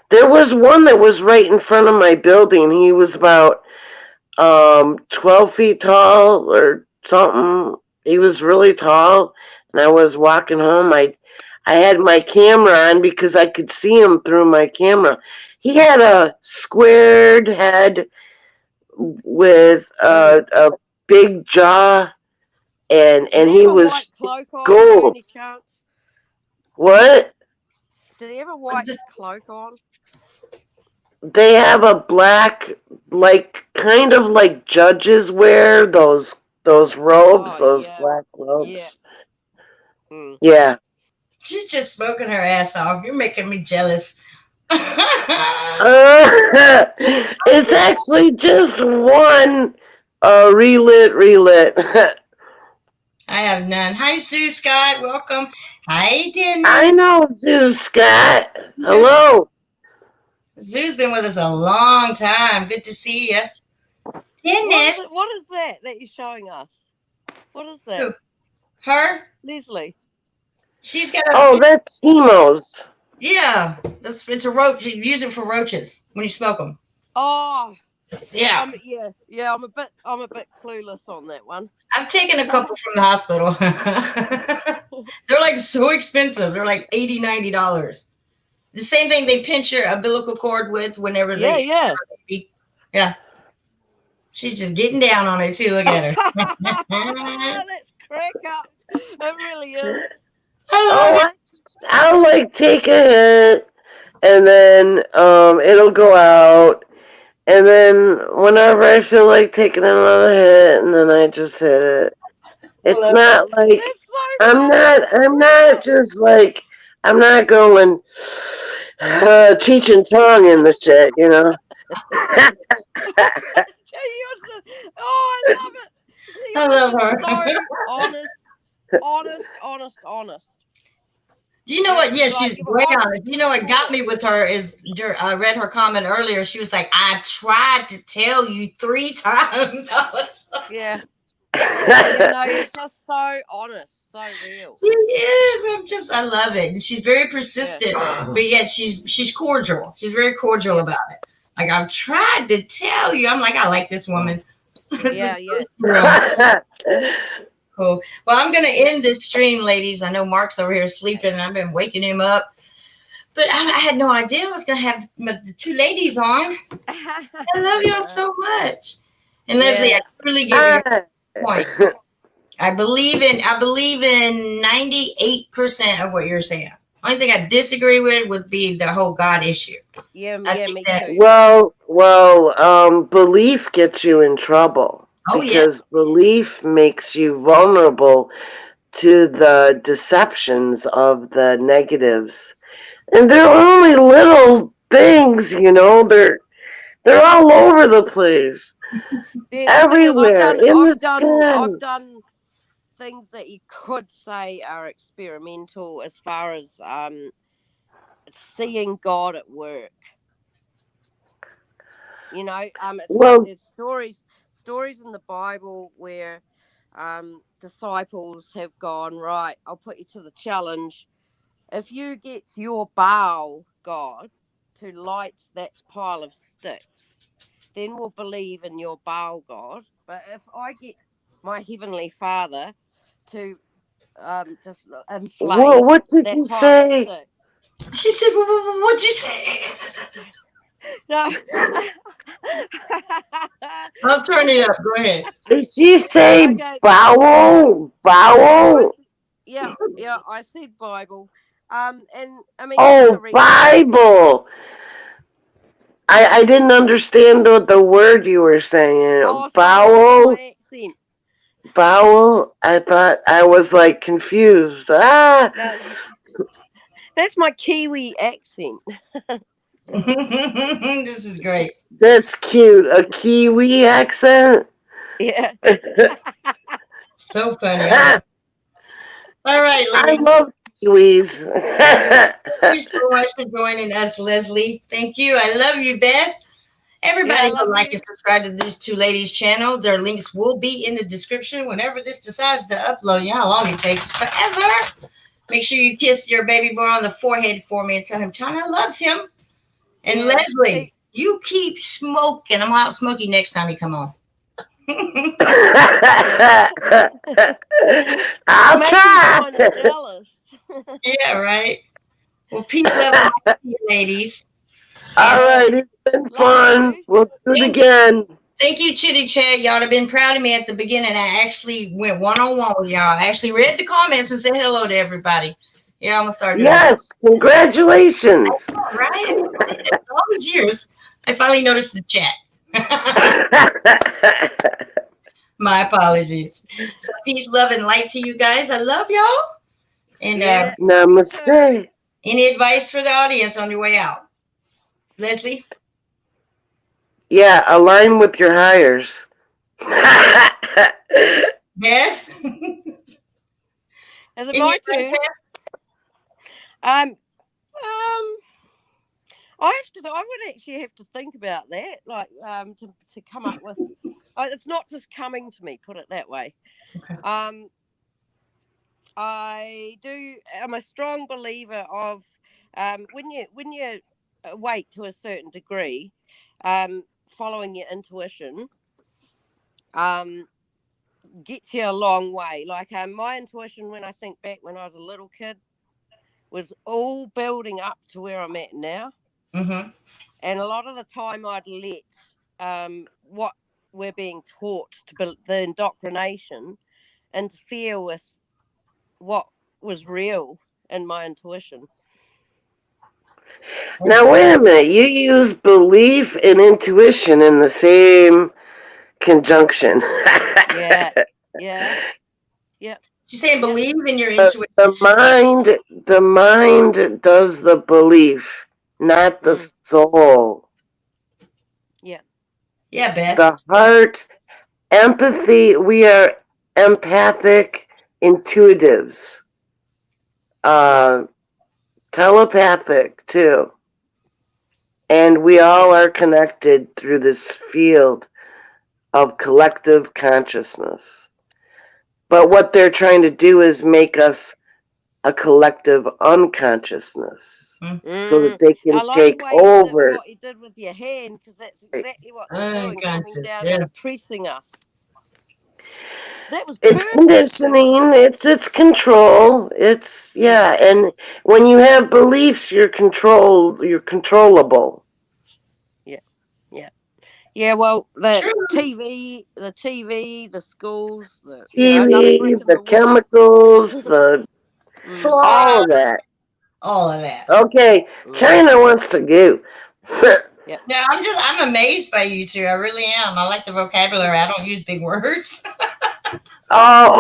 There was one that was right in front of my building. He was about 12 feet tall or something. He was really tall, and I was walking home. I had my camera on because I could see him through my camera. He had a squared head with a big jaw, and he was white cloak on gold. by any chance? What? Did he have a white cloak on? They have a black, like kind of like judges wear those robes, those black robes. Yeah. Yeah. She's just smoking her ass off. You're making me jealous. It's actually just one relit. I have none. Hi, Sue Scott. Welcome. Hi, Denny. I know, Sue Scott. Hello. Zoo's been with us a long time. Good to see you. Dennis. What is that you're showing us? What is that? Who? Her? Leslie. She's got a. Oh, that's Emos. Yeah, it's a roach. You use it for roaches when you smoke them. Oh, Yeah, I'm a bit clueless on that one. I've taken a couple from the hospital. They're like so expensive. They're like $80, $90. The same thing they pinch your umbilical cord with whenever they. Yeah. She's just getting down on it too. Look at her. That's crack up. It really is. Oh, I'll like take a hit, and then it'll go out, and then whenever I feel like taking another hit, and then I just hit it. It's not like I'm not just like I'm not going Cheech and Chong in the shit, you know. Oh, I love it. I love her. So honest. Do you know what? Yeah, Like, she's way honest. You know what got me with her is I read her comment earlier. She was like, "I tried to tell you 3 times." I was like, yeah. You're just so honest, so real. She is. I love it. And she's very persistent, but yet she's cordial. She's very cordial about it. Like, I've tried to tell you. I'm like, I like this woman. Yeah. Cool. Well, I'm gonna end this stream, ladies. I know Mark's over here sleeping, and I've been waking him up. But I had no idea I was gonna have the 2 ladies on. I love y'all so much. And Leslie, I really give you a point. I believe in 98% of what you're saying. Only thing I disagree with would be the whole God issue. Yeah, me too. Well, belief gets you in trouble. Because belief makes you vulnerable to the deceptions of the negatives. And they're only little things, you know, they're all over the place. Everywhere. I've done things that you could say are experimental as far as seeing God at work. You know, it's like there's stories in the Bible where disciples have gone, right, I'll put you to the challenge. If you get your Baal God to light that pile of sticks, then we'll believe in your Baal God. But if I get my Heavenly Father to just inflate what did that you pile say? of sticks. She said, what'd you say? No. I'll turn it up. Go ahead. Did you say bowel? Yeah, I said Bible. And I mean, Bible. I didn't understand the word you were saying. Bowel. My accent. Bowel. I thought I was like confused. No, that's my Kiwi accent. This is great. That's cute. A Kiwi accent? Yeah. So funny. All right, I love Kiwis. Thank you so much for joining us, Leslie. Thank you. I love you, Beth. Everybody go like and subscribe to these 2 ladies' channel. Their links will be in the description whenever this decides to upload. You know how long it takes. Forever. Make sure you kiss your baby boy on the forehead for me and tell him China loves him. And Leslie, you keep smoking. I'm out smoking next time you come on. I'll try. Jealous. Yeah, right. Well, peace, love, and you, ladies. All right, it's been fun. We'll do it again. Thank you, Chit-Chat. Y'all have been proud of me at the beginning. I actually went one-on-one with y'all. I actually read the comments and said hello to everybody. Yeah, I'm going to start doing that. Yes, congratulations. I know, right? All these years, I finally noticed the chat. My apologies. So peace, love, and light to you guys. I love y'all. And namaste. Any advice for the audience on your way out? Leslie? Yeah, align with your hires. Beth? Is it my turn? I would actually have to think about that, like to come up with It's not just coming to me. Put it that way. Okay. I'm a strong believer of when you awake to a certain degree, following your intuition gets you a long way. Like my intuition, when I think back when I was a little kid, was all building up to where I'm at now. Mm-hmm. And a lot of the time I'd let what we're being taught to build, the indoctrination, interfere with what was real in my intuition. Now, wait a minute. You use belief and intuition in the same conjunction. Yeah, yeah, yeah. She's saying Yep. believe in your intuition. The mind does the belief, not the soul. Yeah. Yeah, Beth. The heart, empathy. We are empathic intuitives. Telepathic too. And we all are connected through this field of collective consciousness. But what they're trying to do is make us a collective unconsciousness so that they I can like the take way over. what you did with your hand, because that's exactly what they're doing, coming Unconscious. down Yeah. and oppressing us. That was It's perfect. conditioning, it's control. And when you have beliefs you're controllable. Yeah, yeah, yeah. Well, True. the schools, another brick TV, in the the wall. chemicals, all of Fluoride. that. All of that. Okay, China wants to go. Yeah. No, I'm amazed by you two. I really am. I like the vocabulary. I don't use big words. Oh.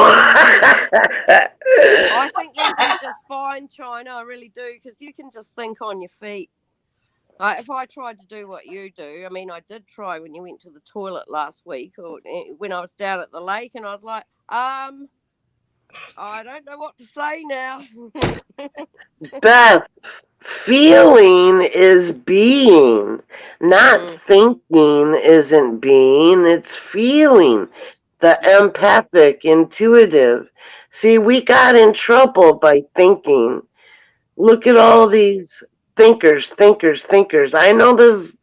I think you'll do just fine, China. I really do, because you can just think on your feet. If I tried to do what you do, I mean, I did try when you went to the toilet last week, or when I was down at the lake, and I was like, I don't know what to say now. Beth, feeling is being, not thinking isn't being, it's feeling. The empathic, intuitive. See, we got in trouble by thinking. Look at all these thinkers. I know this,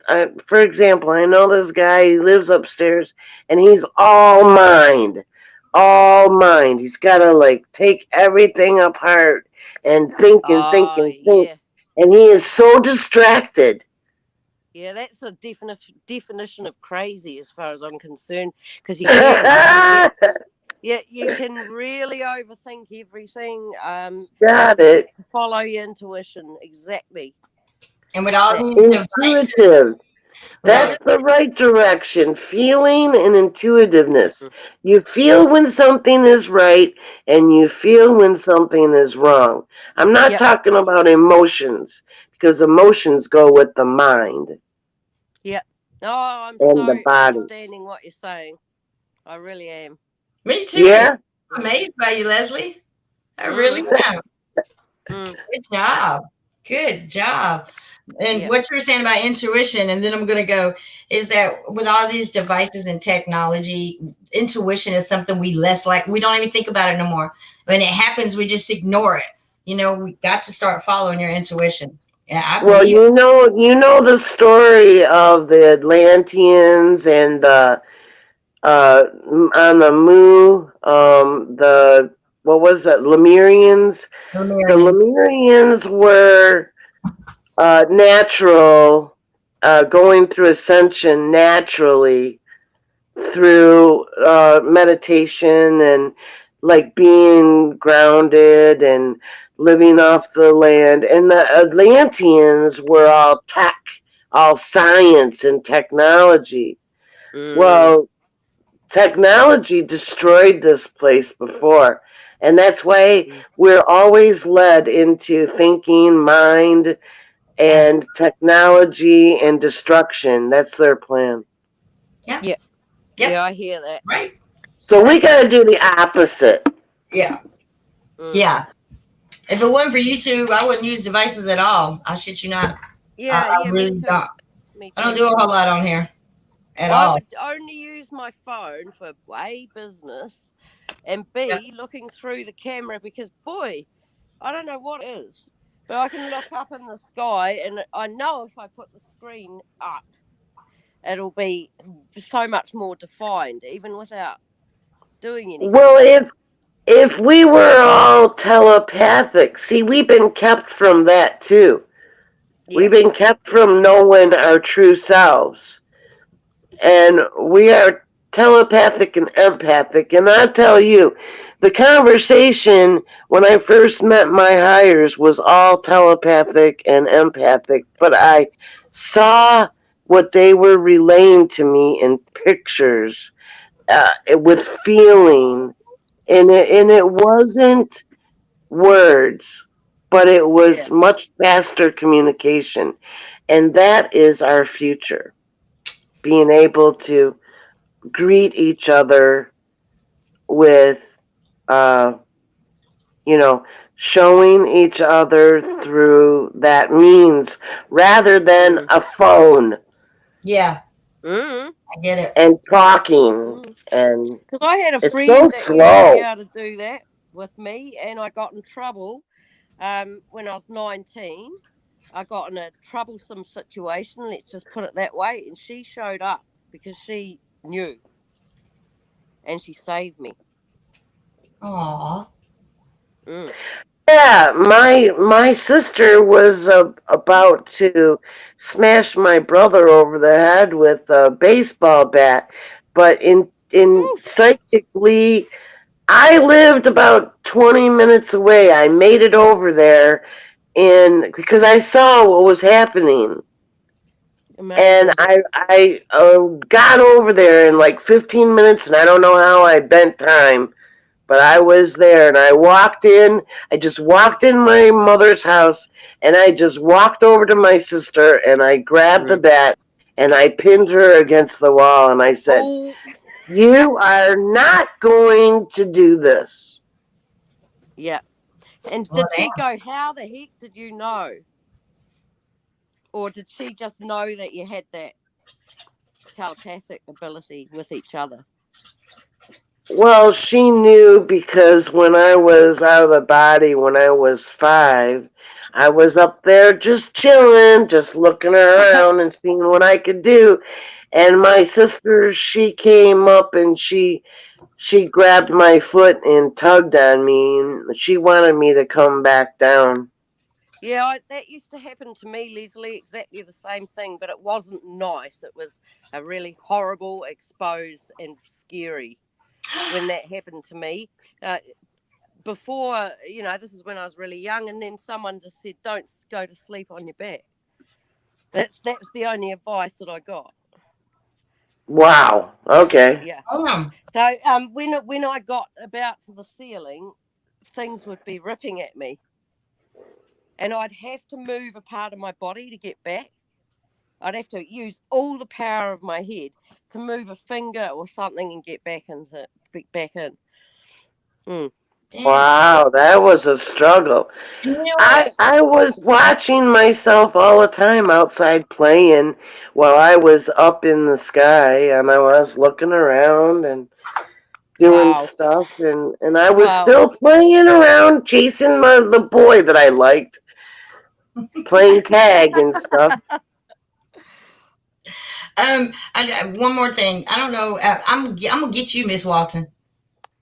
for example, I know this guy, he lives upstairs and he's all mind. All mind. He's got to like take everything apart and think and think Oh, and think. yeah. And he is so distracted. Yeah, that's a definition of crazy as far as I'm concerned, because you can really overthink everything. Got Forget it. to follow your intuition. Exactly. And with all these devices, Intuitive. with all That's this, the right direction. Feeling and intuitiveness. You feel when something is right and you feel when something is wrong. I'm not talking about emotions because emotions go with the mind Yeah. Oh, I'm and the so body. understanding what you're saying. I really am. me too. Yeah? I'm amazed by you, Leslie. I really am. Mm. Good job. Good job. And Yeah. what you were saying about intuition, and then I'm going to go, is that with all these devices and technology, intuition is something we less like. We don't even think about it no more. When it happens, we just ignore it. We got to start following your intuition. Yeah, I Well, believe it. you know the story of the Atlanteans and the on the Mu, what was that? Lemurians. The Lemurians. Lemurians were natural, going through ascension naturally through meditation and like being grounded and living off the land. And the Atlanteans were all tech, all science and technology. Well, technology destroyed this place before. And that's why we're always led into thinking, mind, and technology and destruction. That's their plan. Yeah. Yeah. Yep. Yeah, I hear that. Right. So we got to do the opposite. Yeah. Yeah. If it wasn't for you two, I wouldn't use devices at all. I shit you not. Yeah, I yeah, really me too. don't. Me I don't too. do a whole lot on here. at I all. would only use my phone for A, business, and Yeah. B, looking through the camera because, boy, I don't know what it is, but I can look up in the sky and I know if I put the screen up, it'll be so much more defined, even without doing Well, anything. if we were all telepathic, see, we've been kept from that too. Yeah. We've been kept from knowing our true selves. And we are telepathic and empathic. And I tell you, the conversation when I first met my hires was all telepathic and empathic, but I saw what they were relaying to me in pictures with feeling, and it wasn't words, but it Yeah. was much faster communication, and that is our future. Being able to greet each other with, uh, you know, showing each other through that means rather than Mm. a phone Yeah, Mm. I get it. and talking, Mm. and Because I had a it's so friend that used to be slow. able to do that with me, and I got in trouble when I was 19. I got in a troublesome situation, let's just put it that way, and she showed up because she knew and she saved me. Aw. Mm. Yeah, my sister was about to smash my brother over the head with a baseball bat, but in Oof. psychically, I lived about 20 minutes away. I made it over there, and because I saw what was happening, and Amazing. I got over there in like 15 minutes, and I don't know how I bent time, but I was there, and I walked in. I just walked in my mother's house, and I just walked over to my sister, and I grabbed the Mm. bat, and I pinned her against the wall, and I said, Oh, "You are not going to do this." yeah. And Well, did she go, how the heck did you know? Or did she just know that you had that telepathic ability with each other? Well, she knew because when I was out of the body when I was 5, I was up there just chilling, just looking around and seeing what I could do. And my sister, she came up and she grabbed my foot and tugged on me, and she wanted me to come back down. Yeah, that used to happen to me, Leslie, exactly the same thing, but it wasn't nice. It was a really horrible, exposed, and scary when that happened to me. Uh, Before, this is when I was really young, and then someone just said, "Don't go to sleep on your back." That's the only advice that I got. Wow. Okay. Yeah. damn. So when I got about to the ceiling, things would be ripping at me, and I'd have to move a part of my body to get back. I'd have to use all the power of my head to move a finger or something and get back in. Mm. Damn. Wow, that was a struggle. You know what? I was watching myself all the time outside playing while I was up in the sky, and I was looking around and doing Wow. stuff, and I was Wow. still playing around chasing the boy that I liked, playing tag and stuff. One more thing. I don't know. I'm gonna get you, Miss Walton.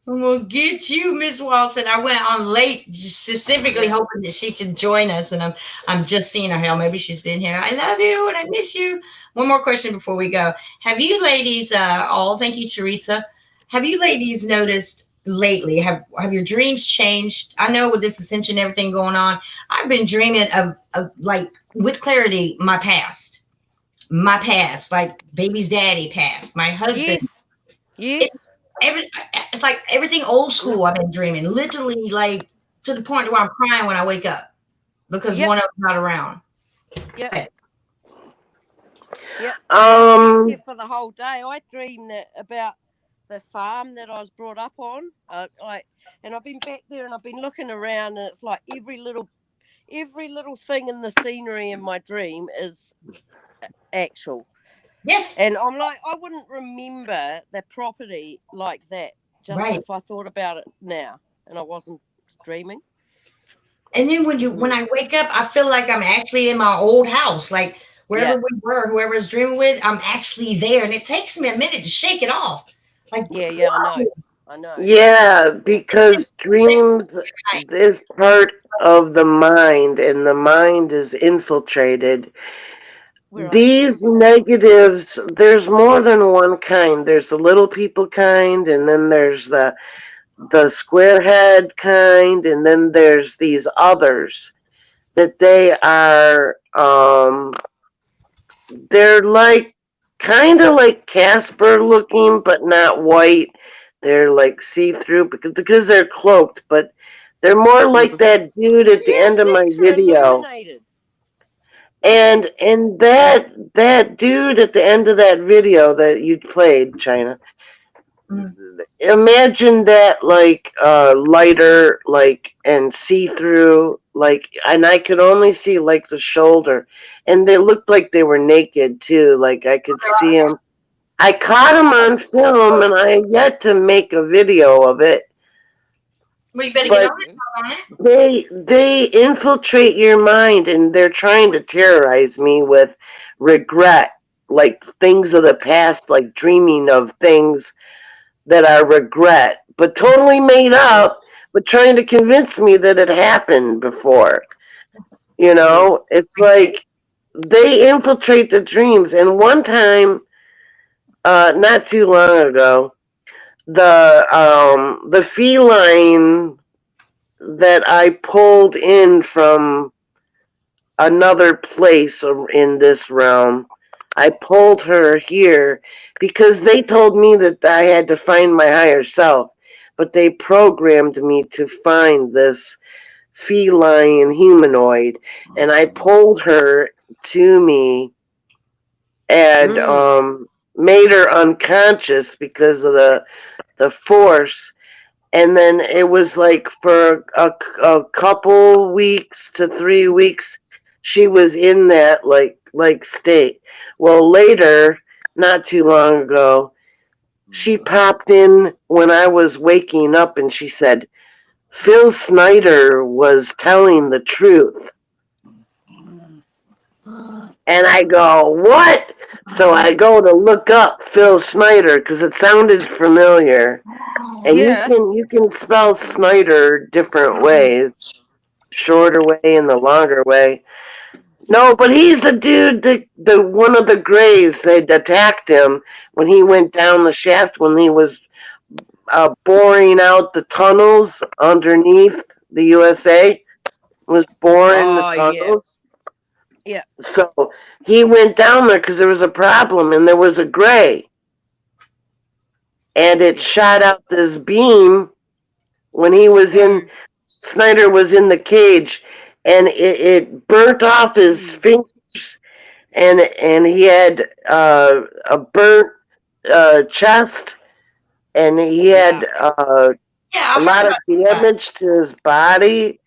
I'm gonna get you, Miss Walton. I went on late just specifically Yeah. hoping that she could join us, and I'm just seeing her. Hell, maybe she's been here. I love you and I miss you. One more question before we go. Have you ladies? All thank you, Teresa. Have you ladies noticed lately? Have your dreams changed? I know with this ascension, everything going on. I've been dreaming of like with clarity my past, like baby's daddy passed, my husband. Yes. It, Yes. every, it's like everything old Mm. school. I've been dreaming, literally, like to the point where I'm crying when I wake up because Yep. one of them's not around. Yep. Okay. Yep. And it affects you Um, for the whole day. I dreamed about the farm that I was brought up on. And I've been back there and I've been looking around, and it's like every little thing in the scenery in my dream is actual. Yes. And I'm like, I wouldn't remember the property like that just Right. if I thought about it now and I wasn't dreaming. And then when I wake up, I feel like I'm actually in my old house, like wherever Yeah. we were, whoever's dreaming with, I'm actually there, and it takes me a minute to shake it off. Like, Yeah, I know. Yeah, Yeah. because Same dreams night. is part of the mind, and the mind is infiltrated. Right. These negatives, there's more than one kind. There's the little people kind, and then there's the square head kind, and then there's these others that they are they're like kind of like Casper looking, but not white. They're like see through because they're cloaked, but they're more like Mm. that dude at the Yeah, end of my see through, video. illuminated. Yeah. And that dude at the end of that video that you played, China. Mm. Imagine that like lighter like and see through like, and I could only see like the shoulder, and they looked like they were naked too. Like I could see them. I caught them on film, and I have yet to make a video of it. Well, you better get But on it. they infiltrate your mind, and they're trying to terrorize me with regret, like things of the past, like dreaming of things that I regret, but totally made up, but trying to convince me that it happened before. You Mm. know, it's like they infiltrate the dreams. And one time, not too long ago, the feline that I pulled in from another place in this realm, I pulled her here because they told me that I had to find my higher self, but they programmed me to find this feline humanoid, and I pulled her to me and Mm. made her unconscious because of the force. And then it was like for a couple weeks to 3 weeks, she was in that like state. Well, later, not too long ago, she popped in when I was waking up, and she said Phil Snyder was telling the truth. And I go, what? So I go to look up Phil Snyder because it sounded familiar. And Yeah. you can spell Snyder different ways, shorter way and the longer way. No, but he's the dude, the one of the Greys that attacked him when he went down the shaft when he was boring out the tunnels underneath the USA. Was boring the Oh, yeah. tunnels. Yeah. So he went down there because there was a problem, and there was a Grey, and it Yeah. shot out this beam when he was in. Mm. Snyder was in the cage, and it burnt off his fingers, and he had a burnt chest, and he had Yeah. Yeah, a I heard lot of about that. damage to his body,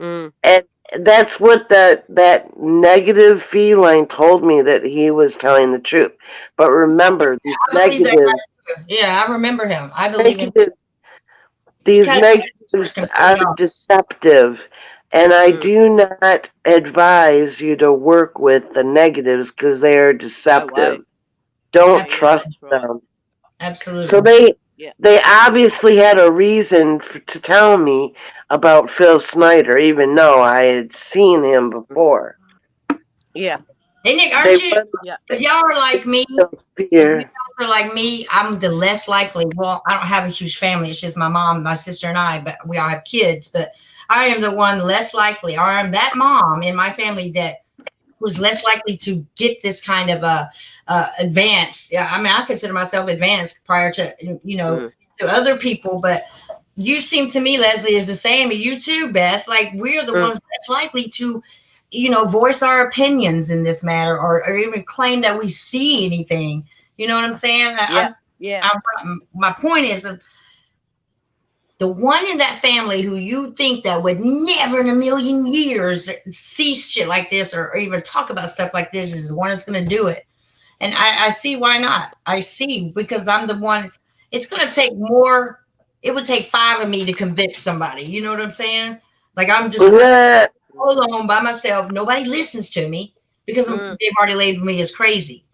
Mm. and that's what that negative feline told me, that he was telling the truth. But remember, I believe that guy too. Yeah, I remember him. I believe him. negative He these kind of was negatives are completely off. deceptive, and I Mm. do not advise you to work with the negatives because they are No deceptive. way. Don't Yeah, trust that's right. them. So Absolutely. Yeah. they obviously had a reason to tell me about Phil Snyder, even though I had seen him before. Yeah. Hey Nick, They aren't you? wanted Yeah. If y'all are to like me, instill if you fear. guys are like me, I'm the less likely. Well, I don't have a huge family. It's just my mom, my sister, and I, but we all have kids. But I am the one less likely, or I'm that mom in my family that was less likely to get this kind of advanced. Yeah, I mean, I consider myself advanced prior to Mm, to other people, but you seem to me, Leslie, is the same. And you too, Beth. Like we're the Mm. ones that's likely to, voice our opinions in this matter, or even claim that we see anything. You know what I'm saying? Yeah. Yeah. My point is, the one in that family who you think that would never in a million years see shit like this, or even talk about stuff like this, is the one that's going to do it. And I see why not. I see, because I'm the one. It's going to take more. It would take 5 of me to convince somebody. You know what I'm saying? Like I'm just Yeah. alone by myself. Nobody listens to me because they've already labeled me as crazy.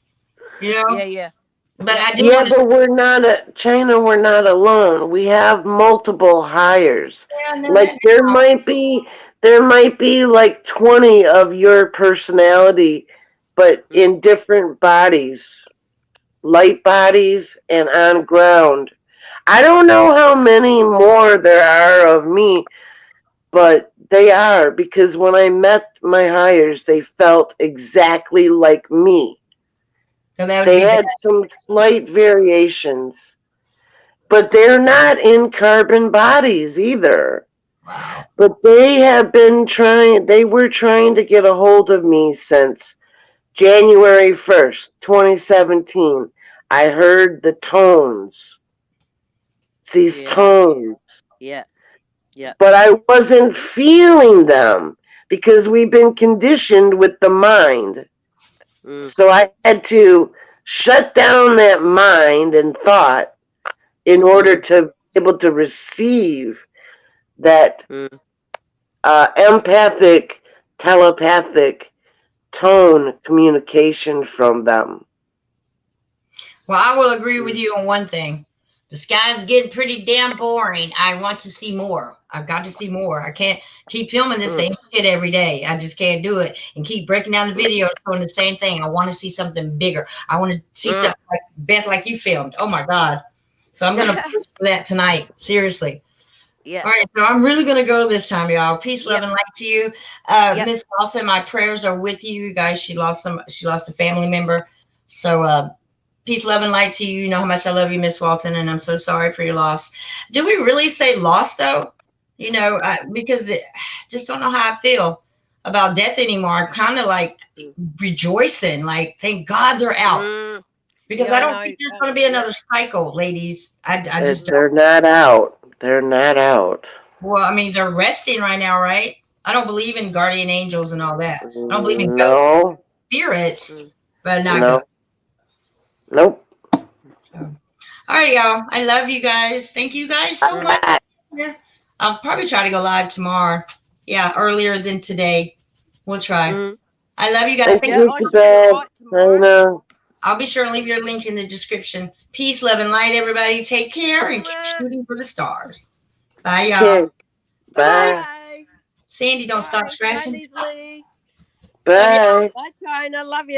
You know? Yeah. But I do Yeah, want to. but we're not China. We're not alone. We have multiple hires. Yeah, I know Like that. there might be like 20 of your personality, but in different bodies, light bodies and on ground. I don't know how many more there are of me, but they are because when I met my hires, they felt exactly like me. So that would They be bad. had some slight variations, but they're not in carbon bodies either. Wow. But they were trying to get a hold of me since January 1st, 2017. I heard the tones, these Yeah. tones, Yeah. but I wasn't feeling them because we've been conditioned with the mind. So I had to shut down that mind and thought in order to be able to receive that empathic, telepathic tone communication from them. Well, I will agree with you on one thing. The sky's getting pretty damn boring. I want to see more. I've got to see more. I can't keep filming the same shit every day. I just can't do it and keep breaking down the videos doing the same thing. I want to see something bigger. I want to see something like Beth, like you filmed. Oh my God. So I'm gonna push for that tonight. Seriously. Yeah. All right, so I'm really gonna go this time, y'all. Peace, love, Yep. and light to you, Yep. Miss Walton. My prayers are with you, you guys. She lost a family member, so peace, love, and light to you. You know how much I love you, Miss Walton, and I'm so sorry for your loss. Do we really say loss though? You know, because just don't know how I feel about death anymore. I'm kind of like rejoicing, like thank God they're out, because Yeah, I I don't know. think there's going to be another cycle, ladies. I just don't. They're not out. They're not out. Well, I mean, they're resting right now, right? I don't believe in guardian angels and all that. I don't believe in ghosts, No, spirits, but not no, ghosts. nope. So, all right, y'all. I love you guys. Thank you guys so much. I'll probably try to go live tomorrow. Yeah, earlier than today. We'll try. I love you guys. Thank Thank Yeah, you. you I for should be all that. right I tomorrow. know. I'll be sure to leave your link in the description. Peace, love, and light, everybody. Take care and keep Mwah. shooting for the stars. Bye, y'all. Okay. Bye. Bye. Bye. Sandy, don't stop Bye, scratching. Leslie. Love you. Bye. Bye, China. Love you.